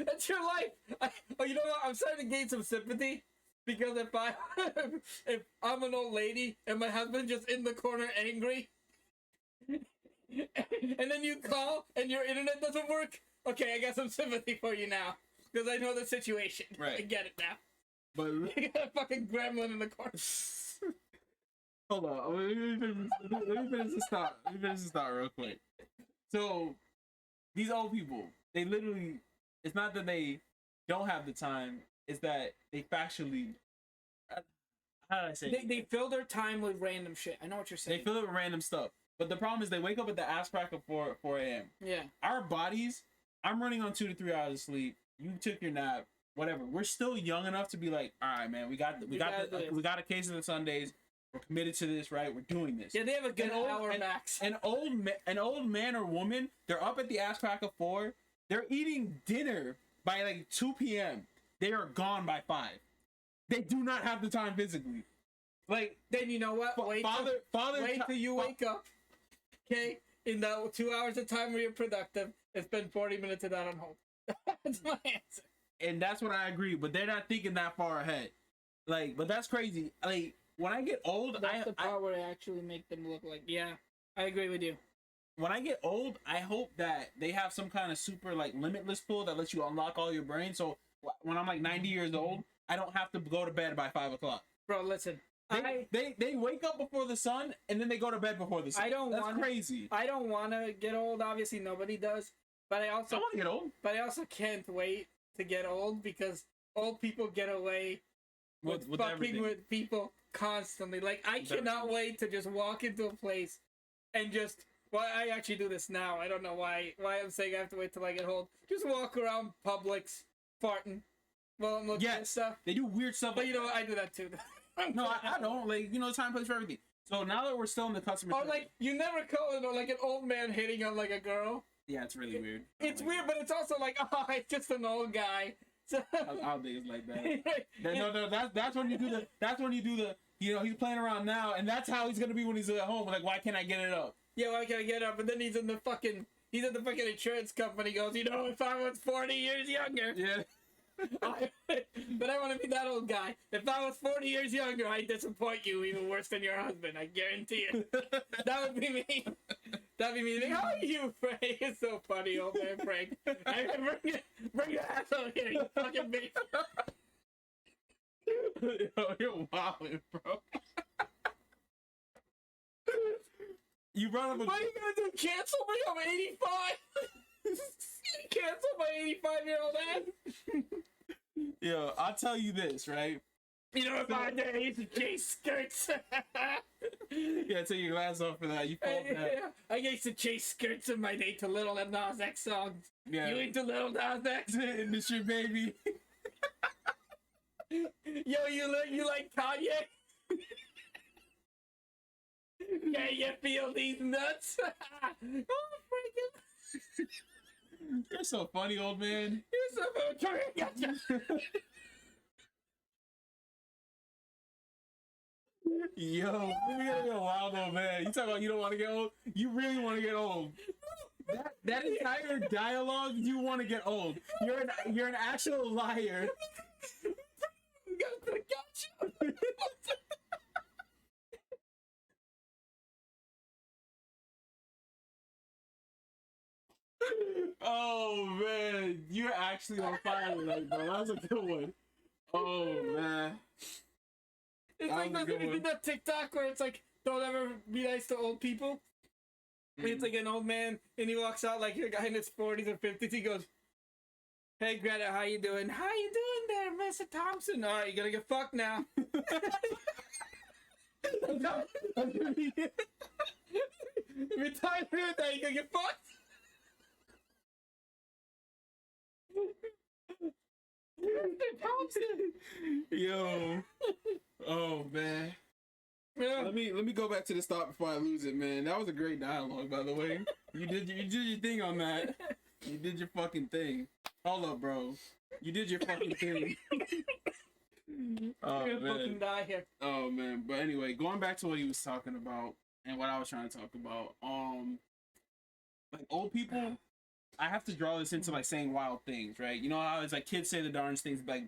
that's your life. You know what? I'm starting to gain some sympathy. Because if I'm an old lady and my husband's just in the corner angry, and then you call and your internet doesn't work, okay, I got some sympathy for you now. Because I know the situation. Right. I get it now. But You got a fucking gremlin in the corner. hold on, let me finish this thought. Let me finish this thought real quick. So, these old people, they literally, it's not that they don't have the time, it's that they factually, how did I say it? They fill their time with random shit. I know what you're saying. They fill it with random stuff. But the problem is they wake up at the ass crack of 4 a.m. Yeah. Our bodies, I'm running on 2 to 3 hours of sleep. You took your nap, whatever. We're still young enough to be like, all right, man, we got a case of the Sundays. We're committed to this, right? We're doing this. Yeah, they have a good hour max. An old man or woman, they're up at the ass crack of 4. They're eating dinner by like 2 p.m. They are gone by 5. They do not have the time physically. Like, Then you know what? Wait till you wake up. Okay? In the 2 hours of time where you're productive, and spend 40 minutes of that on hold. That's my answer. and that's what I agree, but they're not thinking that far ahead. Like, but that's crazy. Like, when I get old, That's the part where I actually make them look like, yeah, I agree with you. when I get old, I hope that they have some kind of super like limitless pool that lets you unlock all your brain. So when I'm like 90 years old, I don't have to go to bed by 5 o'clock. Bro, listen. They wake up before the sun and then they go to bed before the sun. That's crazy. I don't want to get old. Obviously, nobody does. But I I also want to get old can't wait to get old because old people get away with fucking everything. with people constantly. Like, I cannot wait to just walk into a place and just. Well, I actually do this now. I don't know why I'm saying I have to wait till I get old. Just walk around Publix, farting while I'm looking at stuff. They do weird stuff. But Like you know what? I do that too. no, I don't. Like, you know, time place for everything. So now that we're still in the customer Or service- like, you never call it like an old man hitting on like a girl. yeah, it's really weird. It's weird, but it's also like, oh, it's just an old guy. So, I don't think it's like that. No, that's when you do the. That's when you do the. You know, he's playing around now, and that's how he's gonna be when he's at home. Like, why can't I get it up? yeah, why can't I get up? And then he's at the fucking insurance company. Goes, you know, if I was 40 years younger, Yeah. but I want to be that old guy. If I was 40 years younger, I'd disappoint you even worse than your husband. I guarantee it. That would be me. That'd be me. Like, how are you, Frank? It's so funny, old man Frank. Bring your ass over here, you fucking bitch. Yo, you're wildin', bro. You brought up a. What are you gonna do? Cancel me? I'm 85. Cancel my 85-year-old ass. Yo, I'll tell you this, right? You know, if I did, I used to chase skirts. Yeah, take your glass off for that. You called that. I used to chase skirts in my day to Little Nas X songs. Yeah. You into Little Nas X? Industry baby. Yo, you like Kanye? Can you feel these nuts? Oh, freaking! You're so funny, old man. You're so gotcha. Yo, we gotta get wild old man. You talk about you don't want to get old. You really want to get old. That entire dialogue, you want to get old. You're an actual liar. We gotta put a gotcha. Oh man, you're actually on fire tonight, bro. That was a good one. Oh man. It's That like was a good one. that TikTok where it's like, don't ever be nice to old people. It's like an old man, and he walks out like a guy in his 40s or 50s. He goes, "Hey Greta, how you doing? How you doing there, Mr. Thompson? All right, you gonna get fucked now." If you're tired of that, you gonna get fucked. Mr. Thompson. Yo. Oh man. Yeah. Let me go back to the start before I lose it, man. That was a great dialogue, by the way. You did your thing on that. You did your fucking thing. Hold up, bro. You did your fucking thing. Oh You're gonna fucking man. die here. Oh man. But anyway, going back to what he was talking about and what I was trying to talk about. Like old people, I have to draw this into like saying wild things, right? You know how it's like kids say the darndest things like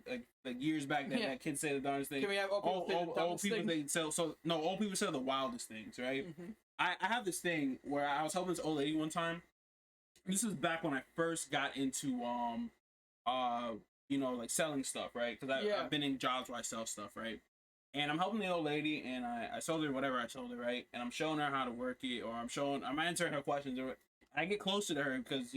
years back that, Yeah. that kids say the darndest things. Can we have old Old people they sell old people say the wildest things, right? Mm-hmm. I have this thing where I was helping this old lady one time. This was back when I first got into like selling stuff, right? Because I've been in jobs where I sell stuff, right? And I'm helping the old lady, and I sold her whatever I sold her, right? And I'm showing her how to work it, or I'm answering her questions, or I get closer to her because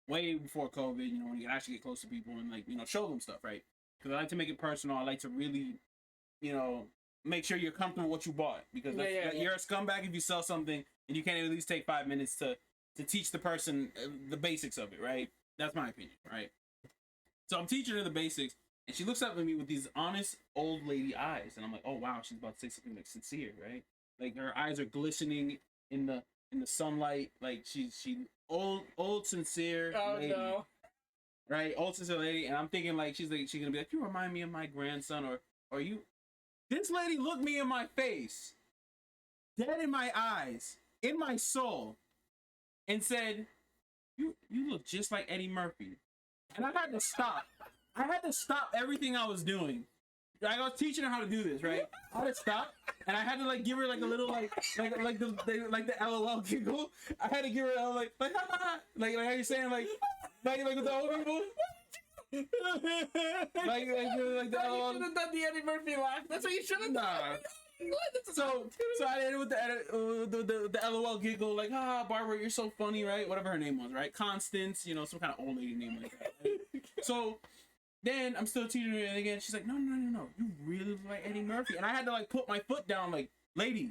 way before COVID, when you can actually get close to people and show them stuff, right? Because I like to make it personal. I like to really, make sure you're comfortable with what you bought, because you're a scumbag if you sell something and you can't at least take 5 minutes to teach the person the basics of it, right? That's my opinion, right? So I'm teaching her the basics, and she looks up at me with these honest old lady eyes, and I'm like, oh wow, she's about to say something like sincere, right? Like her eyes are glistening in the sunlight, like she old sincere lady, No. right? Old sincere lady, and I'm thinking like she's gonna be like, you remind me of my grandson, or you. This lady looked me in my face, dead in my eyes, in my soul, and said, you look just like Eddie Murphy. And I had to stop. I had to stop everything I was doing. Like, I was teaching her how to do this, right? I had to stop, and I had to give her like a little like the LOL giggle. I had to give her like ha, ha, ha. like how you saying like with the old people. like the LOL. You should have done the Eddie Murphy laugh. That's what you should have done. So I ended with the LOL giggle, like, Barbara, you're so funny, right? Whatever her name was, right? Constance, some kind of old lady name like that. Right? So then I'm still teaching her, and again, she's like, no, you really look like Eddie Murphy. And I had to put my foot down, like, lady,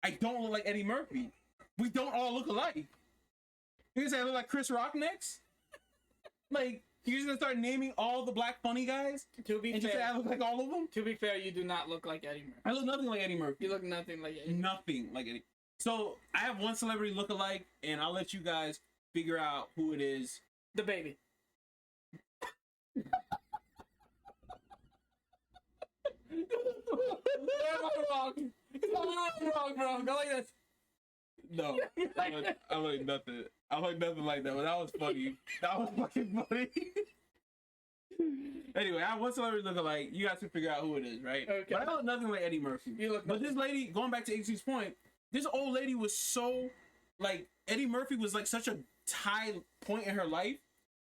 I don't look like Eddie Murphy. We don't all look alike. You're gonna say I look like Chris Rock next? Like, you're just gonna start naming all the black funny guys? To be and fair, just say I look like all of them? To be fair, you do not look like Eddie Murphy. I look nothing like Eddie Murphy. You look nothing like Eddie. Nothing like Eddie. So I have one celebrity look-alike, and I'll let you guys figure out who it is. The baby. I'm wrong. I'm wrong, bro. Go like this. No, I like nothing. I like nothing like that. But that was funny. That was fucking funny. Anyway, I have one celebrity look-alike. You guys can figure out who it is, right? Okay. But I look nothing like Eddie Murphy. You look. But this lady, going back to HC's point, this old lady was so Eddie Murphy was such a high point in her life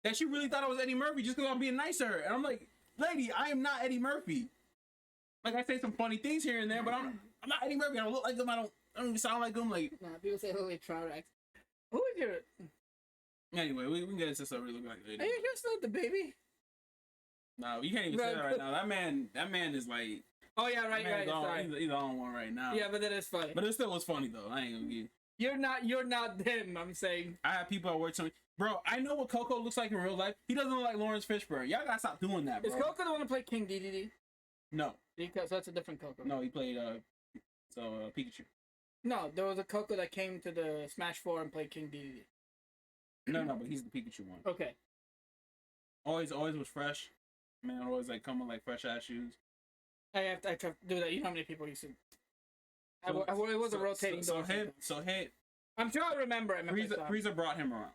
that she really thought I was Eddie Murphy just because I'm being nice to her. And I'm like, lady, I am not Eddie Murphy. Like, I say some funny things here and there, but I'm not Eddie Murphy. I don't look like him. I don't even sound like him. Like, Nah, people say Lily Trout. Who is your? anyway, we can get into stuff really like Are you just not the baby? No, you can't even say that right now. That man is like. Oh yeah, right. Sorry. He's on one right now. Yeah, but that is funny. But it still was funny though. I ain't gonna get. You're not them. I'm saying. I have people at work telling me, bro, I know what Coco looks like in real life. He doesn't look like Lawrence Fishburne. Y'all gotta stop doing that, bro. Is Coco the one to play King Dedede? No. Because that's a different Coco. No, he played Pikachu. No, there was a Coco that came to the Smash 4 and played King Dedede. No, but he's the Pikachu one. Okay. Always was fresh. Man, always come with fresh ass shoes. I have to do that. You know how many people used to It was a rotating door. Hit. I'm sure I remember it. Frieza brought him around.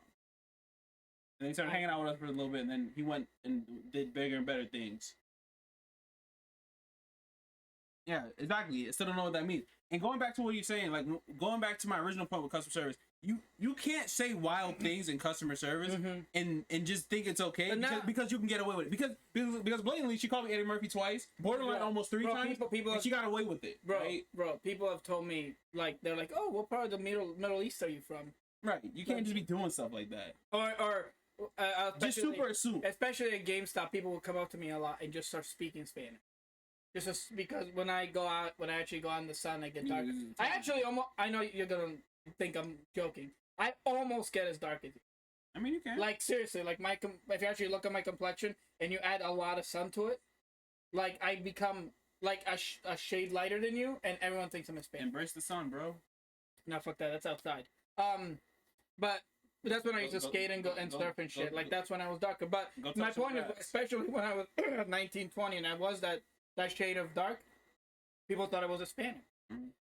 And then he started hanging out with us for a little bit, and then he went and did bigger and better things. Yeah, exactly. I still don't know what that means. And going back to what you're saying, like going back to my original point with customer service, you can't say wild things in customer service and just think it's okay because you can get away with it. Because blatantly she called me Eddie Murphy twice, borderline almost three times, and she got away with it. Bro, people have told me, like, they're like, oh, what part of the Middle East are you from? Right, you can't just be doing stuff like that. Or just super assume. Especially at GameStop, people will come up to me a lot and just start speaking Spanish. Just because when I actually go out in the sun, I get dark. I know you're gonna think I'm joking. I almost get as dark as you. I mean, you can. Like, seriously, like if you actually look at my complexion and you add a lot of sun to it, like I become like a shade lighter than you, and everyone thinks I'm Hispanic. Embrace the sun, bro. No, fuck that. That's outside. But that's when I used to skate and go and surf and shit. Like that's when I was darker. But my point is, especially when I was 19, 20, and I was that shade of dark, people thought I was Hispanic,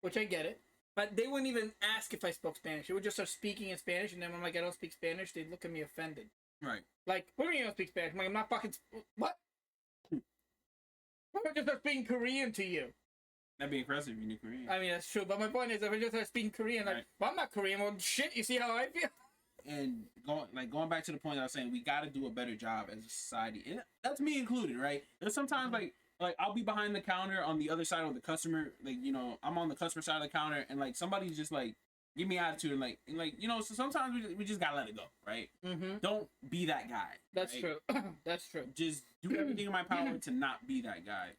which I get it. But they wouldn't even ask if I spoke Spanish. They would just start speaking in Spanish, and then when I'm like, I don't speak Spanish, they'd look at me offended. Right. Like, what do you mean you don't speak Spanish? I'm like, I'm not fucking... What? Why would I just start speaking Korean to you? That'd be impressive if you knew Korean. I mean, that's true. But my point is, if I just start speaking Korean, like, well, I'm not Korean. Well, shit, you see how I feel? And going back to the point I was saying, we got to do a better job as a society. And that's me included, right? There's sometimes, like I'll be behind the counter on the other side of the customer, like, you know, I'm on the customer side of the counter, and like somebody's just like give me attitude, and like you know, so sometimes we just gotta let it go, right? Don't be that guy. That's right? true. That's true. Just do everything in my power to not be that guy.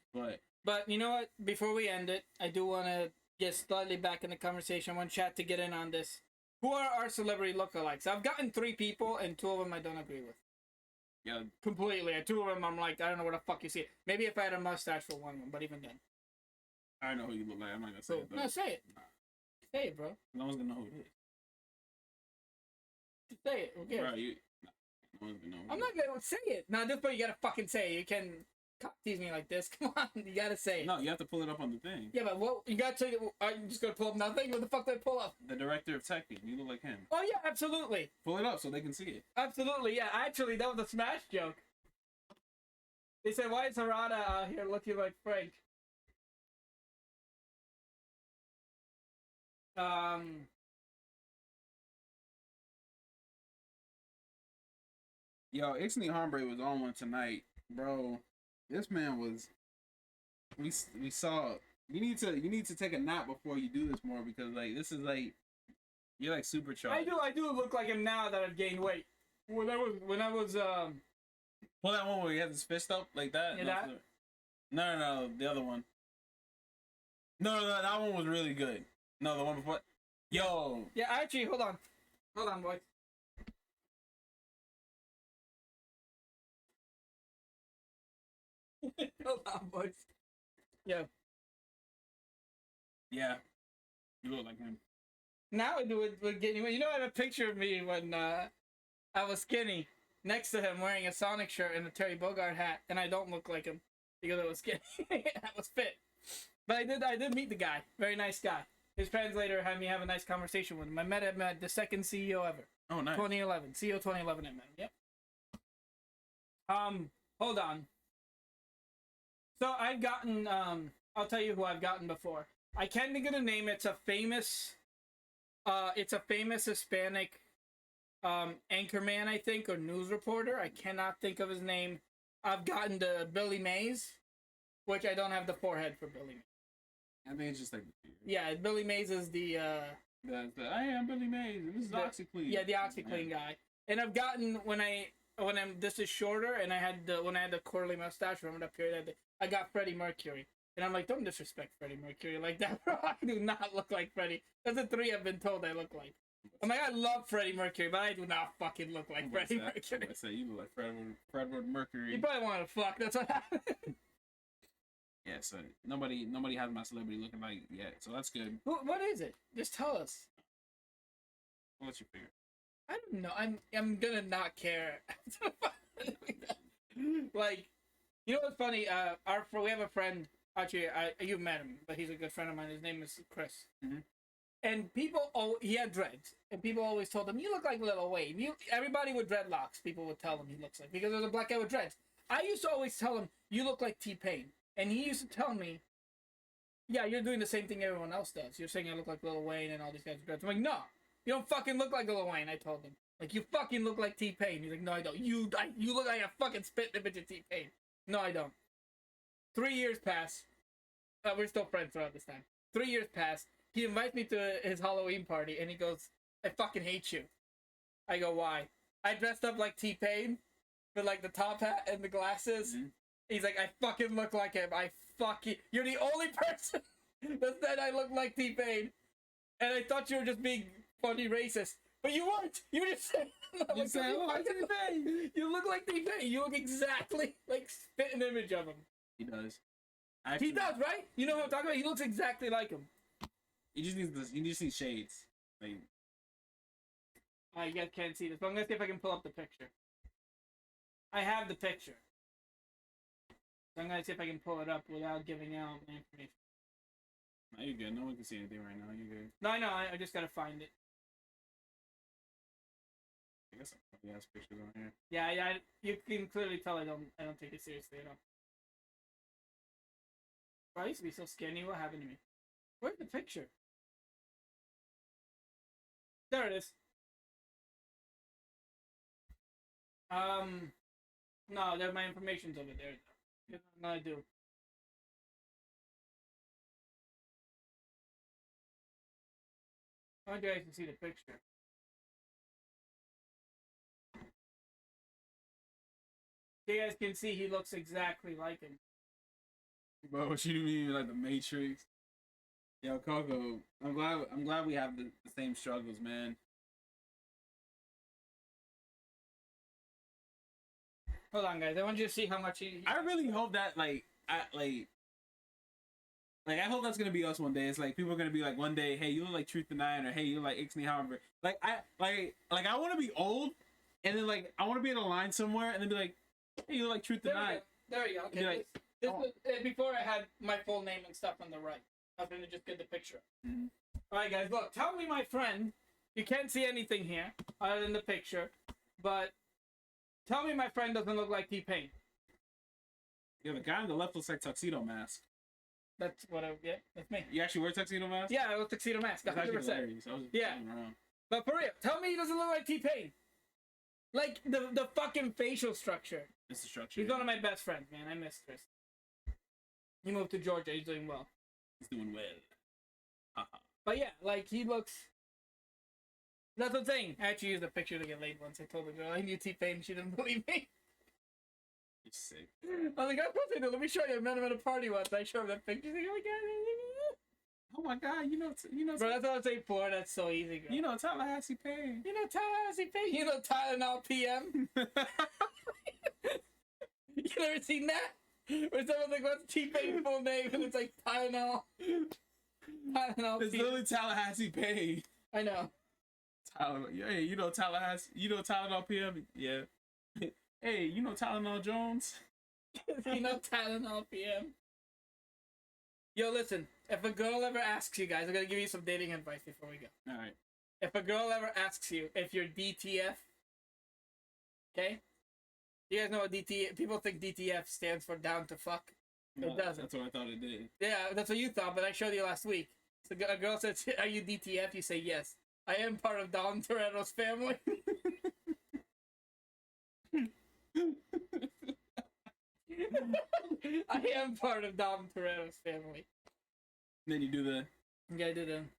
But you know what? Before we end it, I do want to get slightly back in the conversation. I want chat to get in on this. Who are our celebrity lookalikes? I've gotten 3 people, and 2 of them I don't agree with. Yeah, completely. And 2 of them, I'm like, I don't know where the fuck you see it. Maybe if I had a mustache for one of them, but even then. I know who you look like. I'm not gonna say it. Though. No, say it. Nah. Say it, bro. No one's gonna know who it is. Just say it. Who cares? Bro, no one's gonna know. I'm not gonna say it. No, this point you gotta fucking say it. You can tease me like this. Come on, you gotta say it. No, you have to pull it up on the thing. Yeah, but what you gotta say? Are you just gonna pull up nothing? What the fuck did I pull up? The director of Tekken. You look like him. Oh yeah, absolutely. Pull it up so they can see it. Absolutely, yeah. Actually, that was a Smash joke. They said, why is Harada out here looking like Frank? Yo, Ixney Hombre was on one tonight, bro. This man was. We saw. You need to take a nap before you do this more, because like this is like you're like supercharged. I do look like him now that I've gained weight. When I was Pull that one where he has his fist up like that. Yeah, No, the other one. No, that one was really good. No, the one before. Yo. Yeah, actually, hold on, boys. Hold on, boys. Yeah. Yeah. You look like him. Now I do it with getting. You know, I have a picture of me when I was skinny, next to him wearing a Sonic shirt and a Terry Bogard hat, and I don't look like him because I was skinny. I was fit, but I did meet the guy. Very nice guy. His translator had me have a nice conversation with him. I met him at the second CEO ever. Oh, nice. 2011. CEO 2011 I met him. Yep. Hold on. So I've gotten, I'll tell you who I've gotten before. I can't think of the name. It's a famous Hispanic, anchorman, I think, or news reporter. I cannot think of his name. I've gotten the Billy Mays, which I don't have the forehead for Billy Mays. I think it's just like. Yeah, Billy Mays is the I am Billy Mays. This is OxyClean. Yeah, the OxyClean guy. And I've gotten this is shorter, and when I had the curly mustache, remember that period? I got Freddie Mercury, and I'm like, don't disrespect Freddie Mercury like that, bro. I do not look like Freddie. That's the 3 I've been told I look like. I'm like, I love Freddie Mercury, but I do not fucking look like Freddie Mercury. I say you look like Fredwood Mercury. You probably want to fuck. That's what happened. Yeah, so nobody has my celebrity looking like yet, so that's good. What is it? Just tell us. What's your figure? I don't know. I'm gonna not care. Like, you know what's funny? We have a friend Actually, you've met him, but he's a good friend of mine. His name is Chris. Mhm. And he had dreads, and people always told him, "You look like Lil Wayne." Everybody with dreadlocks, people would tell him he looks like, because there's a black guy with dreads. I used to always tell him, "You look like T-Pain," and he used to tell me, "Yeah, you're doing the same thing everyone else does. You're saying I look like Lil Wayne and all these guys with dreads." I'm like, "No, you don't fucking look like Lil Wayne." I told him, "Like, you fucking look like T-Pain." He's like, "No, I don't. You look like a fucking spit image of T-Pain." No, I don't. 3 years pass. We're still friends throughout this time. 3 years pass. He invites me to his Halloween party, and he goes, "I fucking hate you." I go, "Why?" I dressed up like T-Pain with like the top hat and the glasses. Mm-hmm. He's like, "I fucking look like him. You're the only person that said I look like T-Pain, and I thought you were just being funny racist, but you weren't. You were just saying, You said, "Oh, like T-Pain." You look like T-Pain. You look exactly like spit an image of him." He does. He does, right? You know what I'm talking about? He looks exactly like him. He just needs this. He just needs shades. Like, You guys can't see this, but I'm gonna see if I can pull up the picture. I have the picture. So I'm gonna see if I can pull it up without giving out my information. no, you're good. No one can see anything right now. You're good. No, I know. I just gotta find it. I guess he has pictures on here. Yeah. You can clearly tell I don't take it seriously at all. Bro, I used to be so skinny. What happened to me? Where's the picture? There it is. No, there my information's over there. Here's what I'm gonna do. I want you guys to see the picture. You guys can see he looks exactly like him. Bro, what you mean like the Matrix? Yo, Coco, I'm glad we have the same struggles, man. Hold on, guys. I want you to see how much he. I really hope that I hope that's gonna be us one day. It's like people are gonna be like one day, "Hey, you look like Truth the Nine," or "Hey, you look like Ixnay Harvard." Like I want to be old, and then like I want to be in a line somewhere, and then be like, "Hey, you look like Truth the Nine." There you go. Okay. Be like, this oh. was, before I had my full name and stuff on the right. I was gonna just get the picture. Mhm. All right, guys. Look, tell me, my friend. You can't see anything here other than the picture, but tell me, my friend doesn't look like T-Pain. Yeah, the guy on the left looks like Tuxedo Mask. That's what I get. That's me. You actually wear Tuxedo Mask? Yeah, I was Tuxedo Mask. That's actually 100%. hilarious. I was Yeah. joking around. But for real, tell me he doesn't look like T-Pain. Like the fucking facial structure. It's the structure. He's one of my best friends, man. I miss Chris. He moved to Georgia. He's doing well. He's doing well. But yeah, like he looks. That's the thing. I actually used a picture to get laid once. I told the girl I knew T-Pain. She didn't believe me. You're sick. I was like, "Of course I do. Let me show you. I met him at a party once. I showed him that picture. He's like, Oh my god, you know, bro, that's what I'm saying for. That's so easy, girl. you know Tallahassee Payne. You know Tallahassee Payne. You know Tylenol PM. You never seen that? Where someone's like, "What's T-Pain's full name?" And it's like Tylenol. Tylenol It's PM. literally Tallahassee Payne. I know. Hey, you know Tallahassee. You know Tylenol PM. Yeah. Hey, you know Tylenol Jones. You know Tylenol PM. Yo, listen. If a girl ever asks you guys, I'm gonna give you some dating advice before we go. All right. If a girl ever asks you if you're DTF, okay? You guys know what DTF? People think DTF stands for down to fuck. It doesn't. That's what I thought it did. Yeah, that's what you thought, but I showed you last week. So a girl says, "Are you DTF?" You say yes. I am part of Dom Toretto's family. I am part of Dom Toretto's family. Then you do the. Yeah, I did him.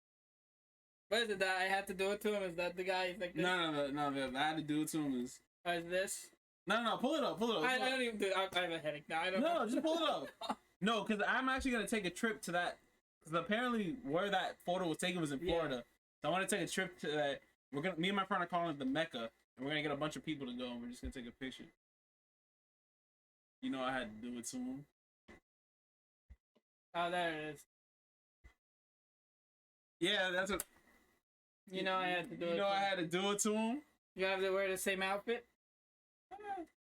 What is it that I had to do it to him? Is that the guy? He's like this? No. I had to do it to him. Or is this? No. Pull it up. I don't even do it. I have a headache now. I don't No, know. just pull it up. No, because I'm actually gonna take a trip to that. Because apparently where that photo was taken was in Florida. So I want to take a trip to that. Me and my friend are calling it the Mecca, and we're gonna get a bunch of people to go, and we're just gonna take a picture. You know, I had to do it to him. Oh, there it is. Yeah, that's what. You know I had to do it. You know, I had to do it to him. You have to wear the same outfit?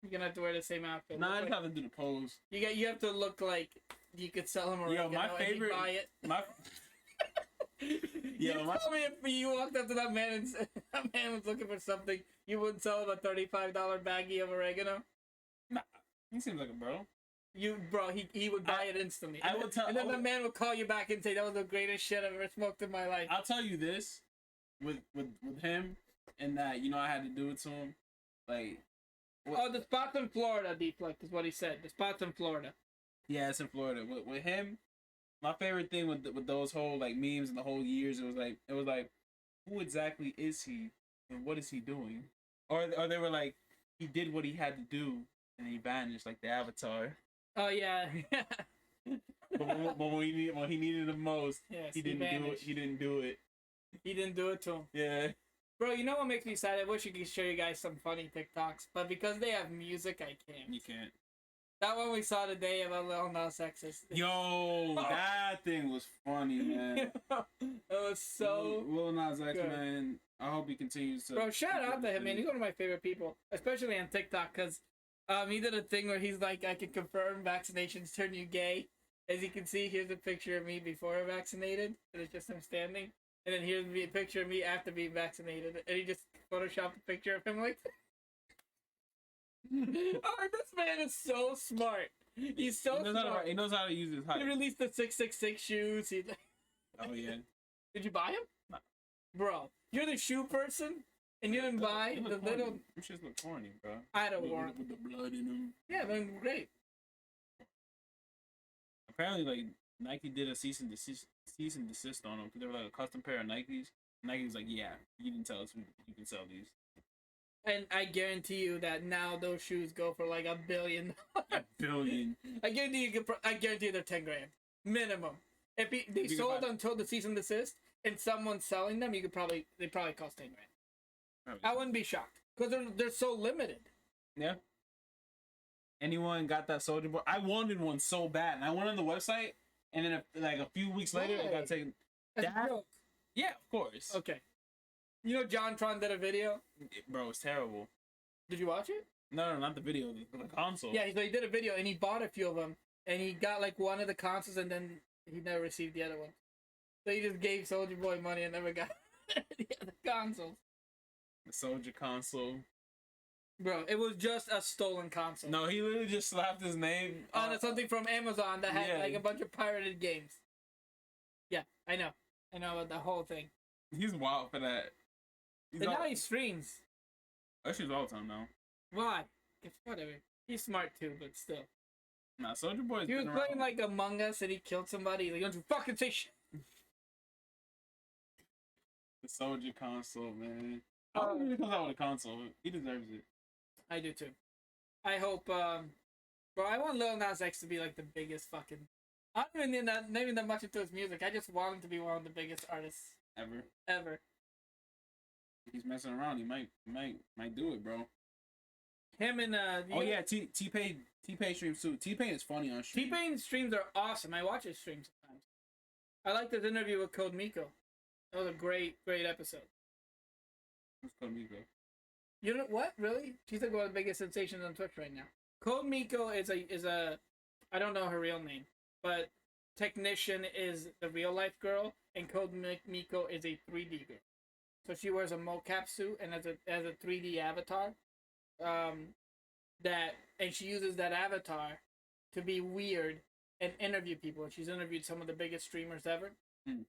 You're gonna have to wear the same outfit. Nah, I Look just like- have to do the pose. You have to look like you could sell him Yo, oregano my and he'd favorite- buy it. My You tell me if you walked up to that man and said, that man was looking for something, you wouldn't sell him a $35 baggie of oregano? he seems like a bro. He would buy it instantly. I would tell- and then I the would- man would call you back and say that was the greatest shit I've ever smoked in my life. I'll tell you this, with him, and that I had to do it to him, like. Oh, the spots in Florida, Deflect, is what he said. The spots in Florida. Yeah, it's in Florida. With him, my favorite thing with those whole like memes and the whole years, it was like, who exactly is he, and what is he doing? Or they were like, he did what he had to do, and he vanished like the Avatar. Oh, yeah. But when he needed the most, Yes, he didn't do it. vanished. He didn't do it. He didn't do it to him. Yeah. Bro, you know what makes me sad? I wish I could show you guys some funny TikToks, but because they have music, I can't. You can't. That one we saw today about Lil Nas X. Yo, that thing was funny, man. It was so... Lil Nas X, good. man. I hope he continues to. Bro, shout out to him, man. He's one of my favorite people, especially on TikTok, because he did a thing where he's like, I can confirm vaccinations turn you gay. As you can see, here's a picture of me before I vaccinated, and it's just him standing. And then here's a picture of me after being vaccinated, and he just photoshopped a picture of him like... Oh, this man is so smart. He's so smart. He knows how to use his height. He released the 666 shoes. Oh yeah. Did you buy him? No. Bro, you're the shoe person, and you didn't buy They the look little... corny. Them shits look corny, bro. I don't want... With the blood in them. Yeah, they're great. Apparently, like Nike did a cease and desist on them because they were like a custom pair of Nikes. Nike was like, "Yeah, you didn't tell us you can sell these." And I guarantee you that now those shoes go for like $1 billion. $1 billion. I guarantee you they're 10 grand minimum. If they You can sold buy- until the cease and desist, and someone's selling them, they probably cost 10 grand. Probably. I wouldn't be shocked because they're so limited. Yeah. Anyone got that Soldier Boy? I wanted one so bad, and I went on the website, and then like a few weeks later, it Why? got taken. That's That- a joke. Yeah, of course. Okay. You know JonTron did a video. Bro, it's terrible. Did you watch it? No, not the video, the console. Yeah, so he did a video and he bought a few of them, and he got like one of the consoles, and then he never received the other one. So he just gave Soldier Boy money and never got the other consoles. The Soldier console. Bro, it was just a stolen console. No, he literally just slapped his name On something from Amazon that had Yeah. like a bunch of pirated games. Yeah, I know about the whole thing. He's wild for that. He's And all, now he streams. that shit's all the time now. Why? It's whatever. He's smart too, but still. Nah, Soldier Boy's He was been playing around. like Among Us and he killed somebody. Like, don't you fucking say shit. The Soldier console, man. I Uh, hope he really comes out with a console. He deserves it. I do too. I hope, bro, I want Lil Nas X to be like the biggest fucking. I don't even not even that much into his music. I just want him to be one of the biggest artists Ever. ever. He's messing around. He might do it, bro. Him and Oh yeah, T-Pain streams too. T-Pain is funny on stream. T-Pain streams are awesome. I watch his streams sometimes. I liked his interview with Code Miko. That was a great episode. Who's Code Miko? You know what? Really? She's like one of the biggest sensations on Twitch right now. Code Miko is a I don't know her real name, but Technician is the real life girl, and Code Miko is a 3D girl. So she wears a mocap suit and as a 3D avatar. And she uses that avatar to be weird and interview people. She's interviewed some of the biggest streamers ever. Hmm.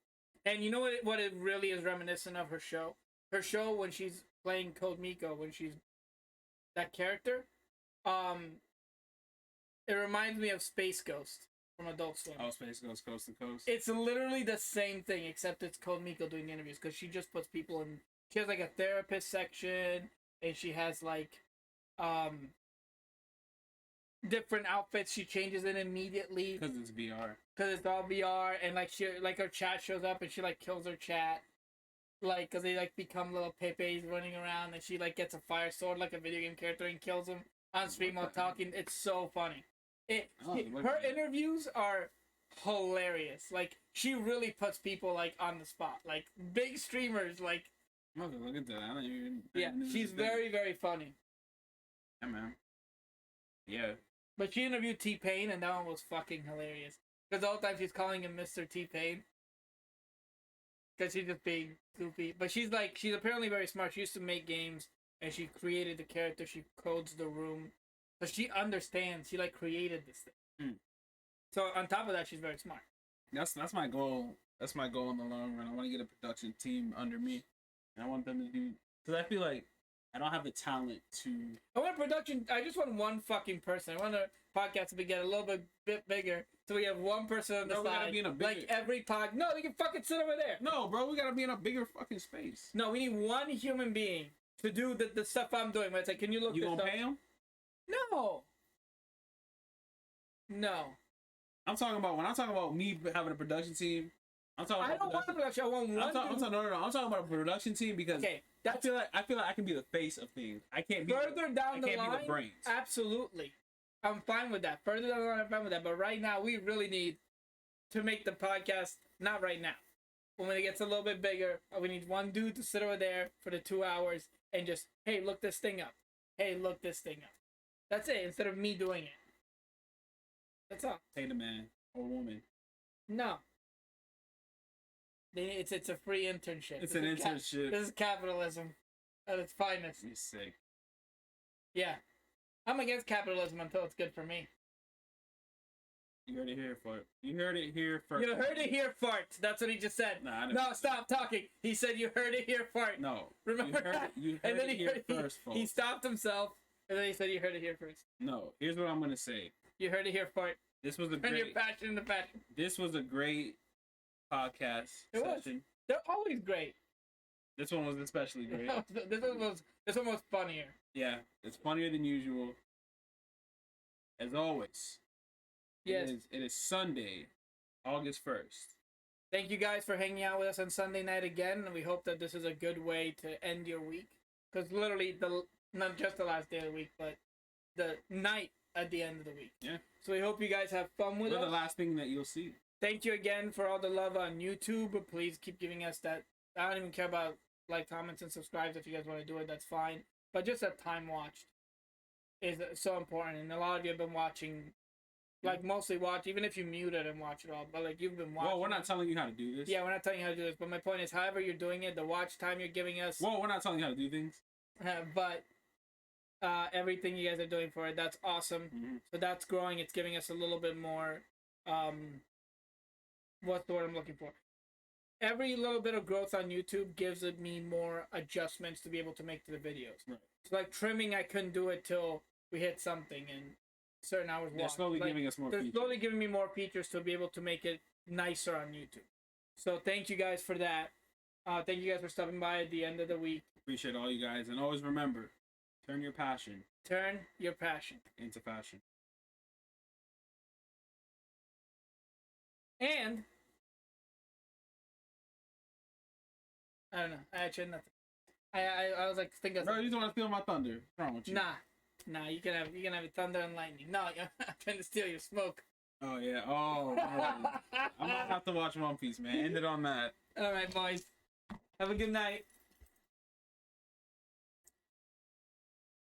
And you know what it really is reminiscent of her show? Her show when she's playing Code Miko, when she's that character, it reminds me of Space Ghost from Adult Swim. Oh, Space goes coast to coast. It's literally the same thing, except it's Code Miko doing the interviews, because she just puts people in. She has like a therapist section, and she has like different outfits she changes in immediately Because it's VR. because it's all VR, and like her chat shows up and she like kills her chat, like because they like become little Pepes running around, and she like gets a fire sword like a video game character and kills them on stream while talking. It's so funny. Her interviews are hilarious. Like she really puts people like on the spot, like big streamers. Like I'm gonna look into that. I don't even. yeah, she's very funny. Yeah, man. Yeah. But she interviewed T-Pain, and that one was fucking hilarious. Because the whole time she's calling him Mr. T-Pain. Because she's just being goofy. But she's apparently very smart. She used to make games, and she created the character. She codes the room. So she understands. She, created this thing. Hmm. So on top of that, she's very smart. That's my goal. That's my goal in the long run. I want to get a production team under me. And I want them to do... Because I feel like I don't have the talent to... I want a production... I just want one fucking person. I want a podcast to get a little bit bigger. So we have one person on the No, side. we gotta be in a bigger... Like every pod... No, we can fucking sit over there. No, bro, we gotta be in a bigger fucking space. No, we need one human being to do the stuff I'm doing. Where it's like, can you look You this gonna up? pay him? No. No. I'm talking about... When I'm talking about me having a production team... I'm talking about... I don't want the production. I want one. I'm talking about a production team because... Okay, I feel like I can be the face of things. I can't be further down the line. be the brains. Absolutely, I'm fine with that. Further down the line, I'm fine with that. But right now, we really need to make the podcast. Not right now. When it gets a little bit bigger, we need one dude to sit over there for the 2 hours and just, hey, look this thing up. Hey, look this thing up. That's it. Instead of me doing it. That's all. Pay the man or woman. No. It's a free internship. It's an internship. This is capitalism at its finest. You're sick. Yeah. I'm against capitalism until it's good for me. You heard it here first. You heard it here first. You heard it here, farts. That's what he just said. Nah, I didn't- No, stop talking. He said you heard it here, fart. No. Remember that? You heard And then it here he first, folks. he stopped himself, and then he said you heard it here first. No. Here's what I'm gonna say. You heard it here, fart. This was a Turn your great. passion into passion. This was a great podcast It was. session. They're always great. This one was especially great. This one was funnier. Yeah, it's funnier than usual. As always. Yes. It is Sunday, August 1st. Thank you guys for hanging out with us on Sunday night again, and we hope that this is a good way to end your week. Because literally, not just the last day of the week, but the night at the end of the week. Yeah. So we hope you guys have fun with We're us. the last thing that you'll see. Thank you again for all the love on YouTube. Please keep giving us that. I don't even care about comments, and subscribes. If you guys want to do it, that's fine. But just that time watched is so important. And a lot of you have been watching, mostly watch, even if you mute it and watch it all. But you've been watching. Whoa, we're not telling you how to do this. Yeah, we're not telling you how to do this. But my point is, however you're doing it, the watch time you're giving us. Whoa, we're not telling you how to do things. But everything you guys are doing for it, that's awesome. Mm-hmm. So that's growing. It's giving us a little bit more. What's the word I'm looking for? Every little bit of growth on YouTube gives me more adjustments to be able to make to the videos. Right. So trimming, I couldn't do it till we hit something and certain hours. They're slowly giving us more They're features. slowly giving me more features to be able to make it nicer on YouTube. So thank you guys for that. Thank you guys for stopping by at the end of the week. Appreciate all you guys. And always remember, turn your passion Turn your passion. into fashion. And I don't know. I actually had nothing. I was thinking. Bro, you just want to steal my thunder. What's wrong with you? Nah. You can have thunder and lightning. No, I'm trying to steal your smoke. Oh, yeah. Oh, man. I'm going to have to watch One Piece, man. End it on that. All right, boys. Have a good night.